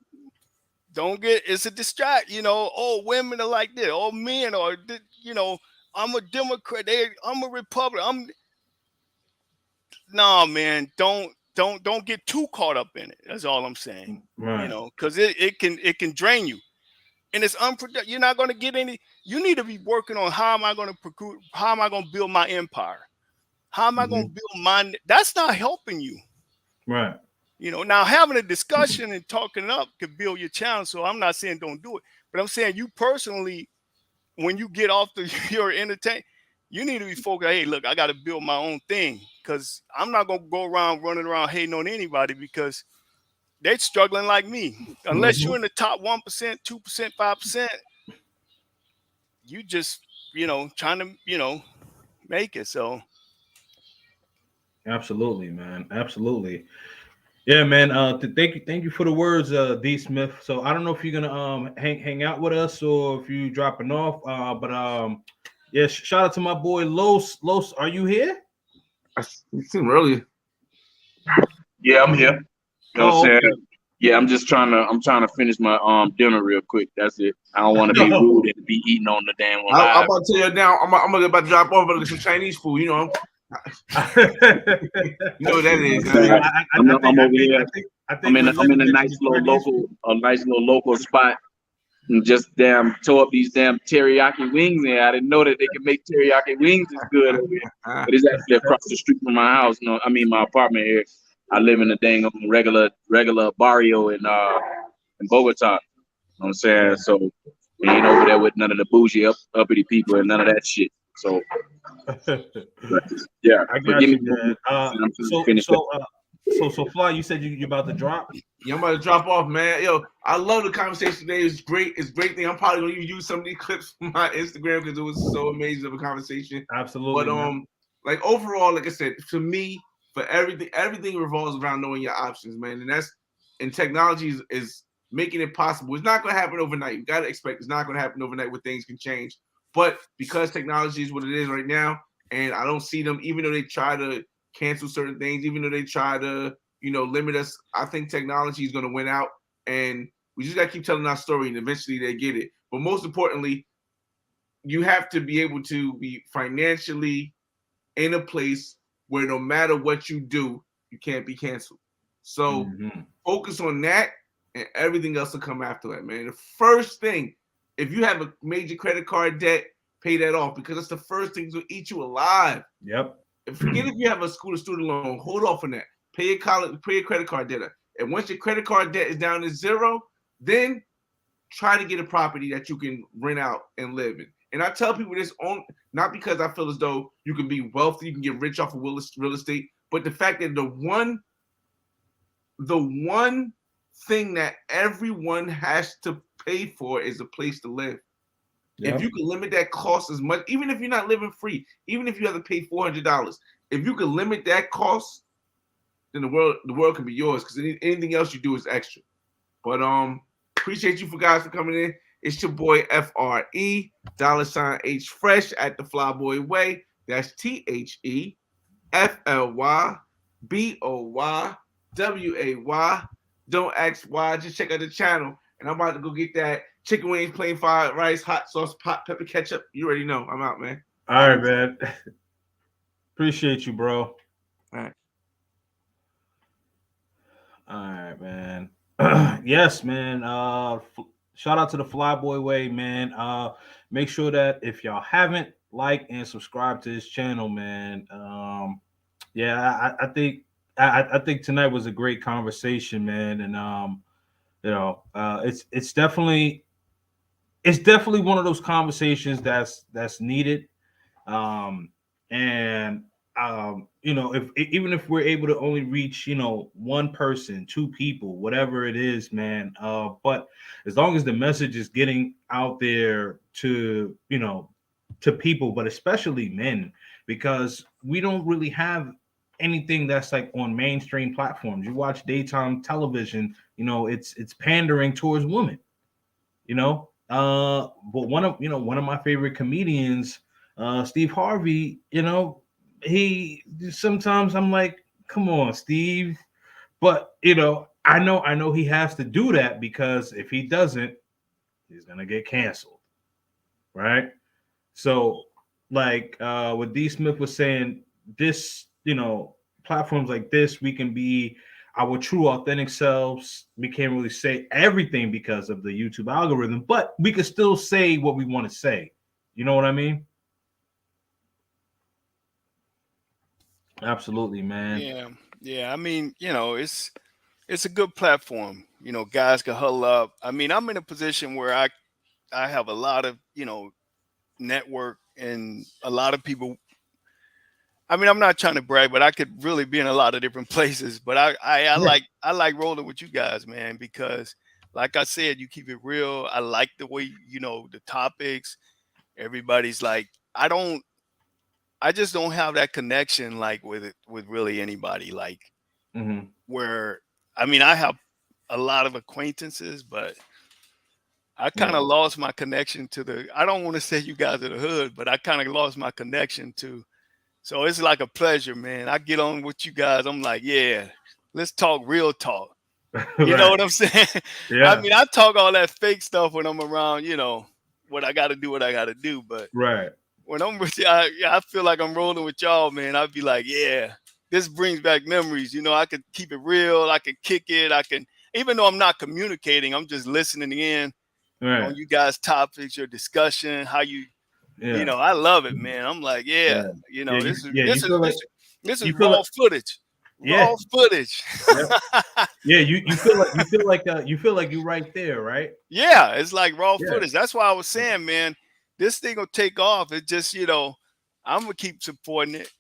It's a distract, oh, women are like this, oh, men are, I'm a Democrat, I'm a Republican. No, man, don't get too caught up in it. That's all I'm saying. Right. Because it can drain you. And it's unproductive. You're not going to get any. You need to be working on how am I going to build my empire? How am I going to build my? That's not helping you. Right. Now having a discussion and talking it up could build your channel. So I'm not saying don't do it, but I'm saying you personally, when you get off your entertainment, you need to be focused. Hey, look, I got to build my own thing, because I'm not going to go around running around hating on anybody, because they're struggling like me. Unless you're in the top 1%, 2%, 5%, you just, trying to, make it. So. Absolutely, man. Absolutely. Yeah, man. Thank you for the words, D Smith. So I don't know if you're gonna hang out with us or if you dropping off. But yeah, shout out to my boy Los. Los, are you here? You seem early. Yeah, I'm here. You know what I'm saying? Okay. Yeah, I'm trying to finish my dinner real quick. That's it. I don't want to be rude and be eating on the damn I'm live. about to tell you now. I'm gonna about to drop off and get some Chinese food. You know what that is. I'm over here. I'm in a nice little local spot, and just tore up these damn teriyaki wings there. I didn't know that they could make teriyaki wings as good over here. But it's actually across the street from my house. My apartment here. I live in a dang regular barrio in Bogota. You know what I'm saying? So we ain't over there with none of the bougie uppity people and none of that shit. So yeah, I got you, man. So Fly, you said you about to drop? Yeah, I'm about to drop off, man. Yo, I love the conversation today. It's great. It's a great thing. I'm probably gonna use some of these clips from my Instagram because it was so amazing of a conversation. Absolutely. But like overall, like I said, for me, for everything revolves around knowing your options, man. And technology is making it possible. It's not gonna happen overnight. You gotta expect it's not gonna happen overnight where things can change. But because technology is what it is right now, and I don't see them, even though they try to cancel certain things, even though they try to, limit us, I think technology is going to win out, and we just got to keep telling our story, and eventually they get it. But most importantly, you have to be able to be financially in a place where no matter what you do, you can't be canceled. So focus on that, and everything else will come after that, man. The first thing, if you have a major credit card debt, pay that off, because that's the first thing to eat you alive. Yep. Forget if you have a student loan, hold off on that. Pay your credit card debt. And once your credit card debt is down to zero, then try to get a property that you can rent out and live in. And I tell people this not because I feel as though you can be wealthy, you can get rich off of real estate, but the fact that the one thing that everyone has to pay for is a place to live. Yep. If you can limit that cost as much, even if you're not living free, even if you have to pay $400, if you can limit that cost, then the world can be yours, because anything else you do is extra. But appreciate you guys for coming in. It's your boy FRE $H Fresh at TheFlyBoyWay. That's TheFlyBoyway. Don't ask why. Just check out the channel. And I'm about to go get that chicken wings, plain fried rice, hot sauce, pot, pepper, ketchup. You already know. I'm out, man. All right, man. Appreciate you, bro. All right. All right, man. Yes, man. Shout out to the Flyboy Way, man. Make sure that if y'all haven't, like and subscribe to his channel, man. Yeah, I think tonight was a great conversation, man. And it's definitely it's definitely one of those conversations that's needed. And you know, if even if we're able to only reach, you know, one person, two people, whatever it is, man. But as long as the message is getting out there to, you know, to people, but especially men, because we don't really have anything that's like on mainstream platforms. You watch daytime television, you know, it's pandering towards women, you know. But one of my favorite comedians, Steve Harvey, you know, he sometimes I'm like, come on, Steve. But you know, I know he has to do that because if he doesn't, he's gonna get canceled, right? So, like what D Smith was saying, this, you know, platforms like this, we can be our true authentic selves. We can't really say everything because of the YouTube algorithm, but we can still say what we want to say. You know what I mean? Absolutely, man. Yeah, yeah. I mean, you know, it's a good platform. You know, guys can huddle up. I mean, I'm in a position where I have a lot of, you know, network and a lot of people. I mean, I'm not trying to brag, but I could really be in a lot of different places. But I like rolling with you guys, man, because like I said, you keep it real. I like the way, you know, the topics. Everybody's like, I just don't have that connection like with really anybody. Like Mm-hmm. where I mean, I have a lot of acquaintances, but I kind Yeah. of lost my connection to the. I don't want to say you guys are the hood, but I kind of lost my connection to. So it's like a pleasure, man. I get on with you guys. I'm like, yeah, let's talk real talk. You know Right. what I'm saying? I Yeah. mean, I talk all that fake stuff when I'm around, you know, what I got to do, what I got to do. But Right. when I'm with you, I feel like I'm rolling with y'all, man. I'd be like, yeah, this brings back memories. You know, I could keep it real. I can kick it. I can, even though I'm not communicating, I'm just listening in Right. on you guys' topics, your discussion, how you Yeah. know, I love it, man. I'm like, yeah, Yeah. you Yeah. know, this is You this is feel like this this is you feel raw like footage, yeah. raw footage. Yeah. Yeah. You feel like you're right there, right? Yeah, it's like raw Yeah. footage. That's why I was saying, man, this thing will take off. It just, you know, I'm gonna keep supporting it.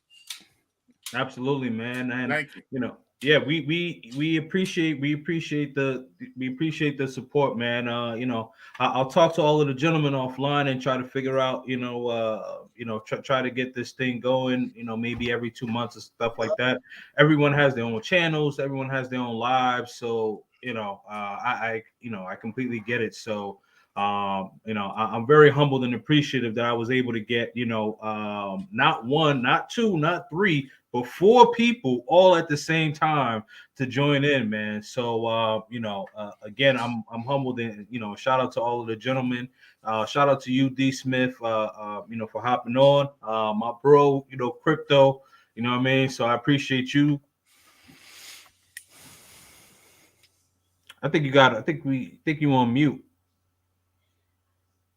Absolutely, man. And Thank you. you know, yeah, we appreciate the support, man. You know, I'll talk to all of the gentlemen offline and try to figure out, try to get this thing going. You know, maybe every 2 months and stuff like that. Everyone has their own channels. Everyone has their own lives. So you know, I completely get it. So. I'm very humbled and appreciative that I was able to get, not one, not two, not three, but four people all at the same time to join in, man. So again, I'm humbled, and shout out to all of the gentlemen. Shout out to you, D Smith, for hopping on. My bro, crypto, you know what I mean? So I appreciate you. I think you on mute.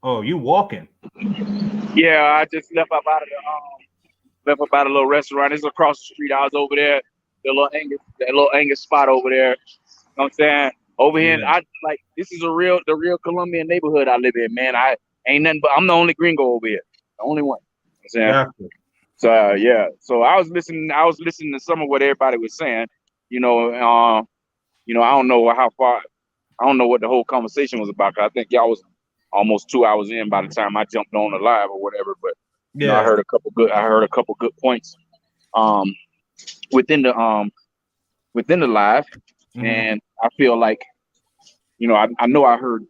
Oh, you walking. Yeah, I just left up out of a little restaurant. It's across the street. I was over there, that little Angus spot over there. You know what I'm saying? Over here, Yeah. I like this is the real Colombian neighborhood I live in, man. I ain't nothing but I'm the only gringo over here. The only one. You know what I'm saying? Gotcha. So yeah. So I was listening to some of what everybody was saying. I don't know how far I don't know what the whole conversation was about. 'Cause I think y'all was almost 2 hours in by the time I jumped on the live or whatever. But I Yeah. heard a couple good points within the live, Mhm. and I feel like I know I heard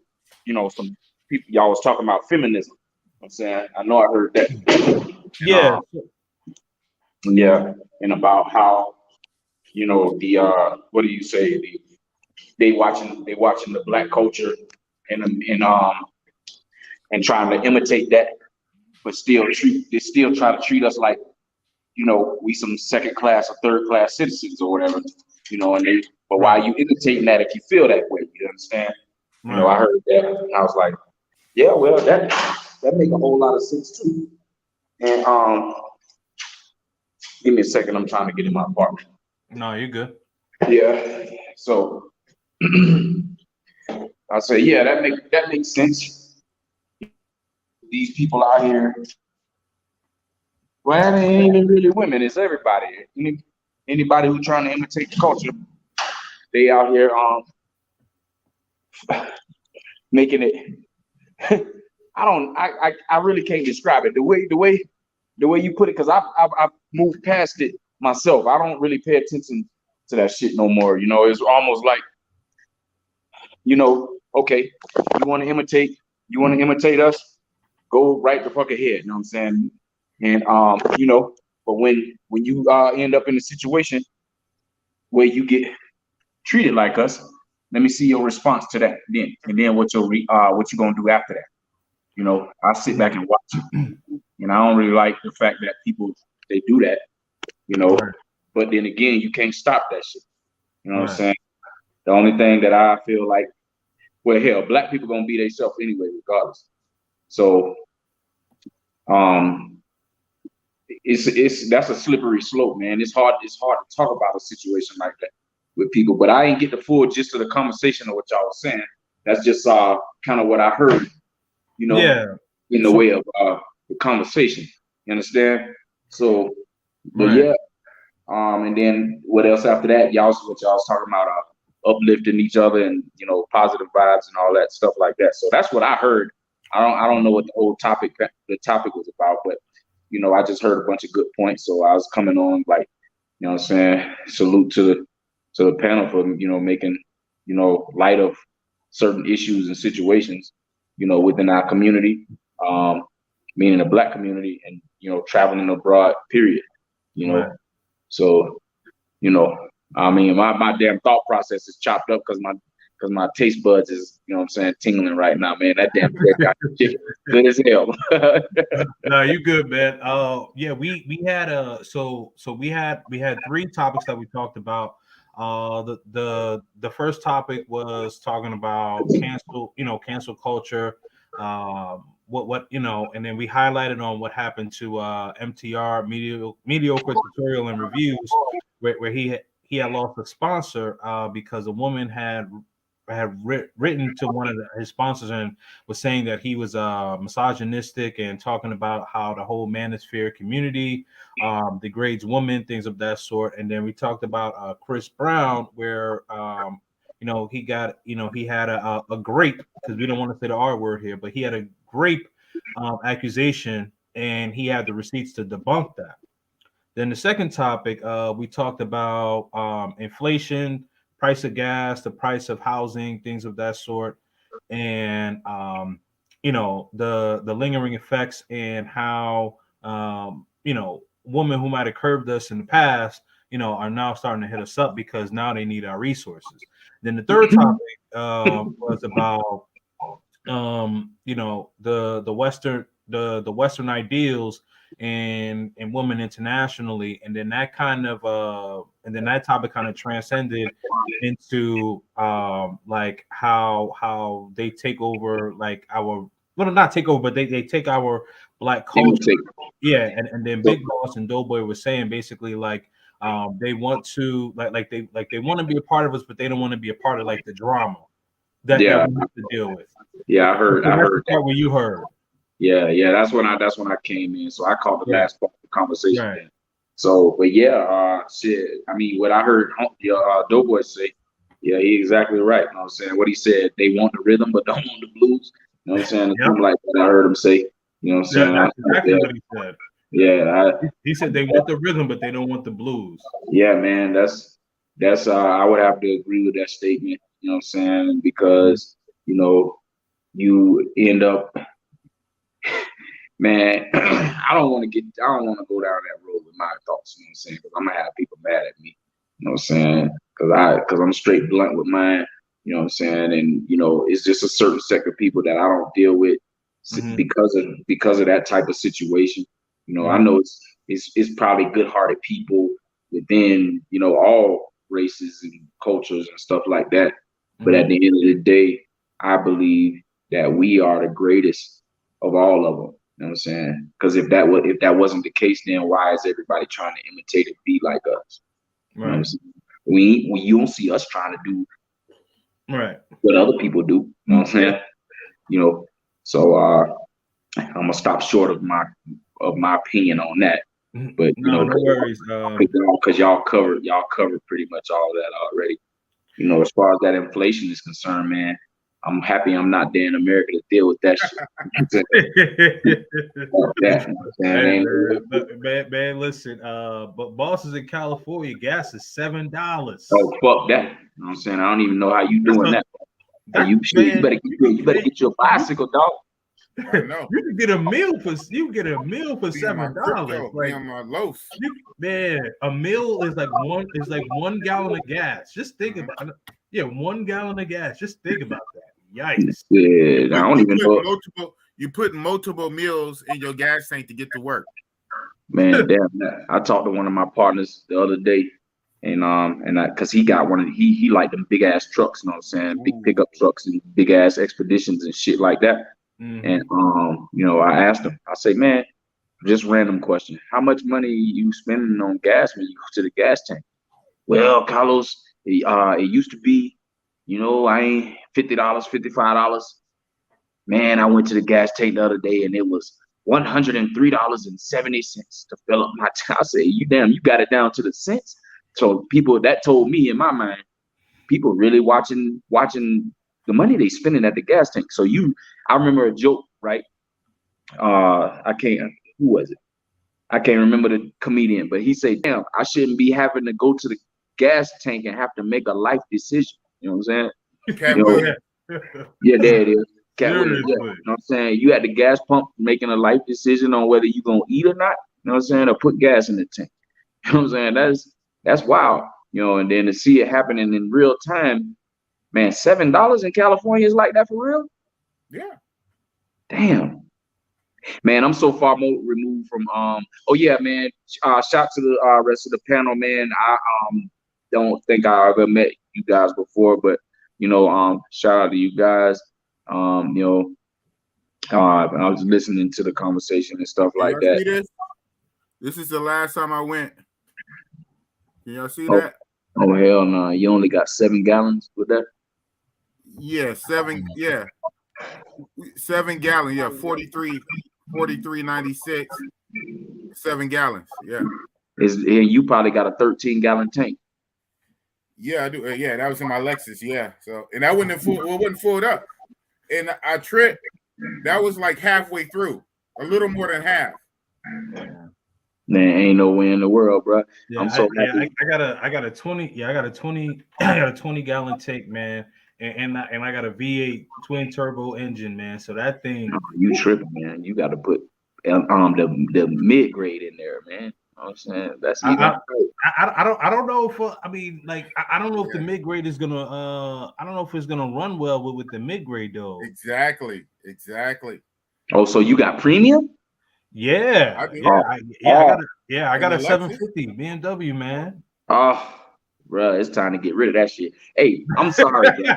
some people y'all was talking about feminism. I'm saying I know I heard that. And, Yeah. yeah, and about how the what do you say they watching the black culture and trying to imitate that, but they still try to treat us like we some second class or third class citizens or whatever, but why Right. you imitating that if you feel that way? You understand? Right. I heard that and I was like, yeah, well that make a whole lot of sense too. And give me a second, I'm trying to get in my apartment. No, you're good. Yeah. So I say, yeah, that makes sense. these people out here. Well, it ain't even really women. It's everybody. Anybody who's trying to imitate the culture, they out here making it. I really can't describe it. The way you put it, because I've moved past it myself. I don't really pay attention to that shit no more. You know, it's almost like, you know, okay, you want to imitate us, go right the fuck ahead. You know what I'm saying? And you know, but when you end up in a situation where you get treated like us, let me see your response to that then, and then what you gonna do after that. You know, I sit back and watch it. And I don't really like the fact that people, they do that, you know, but then again, you can't stop that shit. You know what I'm saying? The only thing that I feel like, well, hell, black people gonna be themselves anyway, regardless. So, that's a slippery slope, man. It's hard to talk about a situation like that with people, but I ain't get the full gist of the conversation of what y'all was saying. That's just kind of what I heard, you know, in the way of the conversation. You understand? So, but yeah. And then what else after that? Y'all was talking about uplifting each other and, you know, positive vibes and all that stuff like that. So that's what I heard. I don't know what the whole topic was about, but you know, I just heard a bunch of good points. So I was coming on like, you know what I'm saying, salute to the panel for, you know, making, you know, light of certain issues and situations, you know, within our community, meaning the black community, and, you know, traveling abroad, period. You know, so, you know, I mean, my damn thought process is chopped up because my taste buds is, you know what I'm saying, tingling right now, man. That damn bread got good as hell. No, you good, man. Yeah, we had we had 3 topics that we talked about. The first topic was talking about cancel culture. What you know, and then we highlighted on what happened to MTR, mediocre tutorial and reviews, where he had lost a sponsor because a woman had written to one of his sponsors and was saying that he was misogynistic and talking about how the whole manosphere community degrades women, things of that sort. And then we talked about Chris Brown, where you know, he got, you know, he had a grape, because we don't want to say the R word here, but he had a grape accusation, and he had the receipts to debunk that. Then the second topic, we talked about inflation, price of gas, the price of housing, things of that sort, and you know, the lingering effects, and how you know, women who might have curved us in the past, you know, are now starting to hit us up because now they need our resources. Then the third topic was about you know, the Western ideals and women internationally, and then that topic kind of transcended into like how they take over, like our, well, not take over, but they take our black culture. Yeah, and then Big Boss and Doughboy was saying basically like they want to they want to be a part of us, but they don't want to be a part of like the drama that we have to deal with. Yeah, I heard that. What you heard? Yeah, that's when I came in. So I caught the last part of the conversation. Right. Then. So, but yeah, shit. I mean, what I heard Doughboy say, yeah, he exactly right. You know what I'm saying? What he said, they want the rhythm, but don't want the blues. You know what I'm saying? Something like that I heard him say. You know what I'm saying? That's exactly what he said. Yeah, he said they want the rhythm, but they don't want the blues. Yeah, man, that's I would have to agree with that statement. You know what I'm saying? Because you know, you end up, man. I don't want to go down that road with my thoughts. You know what I'm saying? Because I'm gonna have people mad at me. You know what I'm saying? Because I'm straight blunt with mine. You know what I'm saying? And you know, it's just a certain sector of people that I don't deal with because of that type of situation. You know, I know it's probably good-hearted people within, you know, all races and cultures and stuff like that. But at the end of the day, I believe that we are the greatest of all of them. You know what I'm saying? Because if that wasn't the case, then why is everybody trying to imitate and be like us? Right. You know what I'm saying? You don't see us trying to do what other people do. You know what I'm saying? You know, so I'm gonna stop short of my opinion on that. But you know, no worries. Because y'all covered pretty much all that already. You know, as far as that inflation is concerned, man, I'm happy I'm not there in America to deal with that shit. Man, listen, but bosses in California, gas is $7. Oh, fuck that. You know what I'm saying? I don't even know how you doing that. You better get your bicycle, dog. I know. You can get a meal for $7. Like my loaf. Man, a meal is like 1 gallon of gas. Just think about it. Yeah, 1 gallon of gas. Just think about that. Yikes. Yeah, I don't even know. You put multiple meals in your gas tank to get to work. Man, damn. I talked to one of my partners the other day, and because he got he liked them big ass trucks, you know what I'm saying? Big pickup trucks and big ass expeditions and shit like that. Mm-hmm. And you know, I asked him, I say, man, just random question. How much money you spending on gas when you go to the gas tank? Well, Carlos, it used to be, you know, I ain't $50, $55. Man, I went to the gas tank the other day and it was $103.70 to fill up my tank. I say, you got it down to the cents. So people, that told me in my mind, people really watching the money they spending at the gas tank. So I remember a joke, right? Who was it? I can't remember the comedian, but he said, damn, I shouldn't be having to go to the gas tank and have to make a life decision. You know what I'm saying? Yeah, there it is. You know what I'm saying? You at the gas pump making a life decision on whether you're going to eat or not, you know what I'm saying? Or put gas in the tank. You know what I'm saying? That's wild, you know, and then to see it happening in real time, man, $7 in California is like that for real? Yeah. Damn. Man, I'm so far more removed from oh yeah, man. Shout to the rest of the panel, man. I don't think I ever met you guys before, but you know, shout out to you guys. You know, I was listening to the conversation and stuff like that. This is the last time I went. Can y'all see that? Oh hell no! You only got 7 gallons with that? Yeah, 7. Yeah, 7 gallons. Yeah, 43.96. 7 gallons. Yeah. And you probably got a 13-gallon tank. Yeah, I do. Yeah, that was in my Lexus. Yeah. So, and that wasn't full. Well, it wasn't filled up. And I tripped. That was like halfway through, a little more than half. Man, ain't no way in the world, bro. Yeah, I'm so happy. I got a 20 gallon tank, man, and I got a V8 twin turbo engine, man. So that thing, you tripping, man. You got to put the mid grade in there, man. You know what I'm saying? That's even I don't know if I don't know if the mid grade is gonna I don't know if it's gonna run well with the mid grade though. Exactly. Oh, so you got premium? Yeah, I got a 750 BMW, man. Oh, bro, it's time to get rid of that shit. Hey, I'm sorry. You know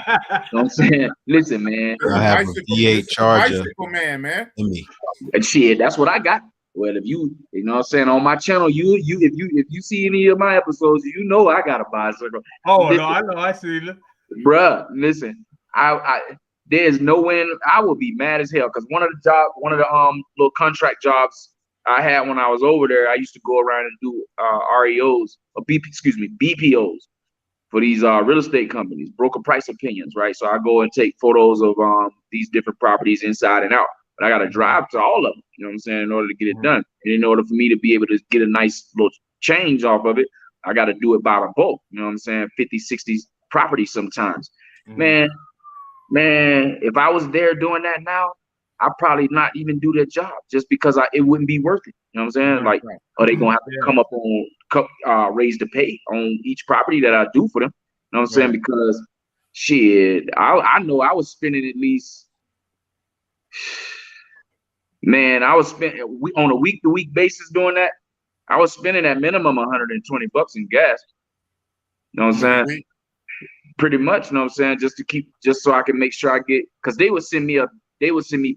what I'm saying? Listen, man. I have a V8 Charger. Bicycle man. In me. And shit, that's what I got. Well, if you know what I'm saying, on my channel, if you see any of my episodes, you know I got a bicycle. Oh, listen, no, I know, I see you. Bruh, listen, there's no way I would be mad as hell because one of the little contract jobs I had when I was over there, I used to go around and do REOs or BPOs for these real estate companies, broker price opinions, right? So I go and take photos of these different properties inside and out. But I got to drive to all of them, you know what I'm saying, in order to get it done. And in order for me to be able to get a nice little change off of it, I got to do it by the bulk, you know what I'm saying, 50, 60 properties sometimes. Man, if I was there doing that now, I'd probably not even do that job just because it wouldn't be worth it. You know what I'm saying? Like, are they going to have to come up on raise the pay on each property that I do for them? You know what I'm saying? Because shit, I know I was spending at least, man, I was spending on a week-to-week basis doing that. I was spending at minimum $120 in gas. You know what I'm saying? Pretty much, you know what I'm saying? Just so I can make sure I get, because they would send me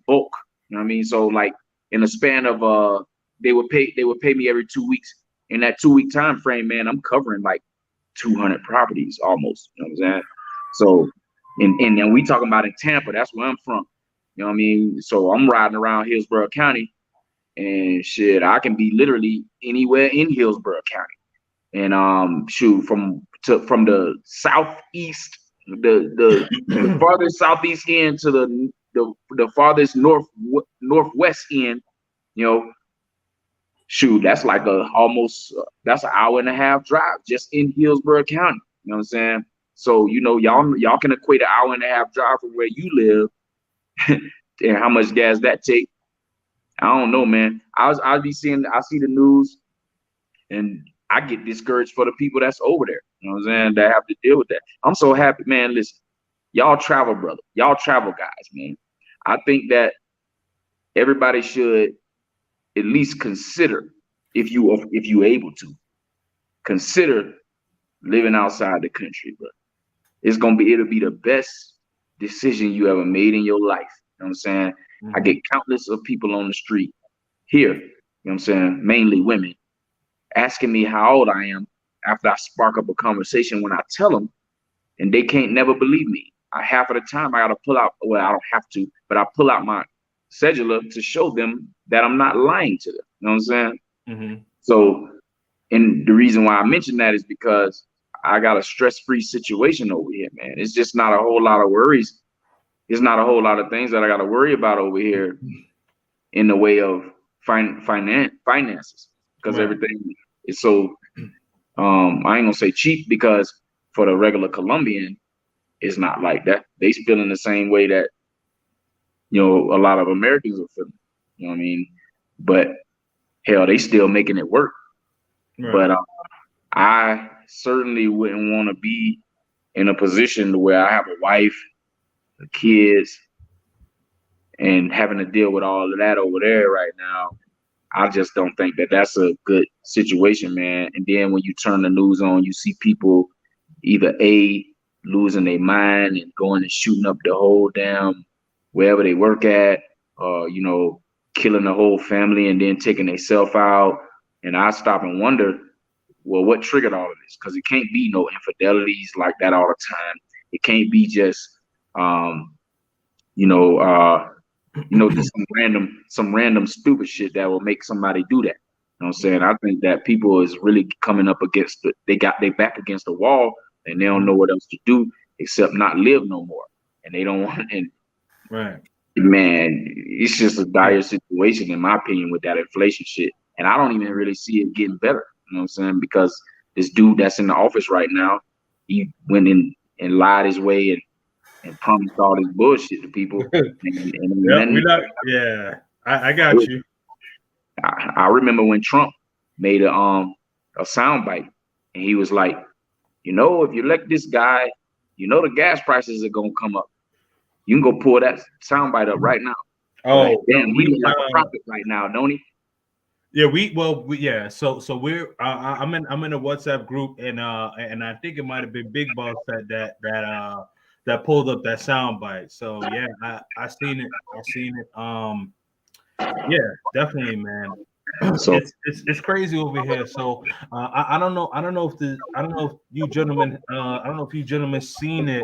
bulk. You know what I mean? So like in a span of they would pay me every 2 weeks. In that 2 week time frame, man, I'm covering like 200 properties almost. You know what I'm saying? So and then we talking about in Tampa, that's where I'm from. You know what I mean? So I'm riding around Hillsborough County, and shit, I can be literally anywhere in Hillsborough County. And shoot, from the southeast, the farthest southeast end to the farthest northwest end, you know, shoot, that's like that's an hour and a half drive just in Hillsborough County. You know what I'm saying? So, you know, y'all can equate an hour and a half drive from where you live and how much gas that take. I don't know, man. I see the news and I get discouraged for the people that's over there. You know what I'm saying? That have to deal with that. I'm so happy, man. Listen, y'all travel, brother. Y'all travel guys, man. I think that everybody should at least consider, if you able to, consider living outside the country, bro. It'll be the best decision you ever made in your life. You know what I'm saying? I get countless of people on the street here, you know what I'm saying, mainly women, asking me how old I am after I spark up a conversation when I tell them, and they can't never believe me. Half of the time I gotta pull out, well, I don't have to, but I pull out my cellular to show them that I'm not lying to them. You know what I'm saying? So, and the reason why I mention that is because I got a stress-free situation over here, man. It's just not a whole lot of worries. There's not a whole lot of things that I got to worry about over here in the way of finances, because everything is so, I ain't gonna say cheap, because for the regular Colombian, it's not like that. They feeling the same way that, you know, a lot of Americans are feeling. You know what I mean? But hell, they still making it work. Right. But I certainly wouldn't want to be in a position where I have a wife, kids, and having to deal with all of that over there right now. I just don't think that that's a good situation, man. And then when you turn the news on, you see people either losing their mind and going and shooting up the whole damn wherever they work at, you know, killing the whole family and then taking themselves out. And I stop and wonder, well, what triggered all of this? Because it can't be no infidelities like that all the time. It can't be just, just some random stupid shit that will make somebody do that. You know what I'm saying? I think that people is really coming up against they got their back against the wall and they don't know what else to do except not live no more. And they don't want, and right, man, it's just a dire situation in my opinion with that inflation shit. And I don't even really see it getting better. You know what I'm saying? Because this dude that's in the office right now, he went in and lied his way and promised all this bullshit to people. I got you. I remember when Trump made a soundbite, and he was like, you know, if you elect this guy, you know the gas prices are gonna come up. You can go pull that soundbite up right now. Oh, like, damn, he look like a prophet right now, don't he? Yeah, So we're I'm in a WhatsApp group, and I think it might have been Big Boss that pulled up that soundbite. So yeah, I seen it. Yeah, definitely, man. So it's crazy over here. So I don't know if you gentlemen seen it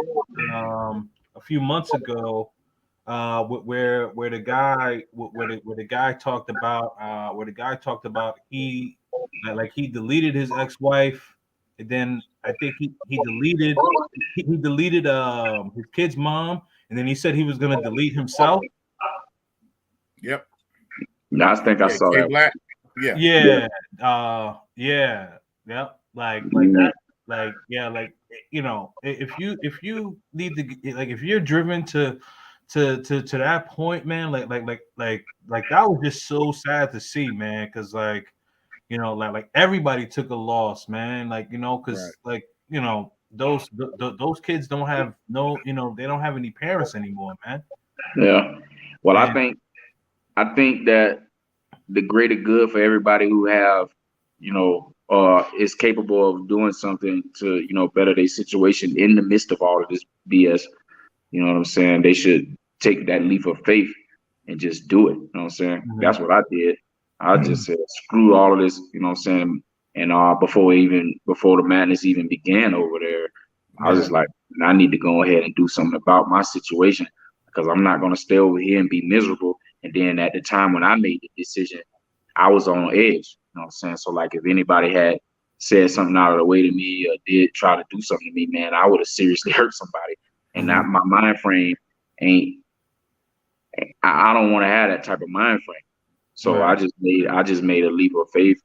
a few months ago. Where the guy talked about he deleted his ex-wife, and then I think he deleted his kid's mom, and then he said he was gonna delete himself. Yep. No, I think I saw that. Black. Yep. Like that. Like you know, if you need to, like, if you're driven to that point, man, like that was just so sad to see, man, because like, you know, like everybody took a loss, man, like, you know, because like, you know, those kids don't have they don't have any parents anymore, man. Yeah. Well, man. I think that the greater good for everybody who have, you know, is capable of doing something to, you know, better their situation in the midst of all of this BS. You know what I'm saying? They should take that leap of faith and just do it. You know what I'm saying? Mm-hmm. That's what I did. I just said, screw all of this, you know what I'm saying? And before the madness even began over there, I was just like, I need to go ahead and do something about my situation. because I'm not going to stay over here and be miserable. And then at the time when I made the decision, I was on edge. You know what I'm saying? So like if anybody had said something out of the way to me or did try to do something to me, man, I would have seriously hurt somebody. And not my mind frame ain't. I don't want to have that type of mind frame. So I just made a leap of faith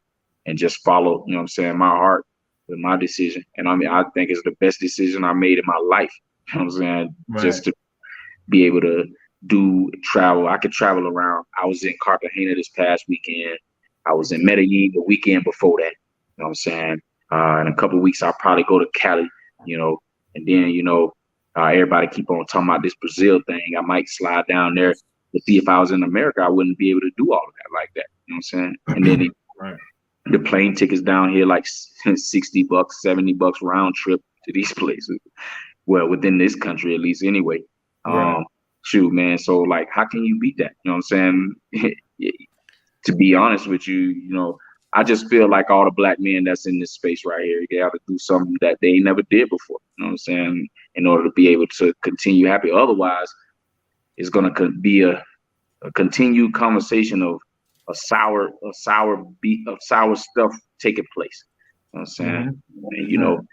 and just followed, you know what I'm saying, my heart with my decision. And I mean, I think it's the best decision I made in my life. You know what I'm saying? Just to be able to travel. I could travel around. I was in Cartagena this past weekend. I was in Medellin the weekend before that. You know what I'm saying? In a couple of weeks, I'll probably go to Cali, you know, and then, you know, everybody keep on talking about this Brazil thing. I might slide down there to see if I was in America, I wouldn't be able to do all of that like that. You know what I'm saying? And then the plane tickets down here, like $60, $70 round trip to these places. Well, within this country, at least anyway. Shoot, man. So like, how can you beat that? You know what I'm saying? To be honest with you, you know, I just feel like all the black men that's in this space right here, they have to do something that they never did before. You know what I'm saying? In order to be able to continue happy. Otherwise, it's going to be a continued conversation of sour stuff taking place. You know what I'm saying? And, you know,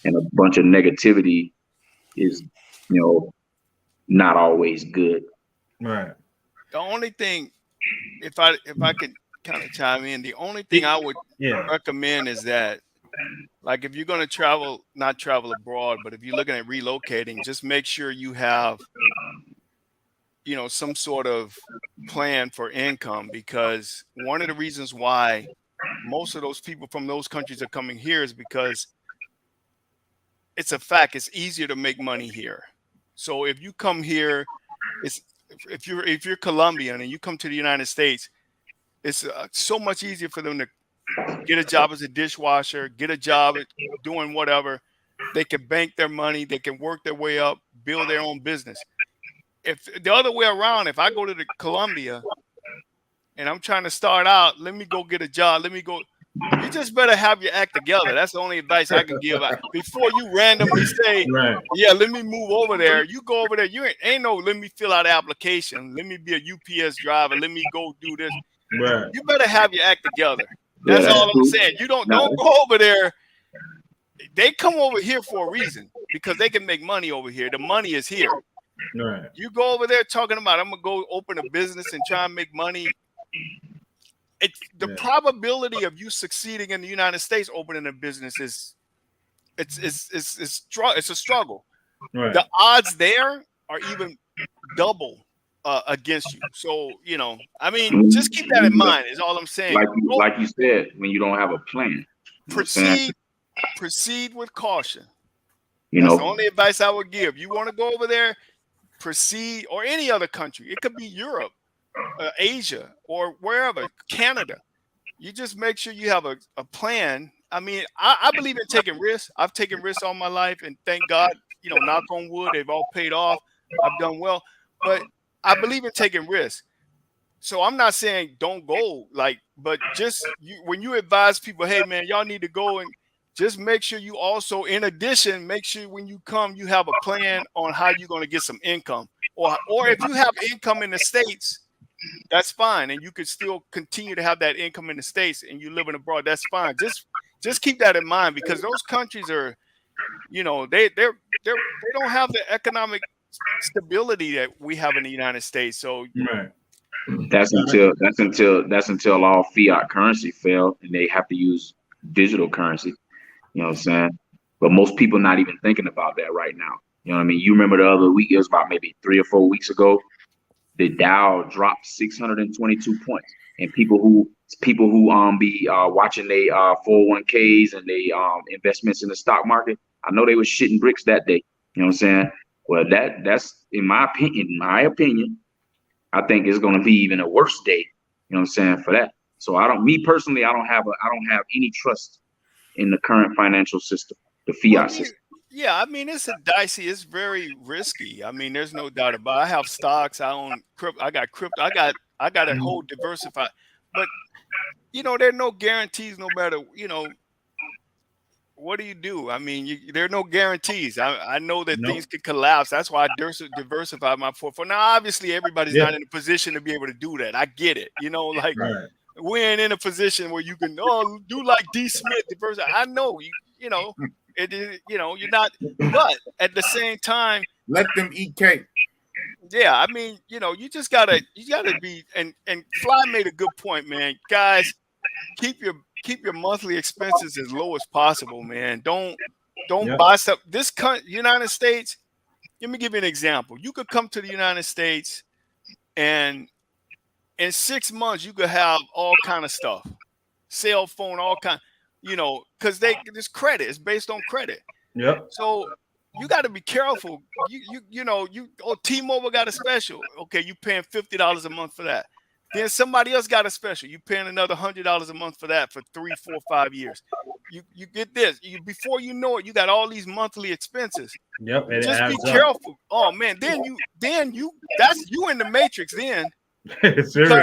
and a bunch of negativity is, you know, not always good. Right. The only thing, if I could kind of chime in, the only thing I would recommend is that, like, if you're going to not travel abroad, but if you're looking at relocating, just make sure you have, you know, some sort of plan for income, because one of the reasons why most of those people from those countries are coming here is because it's a fact, it's easier to make money here. So if you come here, if you're Colombian and you come to the United States, it's so much easier for them to get a job as a dishwasher, get a job at doing whatever. They can bank their money, they can work their way up, build their own business. If the other way around, if I go to Colombia and I'm trying to start out, let me go get a job. You just better have your act together. That's the only advice I can give. Before you randomly say, let me move over there. You go over there. You ain't no, let me fill out an application. Let me be a UPS driver. Let me go do this. Right. You better have your act together. That's all I'm saying. You don't go over there. They come over here for a reason, because they can make money over here. The money is here. Right. You go over there talking about, I'm gonna go open a business and try and make money. The probability of you succeeding in the United States opening a business it's a struggle. Right. The odds there are even double against you. So, you know, I mean, just keep that in mind is all I'm saying. Like you said, when you don't have a plan, proceed with caution. You That's know, the only advice I would give. You want to go over there, proceed, or any other country. It could be Europe, Asia, or wherever, Canada. You just make sure you have a plan. I mean, I believe in taking risks. I've taken risks all my life, and thank God, you know, knock on wood, they've all paid off. I've done well, but I believe in taking risks. So I'm not saying don't go, but just when you advise people, hey man, y'all need to go, and just make sure you also, in addition, make sure when you come, you have a plan on how you're going to get some income, or if you have income in the States, that's fine, and you could still continue to have that income in the States, and you living abroad, that's fine. Just keep that in mind, because those countries are, you know, they don't have the economic stability that we have in the United States. So that's until all fiat currency fail and they have to use digital currency. You know what I'm saying? But most people not even thinking about that right now. You know what I mean? You remember the other week, it was about maybe 3 or 4 weeks ago, the Dow dropped 622 points. And people who be watching they 401ks and they investments in the stock market, I know they were shitting bricks that day. You know what I'm saying? Well, that's in my opinion, I think it's gonna be even a worse day. You know what I'm saying, for that. So I don't have any trust in the current financial system, the fiat system. Yeah, I mean, it's very risky. I mean, there's no doubt about it. I have stocks, I own crypto, I got crypto, I got a whole diversified, but you know, there are no guarantees no matter, you know, what do you do? I mean, there are no guarantees. I know that No. things could collapse. That's why I diversify my portfolio. Now, obviously, everybody's not in a position to be able to do that. I get it. You know, like we ain't in a position where you can do like D. Smith diversify. I know you know it is. You know, you're not. But at the same time, let them eat cake. Yeah, I mean, you know, you gotta be. And Fly made a good point, man. Guys, keep your monthly expenses as low as possible, man. Don't buy stuff. This United States, let me give you an example. You could come to the United States and in 6 months you could have all kind of stuff. Cell phone, all kind, you know, because this credit is based on credit. Yep. So you got to be careful. You know, T-Mobile got a special. Okay, you paying $50 a month for that. Then somebody else got a special. You paying another $100 a month for that for 3, 4, 5 years. You get this. Before you know it, you got all these monthly expenses. Yep. Just be careful. Oh man, then you that's you in the matrix then. Seriously.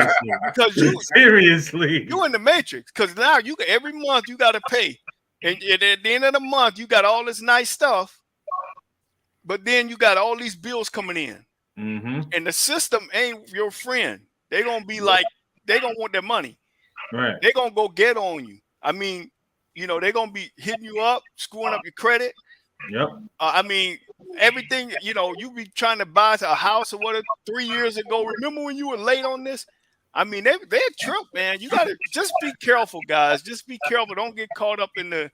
Because seriously. You in the matrix. Because now every month you got to pay. And at the end of the month, you got all this nice stuff. But then you got all these bills coming in. Mm-hmm. And the system ain't your friend. They're going to be like, they're going to want their money. Right. They're going to go get on you. I mean, you know, they're going to be hitting you up, screwing up your credit. Yep. I mean, everything, you know, you be trying to buy a house or whatever 3 years ago. Remember when you were late on this? I mean, they're trip, man. You got to just be careful, guys. Just be careful. Don't get caught up in the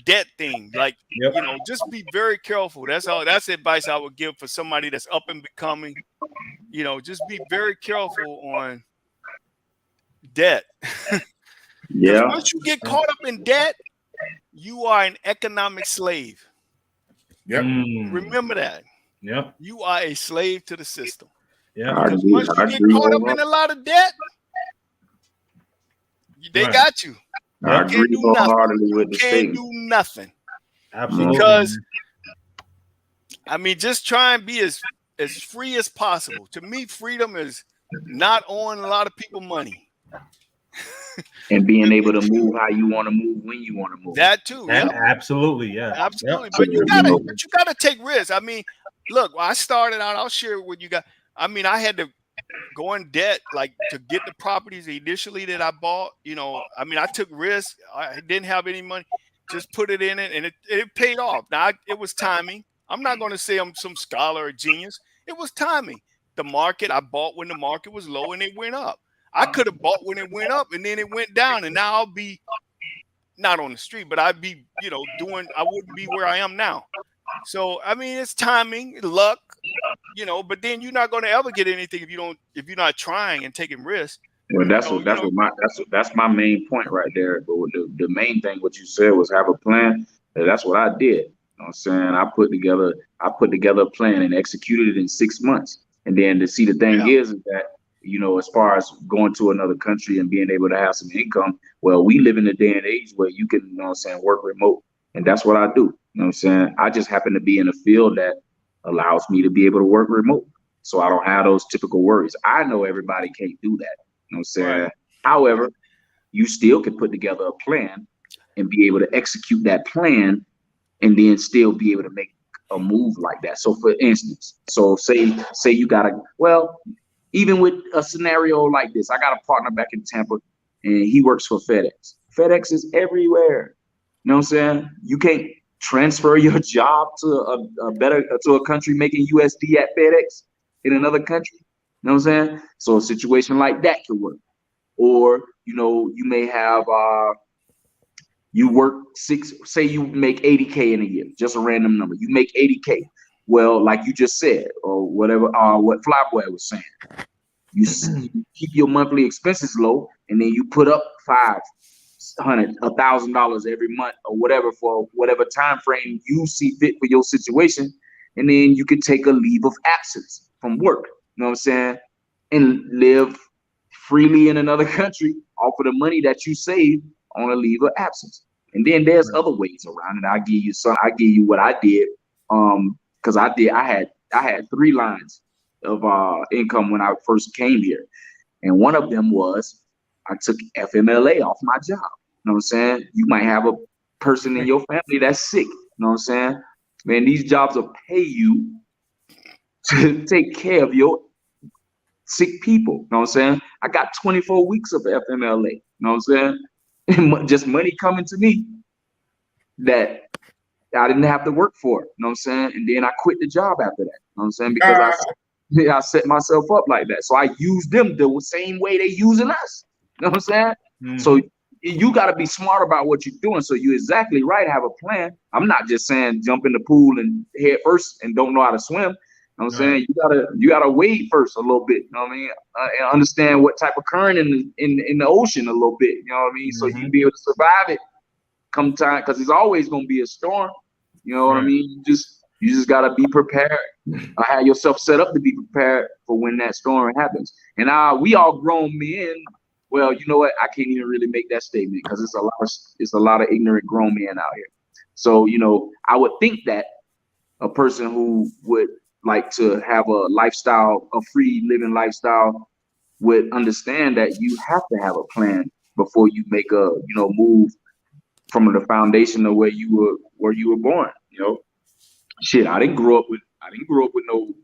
debt thing. Like, you know, just be very careful. That's all. That's advice I would give for somebody that's up and becoming. You know, just be very careful on debt. Yeah. Once you get caught up in debt, you are an economic slave. Yep. Remember that. Yep. You are a slave to the system. Yeah. Because once you get caught up in a lot of debt, they got you. I agree wholeheartedly with the statement. Can't do nothing. Absolutely. Because I mean, just try and be as free as possible. To me, freedom is not owing a lot of people money. And being able to move how you want to move when you want to move. That too. Absolutely, yeah. Absolutely. Yep. But you gotta take risks. I mean, look, when I started out, I'll share with you guys. I mean, I had to go in debt like to get the properties initially that I bought. You know, I mean, I took risks. I didn't have any money, just put it in it, and it paid off. Now it was timing. I'm not going to say I'm some scholar or genius. It was timing. The market, I bought when the market was low and it went up. I could have bought when it went up and then it went down, and now I'll be not on the street, but I'd be, you know, I wouldn't be where I am now. So I mean, it's timing, luck, you know. But then you're not going to ever get anything if you're not trying and taking risks. Well, that's my main point right there. But the main thing what you said was have a plan. And that's what I did. You know what I'm saying? I put together a plan and executed it in 6 months. And then to see the thing is that, you know, as far as going to another country and being able to have some income, well, we live in a day and age where you can, you know what I'm saying, work remote. And that's what I do. You know what I'm saying? I just happen to be in a field that allows me to be able to work remote. So I don't have those typical worries. I know everybody can't do that. You know what I'm saying? Right. However, you still can put together a plan and be able to execute that plan and then still be able to make a move like that. So for instance, say you got even with a scenario like this, I got a partner back in Tampa and he works for FedEx. FedEx is everywhere. You know what I'm saying? You can't transfer your job to a country making USD at FedEx in another country. You know what I'm saying? So a situation like that could work. Or, you know, you may have you work say you make 80K in a year, just a random number. You make 80K. Well, like you just said, or whatever, what Flyboy was saying, you keep your monthly expenses low, and then you put up $500, $1,000 every month, or whatever for whatever time frame you see fit for your situation, and then you can take a leave of absence from work. You know what I'm saying? And live freely in another country off of the money that you save on a leave of absence. And then there's other ways around it. I give you what I did. Because I had 3 lines of income when I first came here. And one of them was I took FMLA off my job. You know what I'm saying? You might have person in your family that's sick. You know what I'm saying? Man, these jobs will pay you to take care of your sick people. You know what I'm saying? I got 24 weeks of FMLA. You know what I'm saying? Just money coming to me that I didn't have to work for. You know what I'm saying? And then I quit the job after that. You know what I'm saying? Because I set myself up like that. So I use them the same way they using us. You know what I'm saying? Mm-hmm. So you got to be smart about what you're doing. So you're exactly right. Have a plan. I'm not just saying jump in the pool and head first and don't know how to swim. You know what I'm saying? You gotta wade first a little bit. You know what I mean? And understand what type of current in the ocean a little bit. You know what I mean? So you can be able to survive it come time, because it's always gonna be a storm. You know what I mean? You just gotta be prepared. Have yourself set up to be prepared for when that storm happens. And we all grown men. Well, you know what? I can't even really make that statement because it's a lot of ignorant grown men out here. So I would think that a person who would like to have a lifestyle, a free living lifestyle, would understand that you have to have a plan before you make a move from the foundation of where you were born. Shit, I didn't grow up with no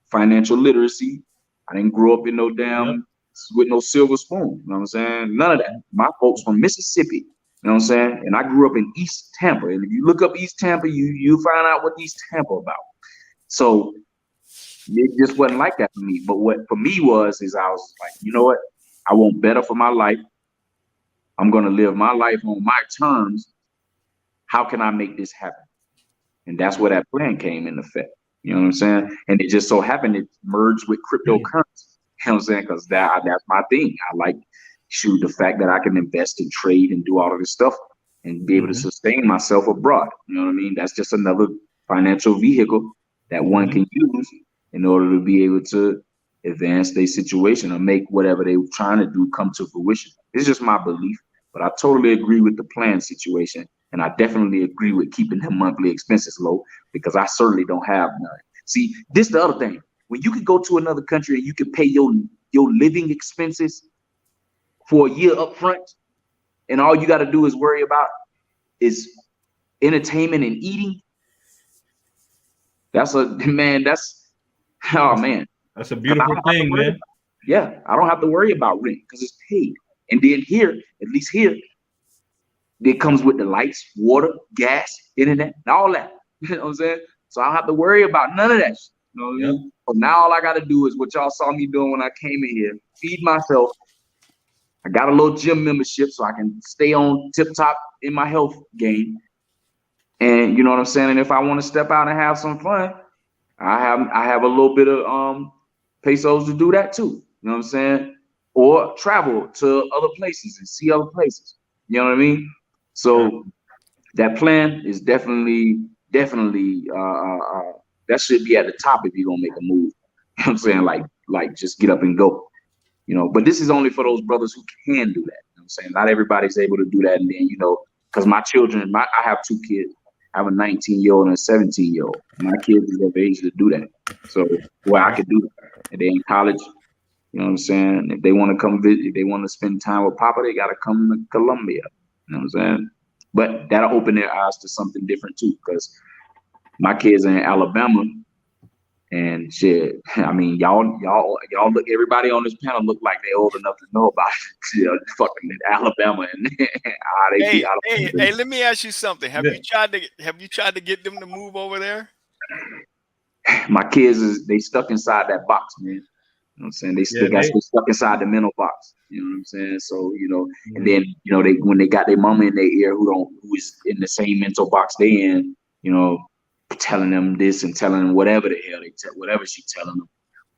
financial literacy. I didn't grow up in no damn with no silver spoon. You know what I'm saying? None of that. My folks from Mississippi. You know what I'm saying? And I grew up in East Tampa. And if you look up East Tampa, you find out what East Tampa about. So it just wasn't like that for me. But what for me is I was like, you know what? I want better for my life. I'm going to live my life on my terms. How can I make this happen? And that's where that plan came in effect. You know what I'm saying? And it just so happened it merged with cryptocurrency. You know what I'm saying? Because that's my thing. I like the fact that I can invest and trade and do all of this stuff and be able to sustain myself abroad. You know what I mean? That's just another financial vehicle that one can use in order to be able to advance their situation or make whatever they were trying to do come to fruition. It's just my belief, but I totally agree with the plan situation. And I definitely agree with keeping their monthly expenses low because I certainly don't have none. See, this is the other thing. When you could go to another country and you can pay your living expenses for a year up front, and all you got to do is worry about is entertainment and eating. That's a beautiful thing, man. Yeah, I don't have to worry about rent because it's paid. And then here, at least here, it comes with the lights, water, gas, internet, and all that. You know what I'm saying? So I don't have to worry about none of that. You know what I mean? So now all I got to do is what y'all saw me doing when I came in here, feed myself. I got a little gym membership so I can stay on tip top in my health game. And you know what I'm saying? And if I want to step out and have some fun, I have a little bit of pesos to do that too. You know what I'm saying? Or travel to other places and see other places. You know what I mean? So that plan is definitely that should be at the top if you're gonna make a move. You know what I'm saying? Like just get up and go. But this is only for those brothers who can do that. You know what I'm saying? Not everybody's able to do that. And then, because my children, I have two kids. I have a 19-year-old and a 17-year-old. My kids is of age to do that. So I could do that. And they're in college. You know what I'm saying? If they want to come visit, if they want to spend time with Papa, they got to come to Colombia. You know what I'm saying? But that'll open their eyes to something different too, because my kids are in Alabama, and shit. I mean, y'all look. Everybody on this panel look like they old enough to know about it. Fucking Alabama and how they be. Hey, let me ask you something. Have you tried to get them to move over there? My kids they stuck inside that box, man. You know what I'm saying? They still got stuck inside the mental box. You know what I'm saying? So, and then, they when they got their mama in their ear who is in the same mental box they in, telling them this and telling them whatever the hell whatever she's telling them.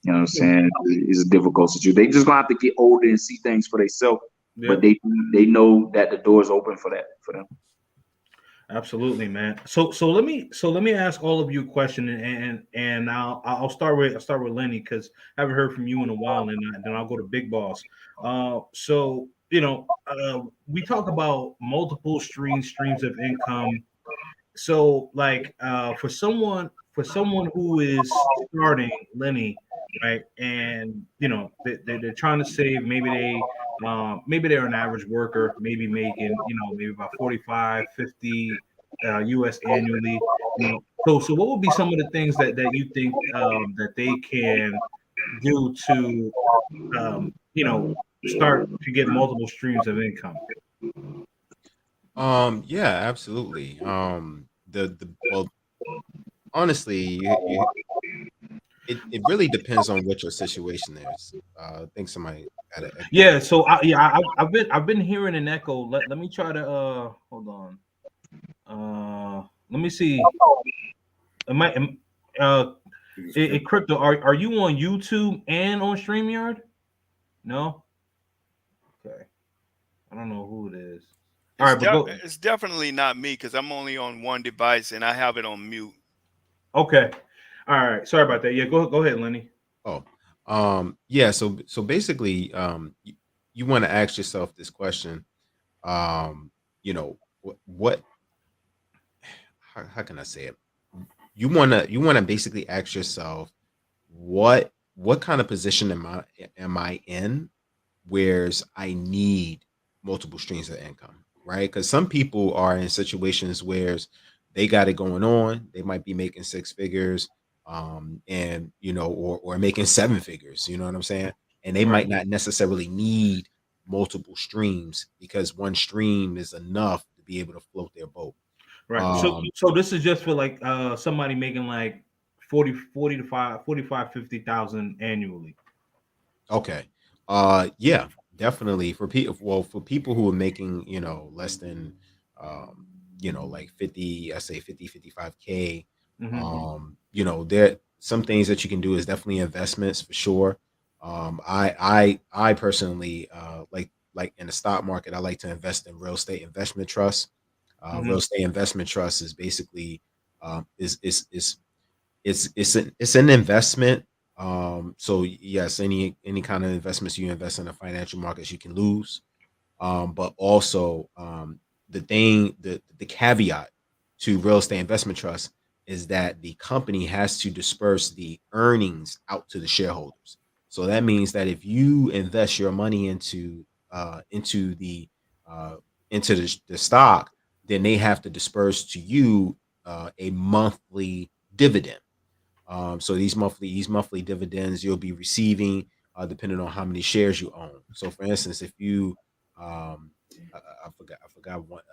You know what I'm saying? It's a difficult situation. They just gonna have to get older and see things for themselves. Yeah. But they know that the door is open for them. Absolutely, man. So let me ask all of you a question, and I'll start with Lenny because I haven't heard from you in a while, and then I'll go to Big Boss. So we talk about multiple streams of income. So for someone who is starting, Lenny, right? And they're trying to save. Maybe they're an average worker, maybe making maybe about 45, 50 US annually. So what would be some of the things that you think that they can do to start to get multiple streams of income? Yeah, absolutely. The well, honestly, it really depends on what your situation is. I think somebody had an echo. Yeah, so I've been hearing an echo. Let me try to hold on. Let me see. Am I am uh crypto, are you on YouTube and on StreamYard? No? Okay. I don't know who it is. All right, but go. It's definitely not me because I'm only on one device and I have it on mute. Okay. All right. Sorry about that. Yeah, go ahead, Lenny. Oh, yeah. So basically, you want to ask yourself this question. What how can I say it? You wanna basically ask yourself what kind of position am I in, whereas I need multiple streams of income, right? Because some people are in situations where they got it going on. They might be making six figures, and or making seven figures. You know what I'm saying? And they might not necessarily need multiple streams because one stream is enough to be able to float their boat. Right. So this is just for like somebody making like 40 to 45, 50,000 annually. Okay. Yeah, definitely for people. Well, for people who are making, less than, like 50, I say 50, 55K. There some things that you can do is definitely investments for sure. I personally, like in the stock market, I like to invest in real estate investment trusts. Real estate investment trust is basically, is it's an investment. So yes, any kind of investments you invest in the financial markets, you can lose. But also, the caveat to real estate investment trust is that the company has to disperse the earnings out to the shareholders. So that means that if you invest your money into uh, the stock, then they have to disperse to you a monthly dividend. So these monthly dividends you'll be receiving, depending on how many shares you own. So, for instance, if you, I forgot what,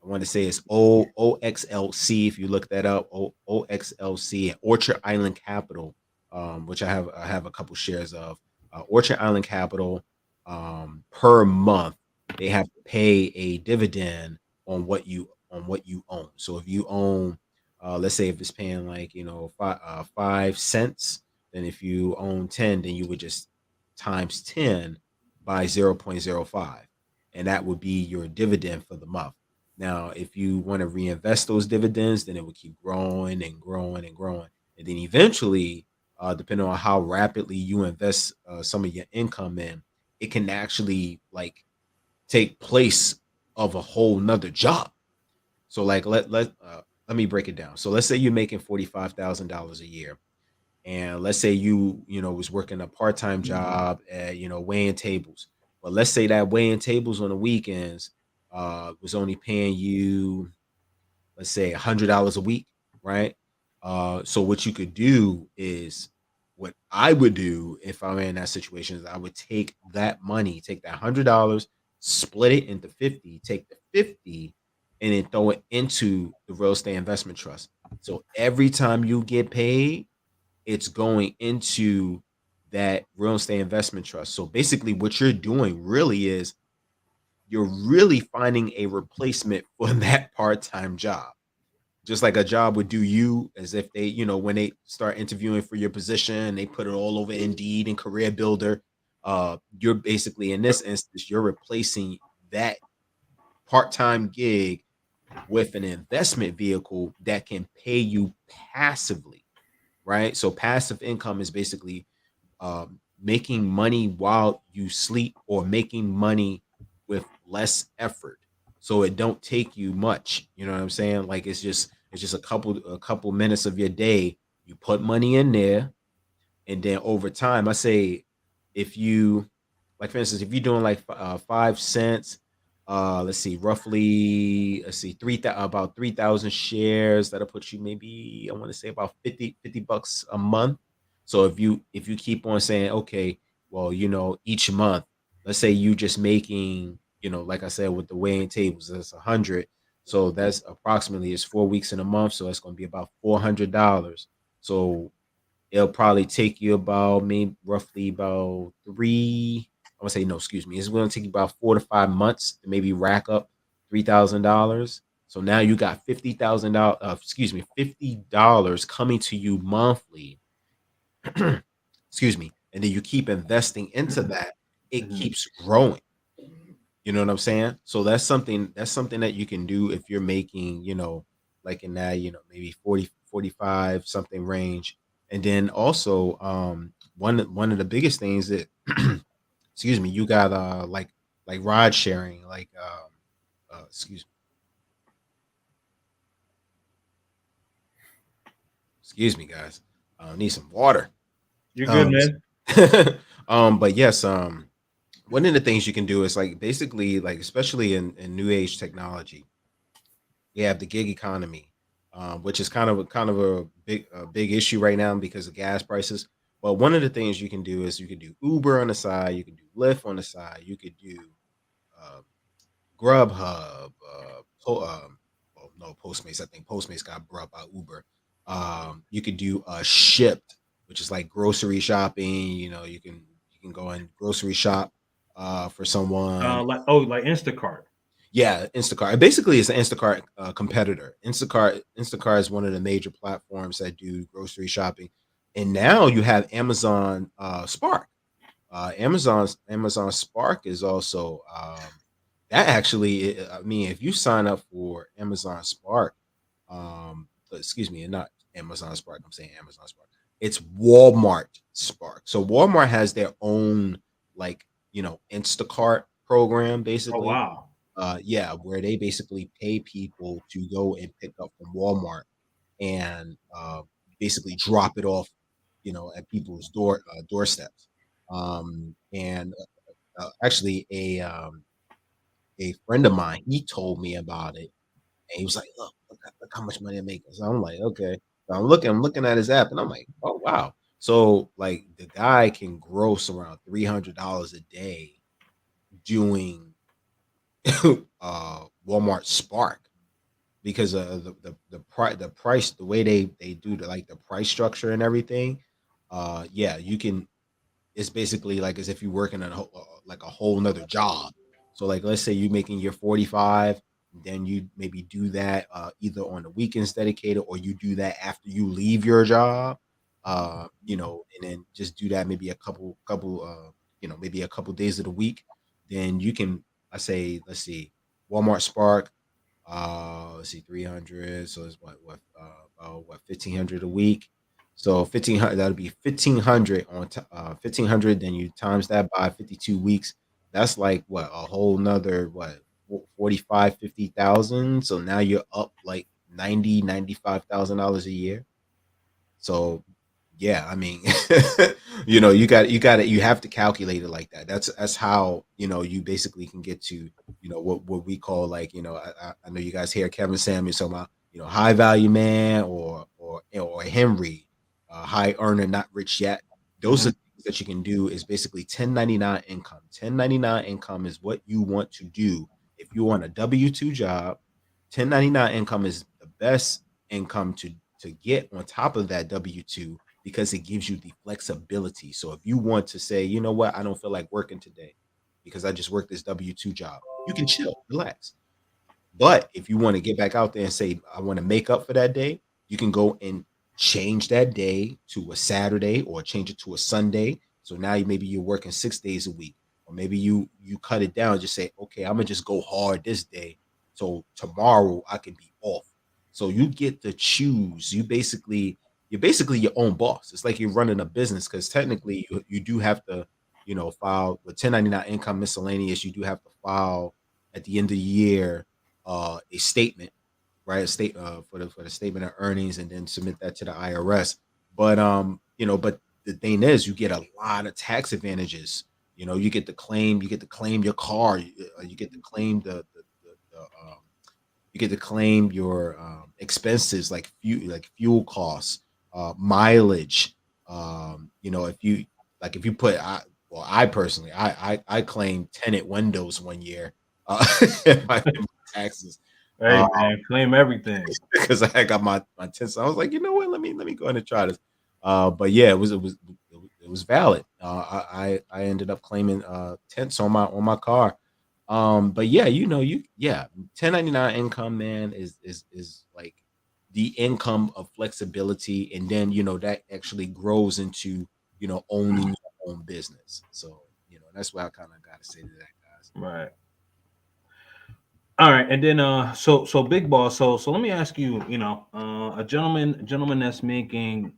I want to say it's OXLC. If you look that up, OXLC and Orchard Island Capital, which I have a couple shares of. Orchard Island Capital, per month they have to pay a dividend on what you own. So if you own, let's say if it's paying like 5 cents, then if you own 10, then you would just times 10 by 0.05, and that would be your dividend for the month. Now, if you want to reinvest those dividends, then it would keep growing and growing and growing, and then eventually, depending on how rapidly you invest some of your income in, it can actually like take place of a whole nother job. So like let me break it down. So let's say you're making $45,000 a year, and let's say you was working a part-time job at weighing tables. But let's say that weighing tables on the weekends was only paying you, let's say, $100 a week, right? So what you could do is, what I would do if I'm in that situation is I would take that money, take that $100, split it into 50, take the 50, and then throw it into the real estate investment trust. So every time you get paid, it's going into that real estate investment trust. So basically, what you're doing really is you're really finding a replacement for that part-time job, just like a job would do you, as if they, when they start interviewing for your position, they put it all over Indeed and Career Builder. You're basically, in this instance, you're replacing that part-time gig with an investment vehicle that can pay you passively, right? So passive income is basically making money while you sleep, or making money with less effort, so it don't take you much. You know what I'm saying? Like it's just a couple minutes of your day. You put money in there, And then over time, I say if you, like for instance, if you're doing like 5 cents, let's see, roughly, let's see, about 3,000 shares, that'll put you maybe, I want to say about 50 bucks a month. So if you keep on saying, okay, well, each month, let's say you just making, like I said, with the weighing tables, that's 100. So that's approximately, it's 4 weeks in a month. So that's going to be about $400. So it'll probably take you about maybe roughly about I want to say, no, excuse me. It's going to take you about 4 to 5 months to maybe rack up $3,000. So now you got $50,000, $50 coming to you monthly. Excuse me. And then you keep investing into that, it keeps growing. You know what I'm saying? So that's something that you can do if you're making, like in that, maybe 40, 45 something range. And then also, one of the biggest things that excuse me, you got like ride sharing, like excuse me guys. I need some water. You're good, Um man. but yes, one of the things you can do is like basically like especially in new age technology, you have the gig economy, which is kind of a big issue right now because of gas prices. But one of the things you can do is you can do Uber on the side, you can do Lyft on the side, you could do uh, Grubhub, well, no, Postmates. I think Postmates got brought by Uber. You could do Shipped, which is like grocery shopping. You can go and grocery shop for someone. Like Instacart. Yeah, Instacart. Basically, it's an Instacart competitor. Instacart is one of the major platforms that do grocery shopping, and now you have Amazon Spark. Amazon Spark is also that actually. I mean, if you sign up for Amazon Spark, excuse me, not Amazon Spark. I'm saying Amazon Spark. It's Walmart Spark. So Walmart has their own like Instacart program Oh basically. wow. Yeah, where they basically pay people to go and pick up from Walmart and basically drop it off, at people's doorsteps. And actually, a friend of mine, he told me about it, and he was like, look how much money I'm making." So I'm like, okay. So I'm looking at his app, and I'm like, oh wow. So like the guy can gross around $300 a day doing Walmart Spark because of the way they do the price structure and everything. Yeah, you can. It's basically like as if you're working at like a whole nother job. So like let's say you're making your 45, then you maybe do that either on the weekends dedicated or you do that after you leave your job. And then just do that maybe a couple maybe a couple days of the week. Then you can I say let's see Walmart Spark, let's see 300, so it's about what 1,500 a week. So 1,500, that'll be 1,500 on 1,500. Then you times that by 52 weeks. That's like what a whole nother what 45, 50,000. So now you're up like 95,000 dollars a year. So yeah, I mean, you have to calculate it like that. That's how you basically can get to what we call like I know you guys hear Kevin Samuels talking about high value man or Henry, high earner not rich yet. Those are things that you can do is basically 1099 income. 1099 income is what you want to do if you want a W-2 job. 1099 income is the best income to get on top of that W-2 because it gives you the flexibility. So if you want to say, you know what, I don't feel like working today because I just worked this W-2 job, you can chill, relax. But if you want to get back out there and say, I want to make up for that day, you can go and change that day to a Saturday or change it to a Sunday. So now maybe you're working 6 days a week, or maybe you cut it down, just say, okay, I'm gonna just go hard this day. So tomorrow I can be off. So you get to choose. You're basically your own boss. It's like you're running a business because technically you do have to, file with 1099 income miscellaneous. You do have to file at the end of the year a statement, right? A state for the statement of earnings, and then submit that to the IRS. But the thing is, you get a lot of tax advantages. You know, you get to claim your car, you get to claim you get to claim your expenses like fuel costs, mileage. You know, if you put, I personally, I claimed tenant windows one year in my taxes. Hey man, claim everything. Because I got my tents. I was like, you know what? Let me go ahead and try this. But yeah, it was valid. I ended up claiming tents on my car. But yeah, 1099 income, man, is like the income of flexibility, and then that actually grows into owning your own business. So that's what I kind of got to say to that, guys. Right. All right, and then so Big Boss, so let me ask you, a gentleman that's making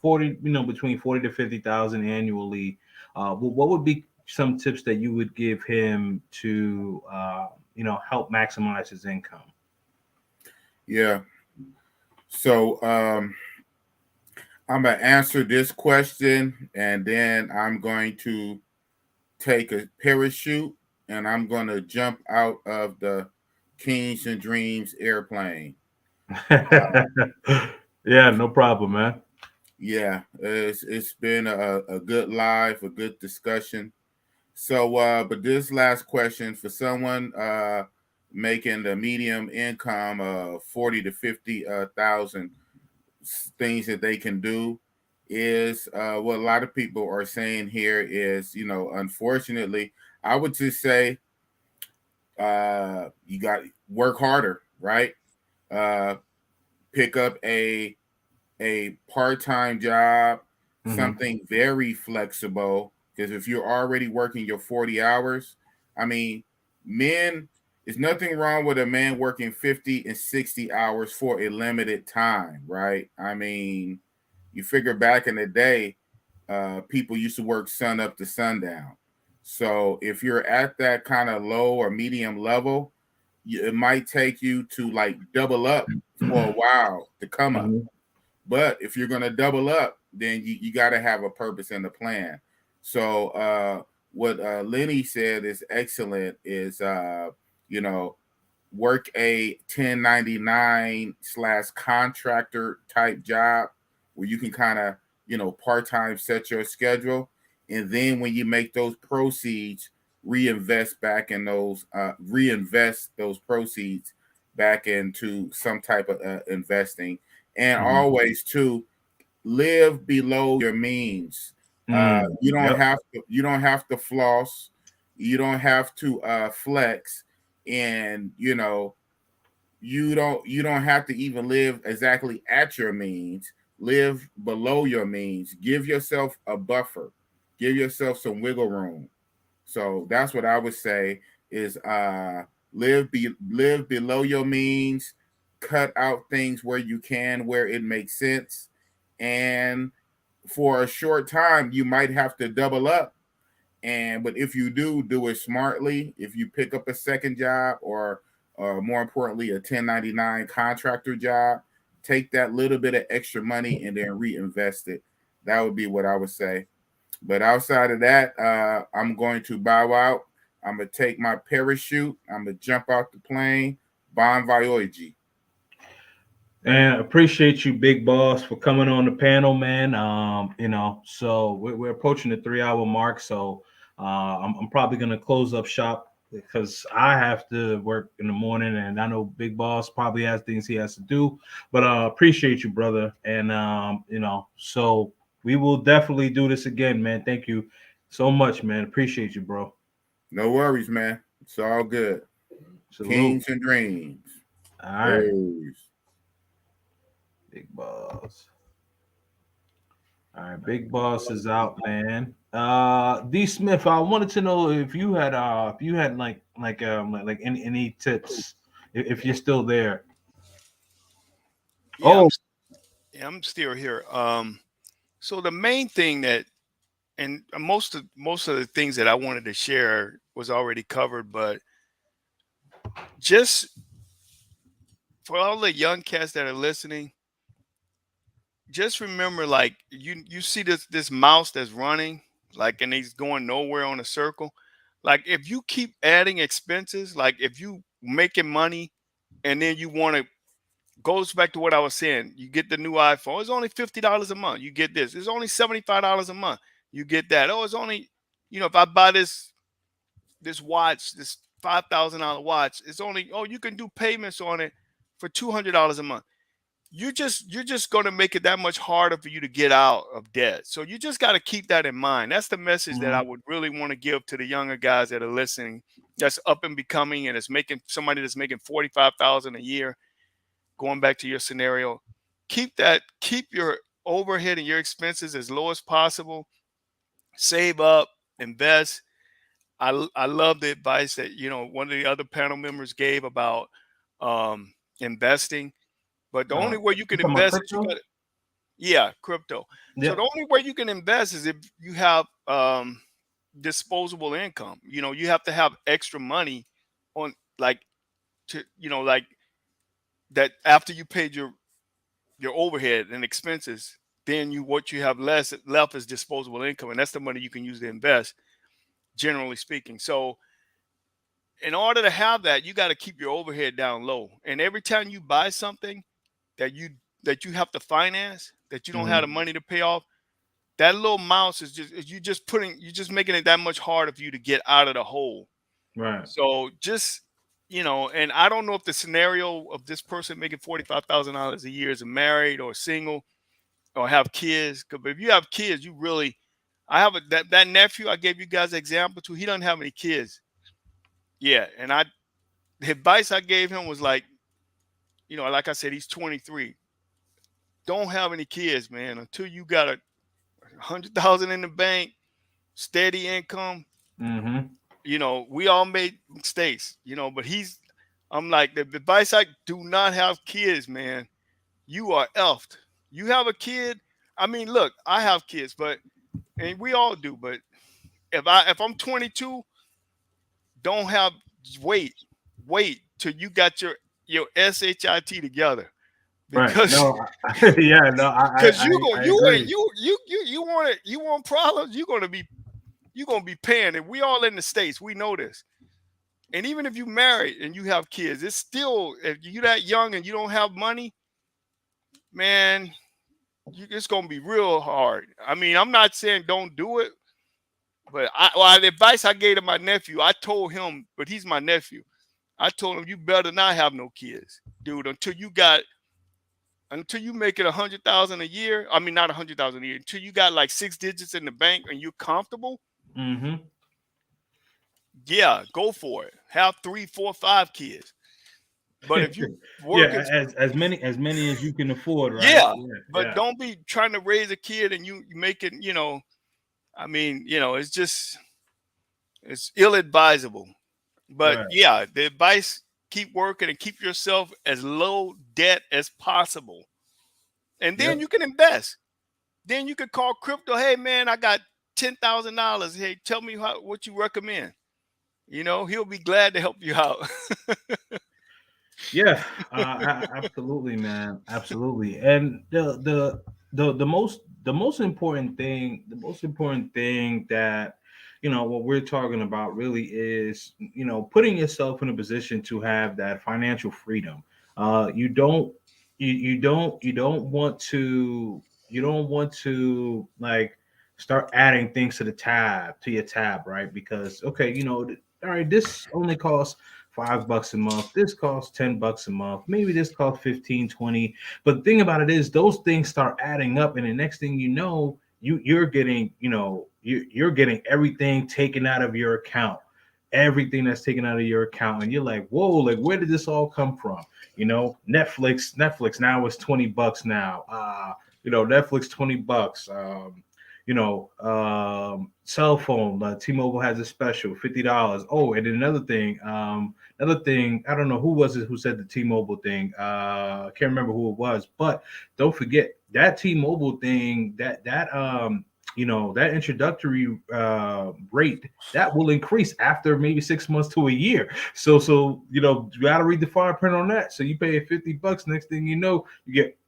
40, between 40 to 50,000 annually, what would be some tips that you would give him to help maximize his income? Yeah. So I'm gonna answer this question, and then I'm going to take a parachute and I'm gonna jump out of the Kings and Dreams airplane. Yeah, no problem, man. Yeah, it's been a good live, a good discussion. So but this last question for someone making the medium income of 40 to 50,000, things that they can do is what a lot of people are saying here is, unfortunately, I would just say you got to work harder, right? Pick up a part-time job, something very flexible, because if you're already working your 40 hours, I mean, there's nothing wrong with a man working 50 and 60 hours for a limited time, right? I mean, you figure back in the day, people used to work sun up to sundown. So if you're at that kind of low or medium level, it might take you to like double up for a while to come up. But if you're going to double up, then you got to have a purpose and a plan. So what Lenny said is excellent is, work a 1099 / contractor type job where you can kind of, part-time set your schedule. And then when you make those proceeds, reinvest those proceeds back into some type of investing. And always to live below your means. You don't have to floss, you don't have to flex, and you don't have to even live exactly at your means. Live below your means. Give yourself a buffer. Give yourself some wiggle room. So that's what I would say is live below your means, cut out things where you can, where it makes sense. And for a short time, you might have to double up. But if you do it smartly, if you pick up a second job or more importantly, a 1099 contractor job, take that little bit of extra money and then reinvest it. That would be what I would say. But outside of that, I'm going to bow out. I'm going to take my parachute. I'm going to jump out the plane. Bon voyage. And appreciate you, Big Boss, for coming on the panel, man. So we're approaching the 3-hour mark. So I'm probably going to close up shop because I have to work in the morning, and I know Big Boss probably has things he has to do. But appreciate you, brother. And so we will definitely do this again, man. Thank you so much, man. Appreciate you, bro. No worries, man. It's all good. Salute. Kings and dreams. All right. Peace. Big Boss. All right, Big Boss is out, man. D Smith, I wanted to know if you had like any tips if you're still there. Yeah, I'm still here. So the main thing that, and most of the things that I wanted to share was already covered, but just for all the young cats that are listening, just remember, like you see this mouse that's running, like, and he's going nowhere on a circle. Like if you keep adding expenses, like if you making money and then you want to, goes back to what I was saying. You get the new iPhone. It's only $50 a month. You get this. It's only $75 a month. You get that. Oh, it's only, if I buy this watch, this $5,000 watch, it's only, oh, you can do payments on it for $200 a month. You're just going to make it that much harder for you to get out of debt. So you just got to keep that in mind. That's the message that I would really want to give to the younger guys that are listening, that's up and becoming, and is making somebody that's making $45,000 a year. Going back to your scenario, keep your overhead and your expenses as low as possible. Save up, invest. I love the advice that one of the other panel members gave about investing. But the only way you can invest is crypto. Yeah. So the only way you can invest is if you have disposable income. You have to have extra money on, like that after you paid your overhead and expenses, then what you have left is disposable income, and that's the money you can use to invest, generally speaking. So in order to have that, you got to keep your overhead down low. And every time you buy something that you have to finance, that you don't have the money to pay off, that little mouse is you're just making it that much harder for you to get out of the hole. Right. So just and I don't know if the scenario of this person making $45,000 a year is married or single or have kids. But if you have kids, I have that nephew I gave you guys an example to. He doesn't have any kids. Yeah, and the advice I gave him was like, like I said, he's 23. Don't have any kids, man, until you got $100,000 in the bank, steady income. We all made mistakes, but I'm like, the advice, do not have kids, man. You are effed. You have a kid. I mean, look, I have kids, and we all do, but if I'm 22, wait till you got your SHIT together. Because because you want problems, you're gonna be paying, and we all in the States, we know this. And even if you married and you have kids, it's still, if you're that young and you don't have money, man, it's gonna be real hard. I mean, I'm not saying don't do it, but the advice I gave to my nephew, I told him, but he's my nephew. I told him, you better not have no kids, dude, until you make it 100,000 a year. I mean, not 100,000 a year. Until you got like 6 digits in the bank and you're comfortable. Yeah, go for it. Have 3, 4, 5 kids. But if you work as many as you can afford, right? Yeah, but don't be trying to raise a kid and you make it. I mean, it's ill-advisable. But yeah, the advice: keep working and keep yourself as low debt as possible, and then you can invest. Then you can call crypto. Hey man, I got $10,000. Hey, tell me what you recommend. He'll be glad to help you out. Yeah, absolutely, man, absolutely. And the most important thing, that what we're talking about really is putting yourself in a position to have that financial freedom. You don't want to like start adding things to your tab, right? Because all right, this only costs $5 a month. This costs $10 a month. Maybe this costs 15, 20. But the thing about it is those things start adding up, and the next thing you know, you're getting everything taken out of your account. Everything that's taken out of your account, and you're like, whoa, like where did this all come from? Netflix now is $20 now. Netflix $20. Cell phone, T-Mobile has a special $50. Oh, and then another thing, I don't know who was it who said the T-Mobile thing. I can't remember who it was, but don't forget that T-Mobile thing, that introductory rate that will increase after maybe 6 months to a year. So you got to read the fine print on that. So you pay $50. Next thing you know, you get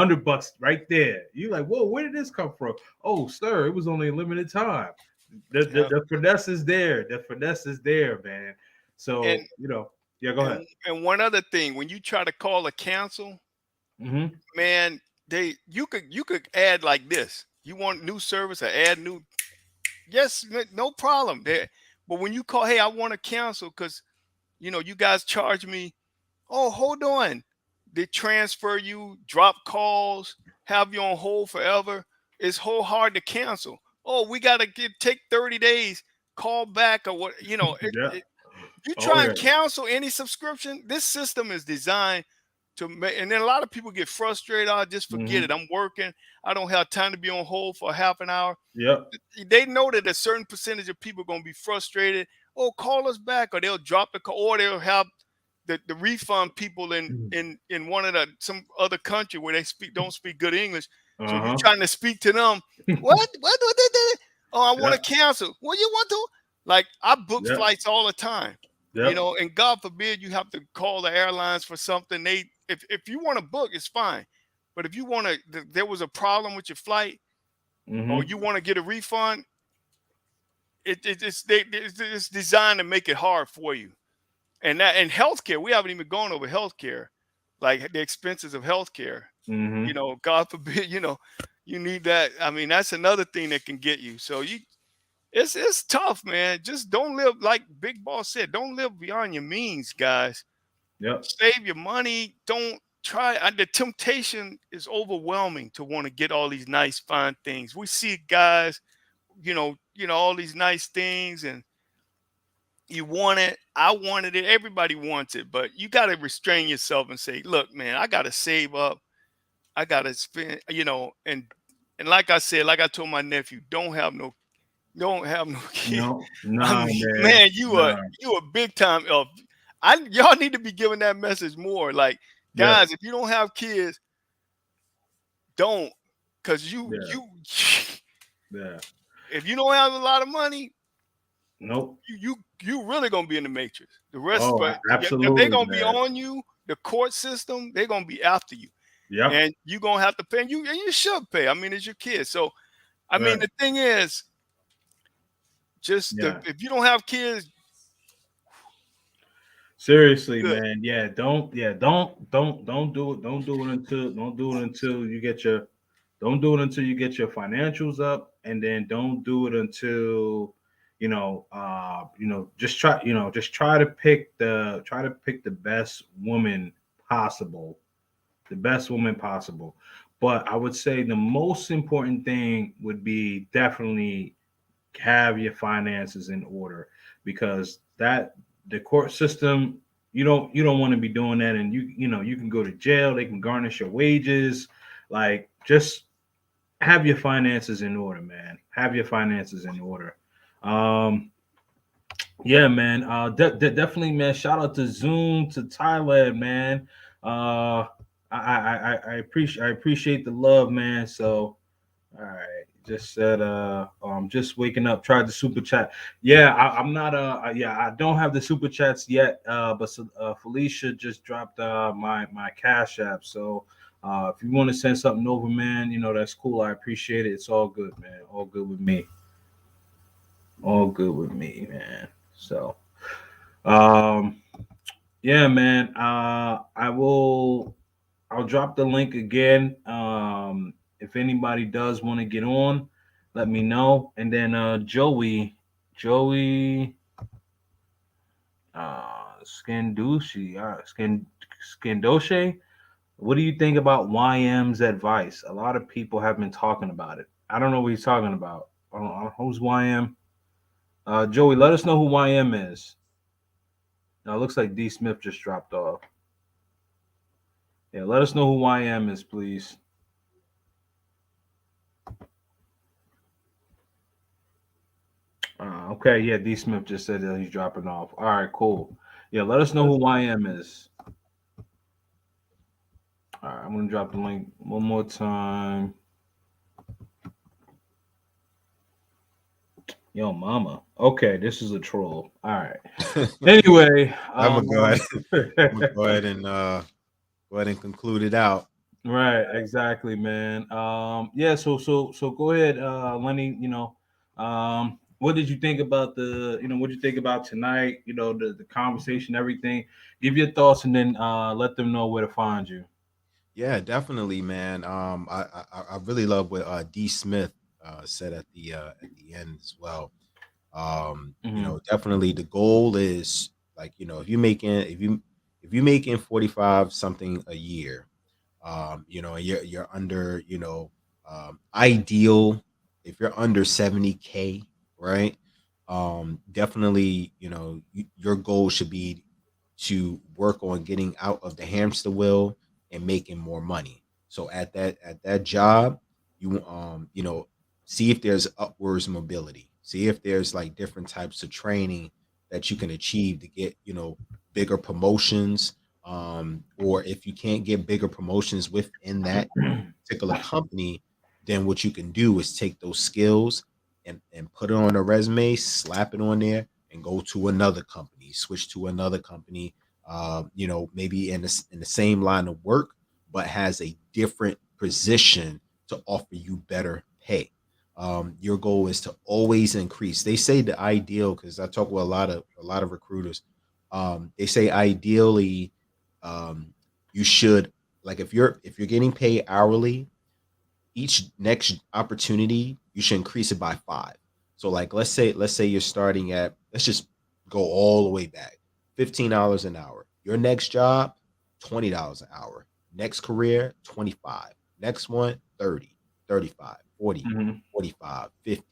$100 right there. You like, whoa, where did this come from? Oh, sir, it was only a limited time. The finesse is there. The finesse is there, man. So, And yeah, go ahead. And one other thing, when you try to call a cancel, man, you could add like this. You want new service or add new? Yes, no problem. There, but when you call, hey, I want to cancel because you guys charge me. Oh, hold on. They transfer you, drop calls, have you on hold forever. It's whole hard to cancel. Oh, we gotta take 30 days. Call back or what? You try and cancel any subscription. This system is designed to make, and then a lot of people get frustrated. I just forget it. I'm working. I don't have time to be on hold for half an hour. Yep. They know that a certain percentage of people are going to be frustrated. Oh, call us back, or they'll drop the call, or they'll have the refund people in one of some other country where they don't speak good English. So you're trying to speak to them. What? Oh, I want to cancel. Well, you want to? Like, I book flights all the time. And God forbid you have to call the airlines for something. If you want to book, it's fine. But if you want to, there was a problem with your flight, or you want to get a refund, it's designed to make it hard for you. And healthcare, we haven't even gone over healthcare, like the expenses of healthcare. God forbid, you need that. I mean, that's another thing that can get you. So it's tough, man. Just don't live, like Big Boss said, don't live beyond your means, guys. Yep. Save your money. Don't try. The temptation is overwhelming to want to get all these nice, fine things. We see guys, all these nice things, and you want it. I wanted it. Everybody wants it, but you got to restrain yourself and say, look, man, I got to save up. I got to spend, and like I said, like I told my nephew, don't have no kids. Man, you are big time. Y'all need to be giving that message more. Like, guys, if you don't have kids, don't, because if you don't have a lot of money, nope, you really gonna be in the matrix. The rest, absolutely, if they're gonna be on you, the court system, they're gonna be after you. Yeah, and you're gonna have to pay. And you should pay. I mean, it's your kids. So, I mean, the thing is, if you don't have kids, seriously, man, don't do it. Don't do it until you get your. Don't do it until you get your financials up, and then don't do it until just try to pick the best woman possible. The best woman possible. But I would say the most important thing would be definitely have your finances in order, because the court system, you don't want to be doing that, and you can go to jail. They can garnish your wages. Like, just have your finances in order, man. Have your finances in order. Yeah, man. Definitely, man. Shout out to Zoom, to Thailand, man. I appreciate the love, man. So, all right. Just said, just waking up. Tried the super chat. Yeah, I'm not. I don't have the super chats yet. But Felicia just dropped my Cash App. So, if you want to send something over, man, that's cool. I appreciate it. It's all good, man. All good with me. All good with me, man. So, yeah, man. I'll drop the link again. If anybody does want to get on, let me know. And then Joey Skindoshe, what do you think about YM's advice? A lot of people have been talking about it. I don't know what he's talking about. Who's YM? Joey, let us know who YM is. Now, it looks like D Smith just dropped off. Yeah, let us know who YM is, please. Okay, yeah, D Smith just said that he's dropping off. All right, cool. Yeah, let us know who YM is. All right, I'm going to drop the link one more time. Yo, mama. Okay, this is a troll. All right. Anyway, I'm gonna go ahead and conclude it out. Right, exactly, man. Yeah, so go ahead, Lenny. What did you think about what did you think about tonight? The conversation, everything. Give your thoughts, and then let them know where to find you. Yeah, definitely, man. I really love what D Smith said at the end as well. Hmm. Definitely the goal is like, if you making 45 something a year, and you're under, ideal if you're under 70K, right? Definitely, your goal should be to work on getting out of the hamster wheel and making more money. So at that job, see if there's upwards mobility. See if there's like different types of training that you can achieve to get, bigger promotions. Or if you can't get bigger promotions within that particular company, then what you can do is take those skills and put it on a resume, slap it on there, and go to another company, switch to another company, maybe in the same line of work, but has a different position to offer you better pay. Your goal is to always increase. They say the ideal, because I talk with a lot of recruiters. They say ideally, you should, like, if you're getting paid hourly, each next opportunity you should increase it by five. So like let's say you're starting at, let's just go all the way back, $15 an hour. Your next job, $20 an hour. Next career, 25. Next one, 30, 35, 40, Hmm. 45, 50.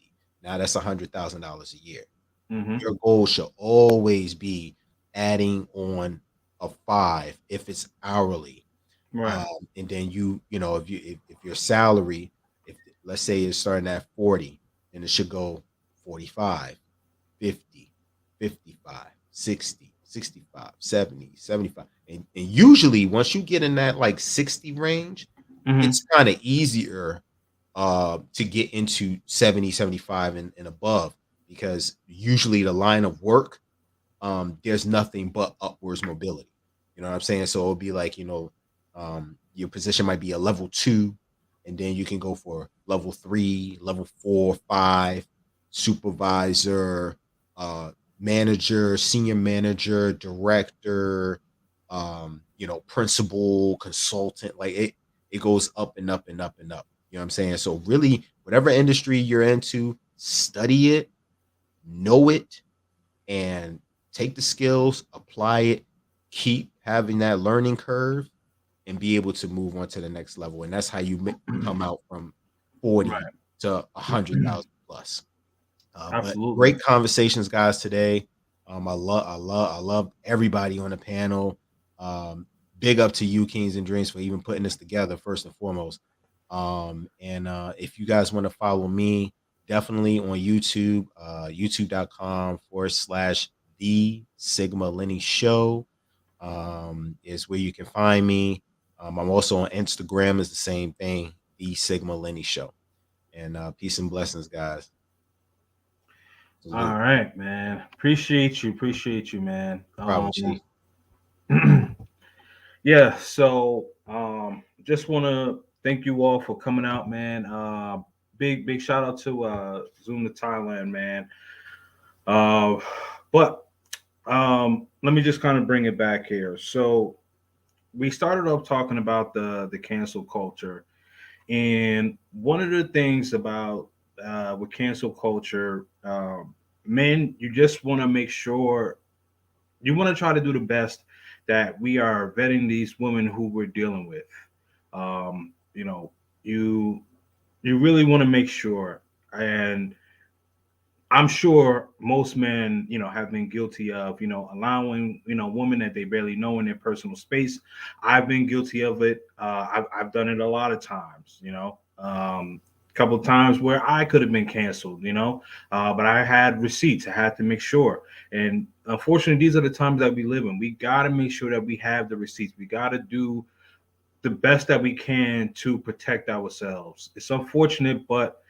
Now that's $100,000 a year. Hmm. Your goal should always be adding on a five if it's hourly. Right. And then if your salary, if let's say it's starting at 40, then it should go 45, 50, 55, 60, 65, 70, 75. And usually once you get in that like 60 range, Hmm. it's kind of easier to get into 70, 75 and above, because usually the line of work, there's nothing but upwards mobility. You know what I'm saying? So it'll be like, your position might be a level two, and then you can go for level three, level four, five, supervisor, uh, manager, senior manager, director, principal, consultant. Like it goes up and up and up and up. You know what I'm saying? So really, whatever industry you're into, study it, know it, and take the skills, apply it, keep having that learning curve, and be able to move on to the next level. And that's how you come out from 40 Right. to 100,000 plus. But Absolutely. great conversations, guys, today. I love everybody on the panel. Um, Big up to you, Kings and Dreams, for even putting this together first and foremost. And if you guys want to follow me, definitely on YouTube, youtube.com/, the Sigma Lenny Show, is where you can find me. I'm also on Instagram, is the same thing, the Sigma Lenny Show. And peace and blessings, guys. All Salute. right, man. Appreciate you, man. No problem, Chief. Yeah, so just want to thank you all for coming out, man. Big shout out to Zoom to Thailand, man. Uh, but let me just kind of bring it back here. So we started off talking about the cancel culture, and one of the things about with cancel culture, men, you just want to make sure you want to try to do the best that we are vetting these women who we're dealing with. Um, you know, you you really want to make sure, and I'm sure most men, have been guilty of, allowing, women that they barely know in their personal space. I've been guilty of it. I've done it a lot of times, a couple of times where I could have been canceled, but I had receipts. I had to make sure. And unfortunately, these are the times that we live in. We got to make sure that we have the receipts. We got to do the best that we can to protect ourselves. It's unfortunate, but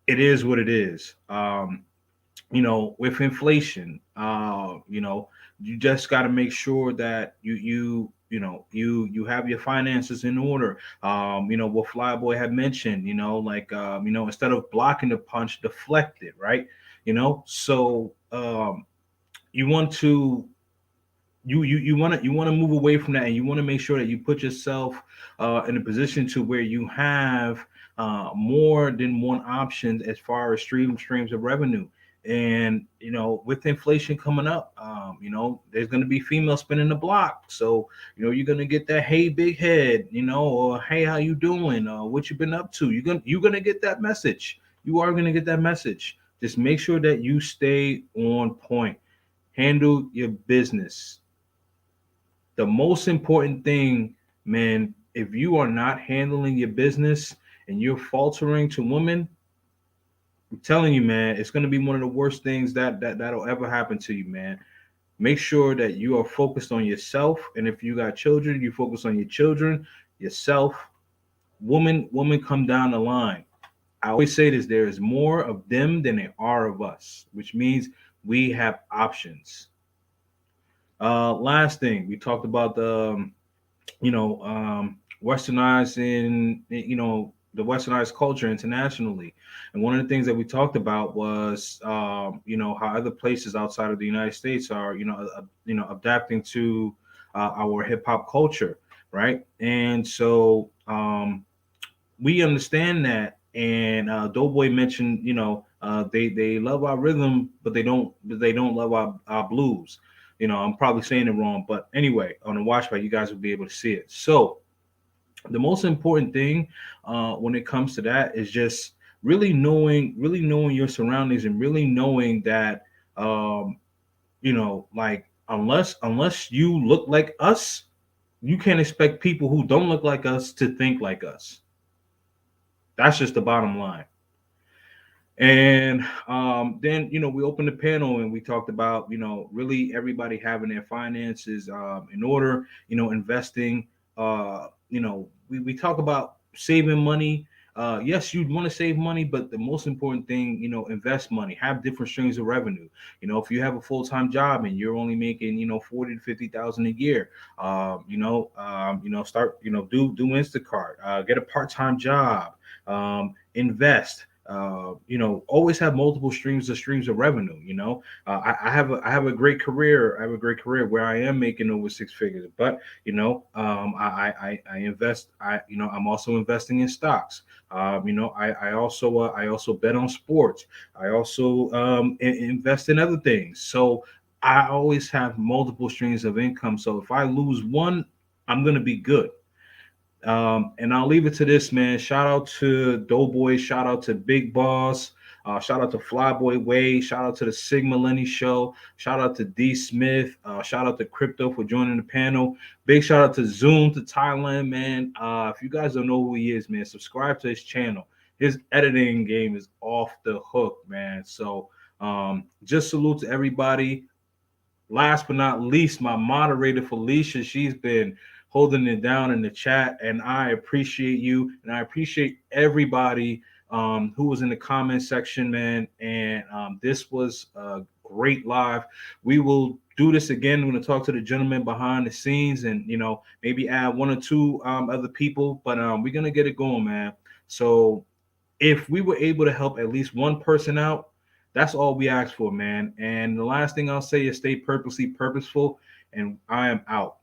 it is what it is. With inflation, you just got to make sure that you have your finances in order. What Flyboy had mentioned, instead of blocking the punch, deflect it, right? So you want to you want to move away from that, and you want to make sure that you put yourself in a position to where you have more than one option as far as streams of revenue. And with inflation coming up, there's going to be females spinning the block. So you're going to get that, hey big head, or hey, how you doing, what you been up to. You're gonna get that message. You are going to get that message. Just make sure that you stay on point. Handle your business. The most important thing, man, if you are not handling your business and you're faltering to women, I'm telling you, man, it's going to be one of the worst things that'll ever happen to you, man. Make sure that you are focused on yourself, and if you got children, you focus on your children, yourself. Woman come down the line. I always say this: there is more of them than there are of us, which means we have options. Last thing, we talked about the westernizing, the westernized culture internationally. And one of the things that we talked about was, how other places outside of the United States are, adapting to our hip hop culture, right? And so we understand that. And Doughboy mentioned, they love our rhythm, but they don't love our blues. I'm probably saying it wrong, but anyway, on the watch back, you guys will be able to see it. So the most important thing when it comes to that is just really knowing your surroundings, and really knowing that, like, unless you look like us, you can't expect people who don't look like us to think like us. That's just the bottom line. And then we opened the panel and we talked about really everybody having their finances in order, investing. We talk about saving money. Yes, you'd want to save money, but the most important thing, invest money, have different streams of revenue. If you have a full-time job and you're only making 40 to 50,000 a year, start do Instacart, get a part-time job, invest. Always have multiple streams of revenue. I have a great career. I have a great career where I am making over six figures, but I invest. I'm also investing in stocks. I also bet on sports. I also invest in other things. So I always have multiple streams of income. So if I lose one, I'm gonna be good. And I'll leave it to this, man. Shout out to Doughboy. Shout out to Big Boss. Shout out to TheFlyBoyWay. Shout out to the TheSigmaLennyShow. Shout out to D Smith. Shout out to Crypto for joining the panel. Big shout out to Zoom to Thailand, man. If you guys don't know who he is, man, subscribe to his channel. His editing game is off the hook, man. So just salute to everybody. Last but not least, my moderator Felicia. She's been holding it down in the chat, and I appreciate you, and I appreciate everybody who was in the comment section, man. And this was a great live. We will do this again. We're going to talk to the gentleman behind the scenes, and maybe add one or two other people, but we're going to get it going, man. So if we were able to help at least one person out, that's all we ask for, man. And the last thing I'll say is stay purposeful, and I am out.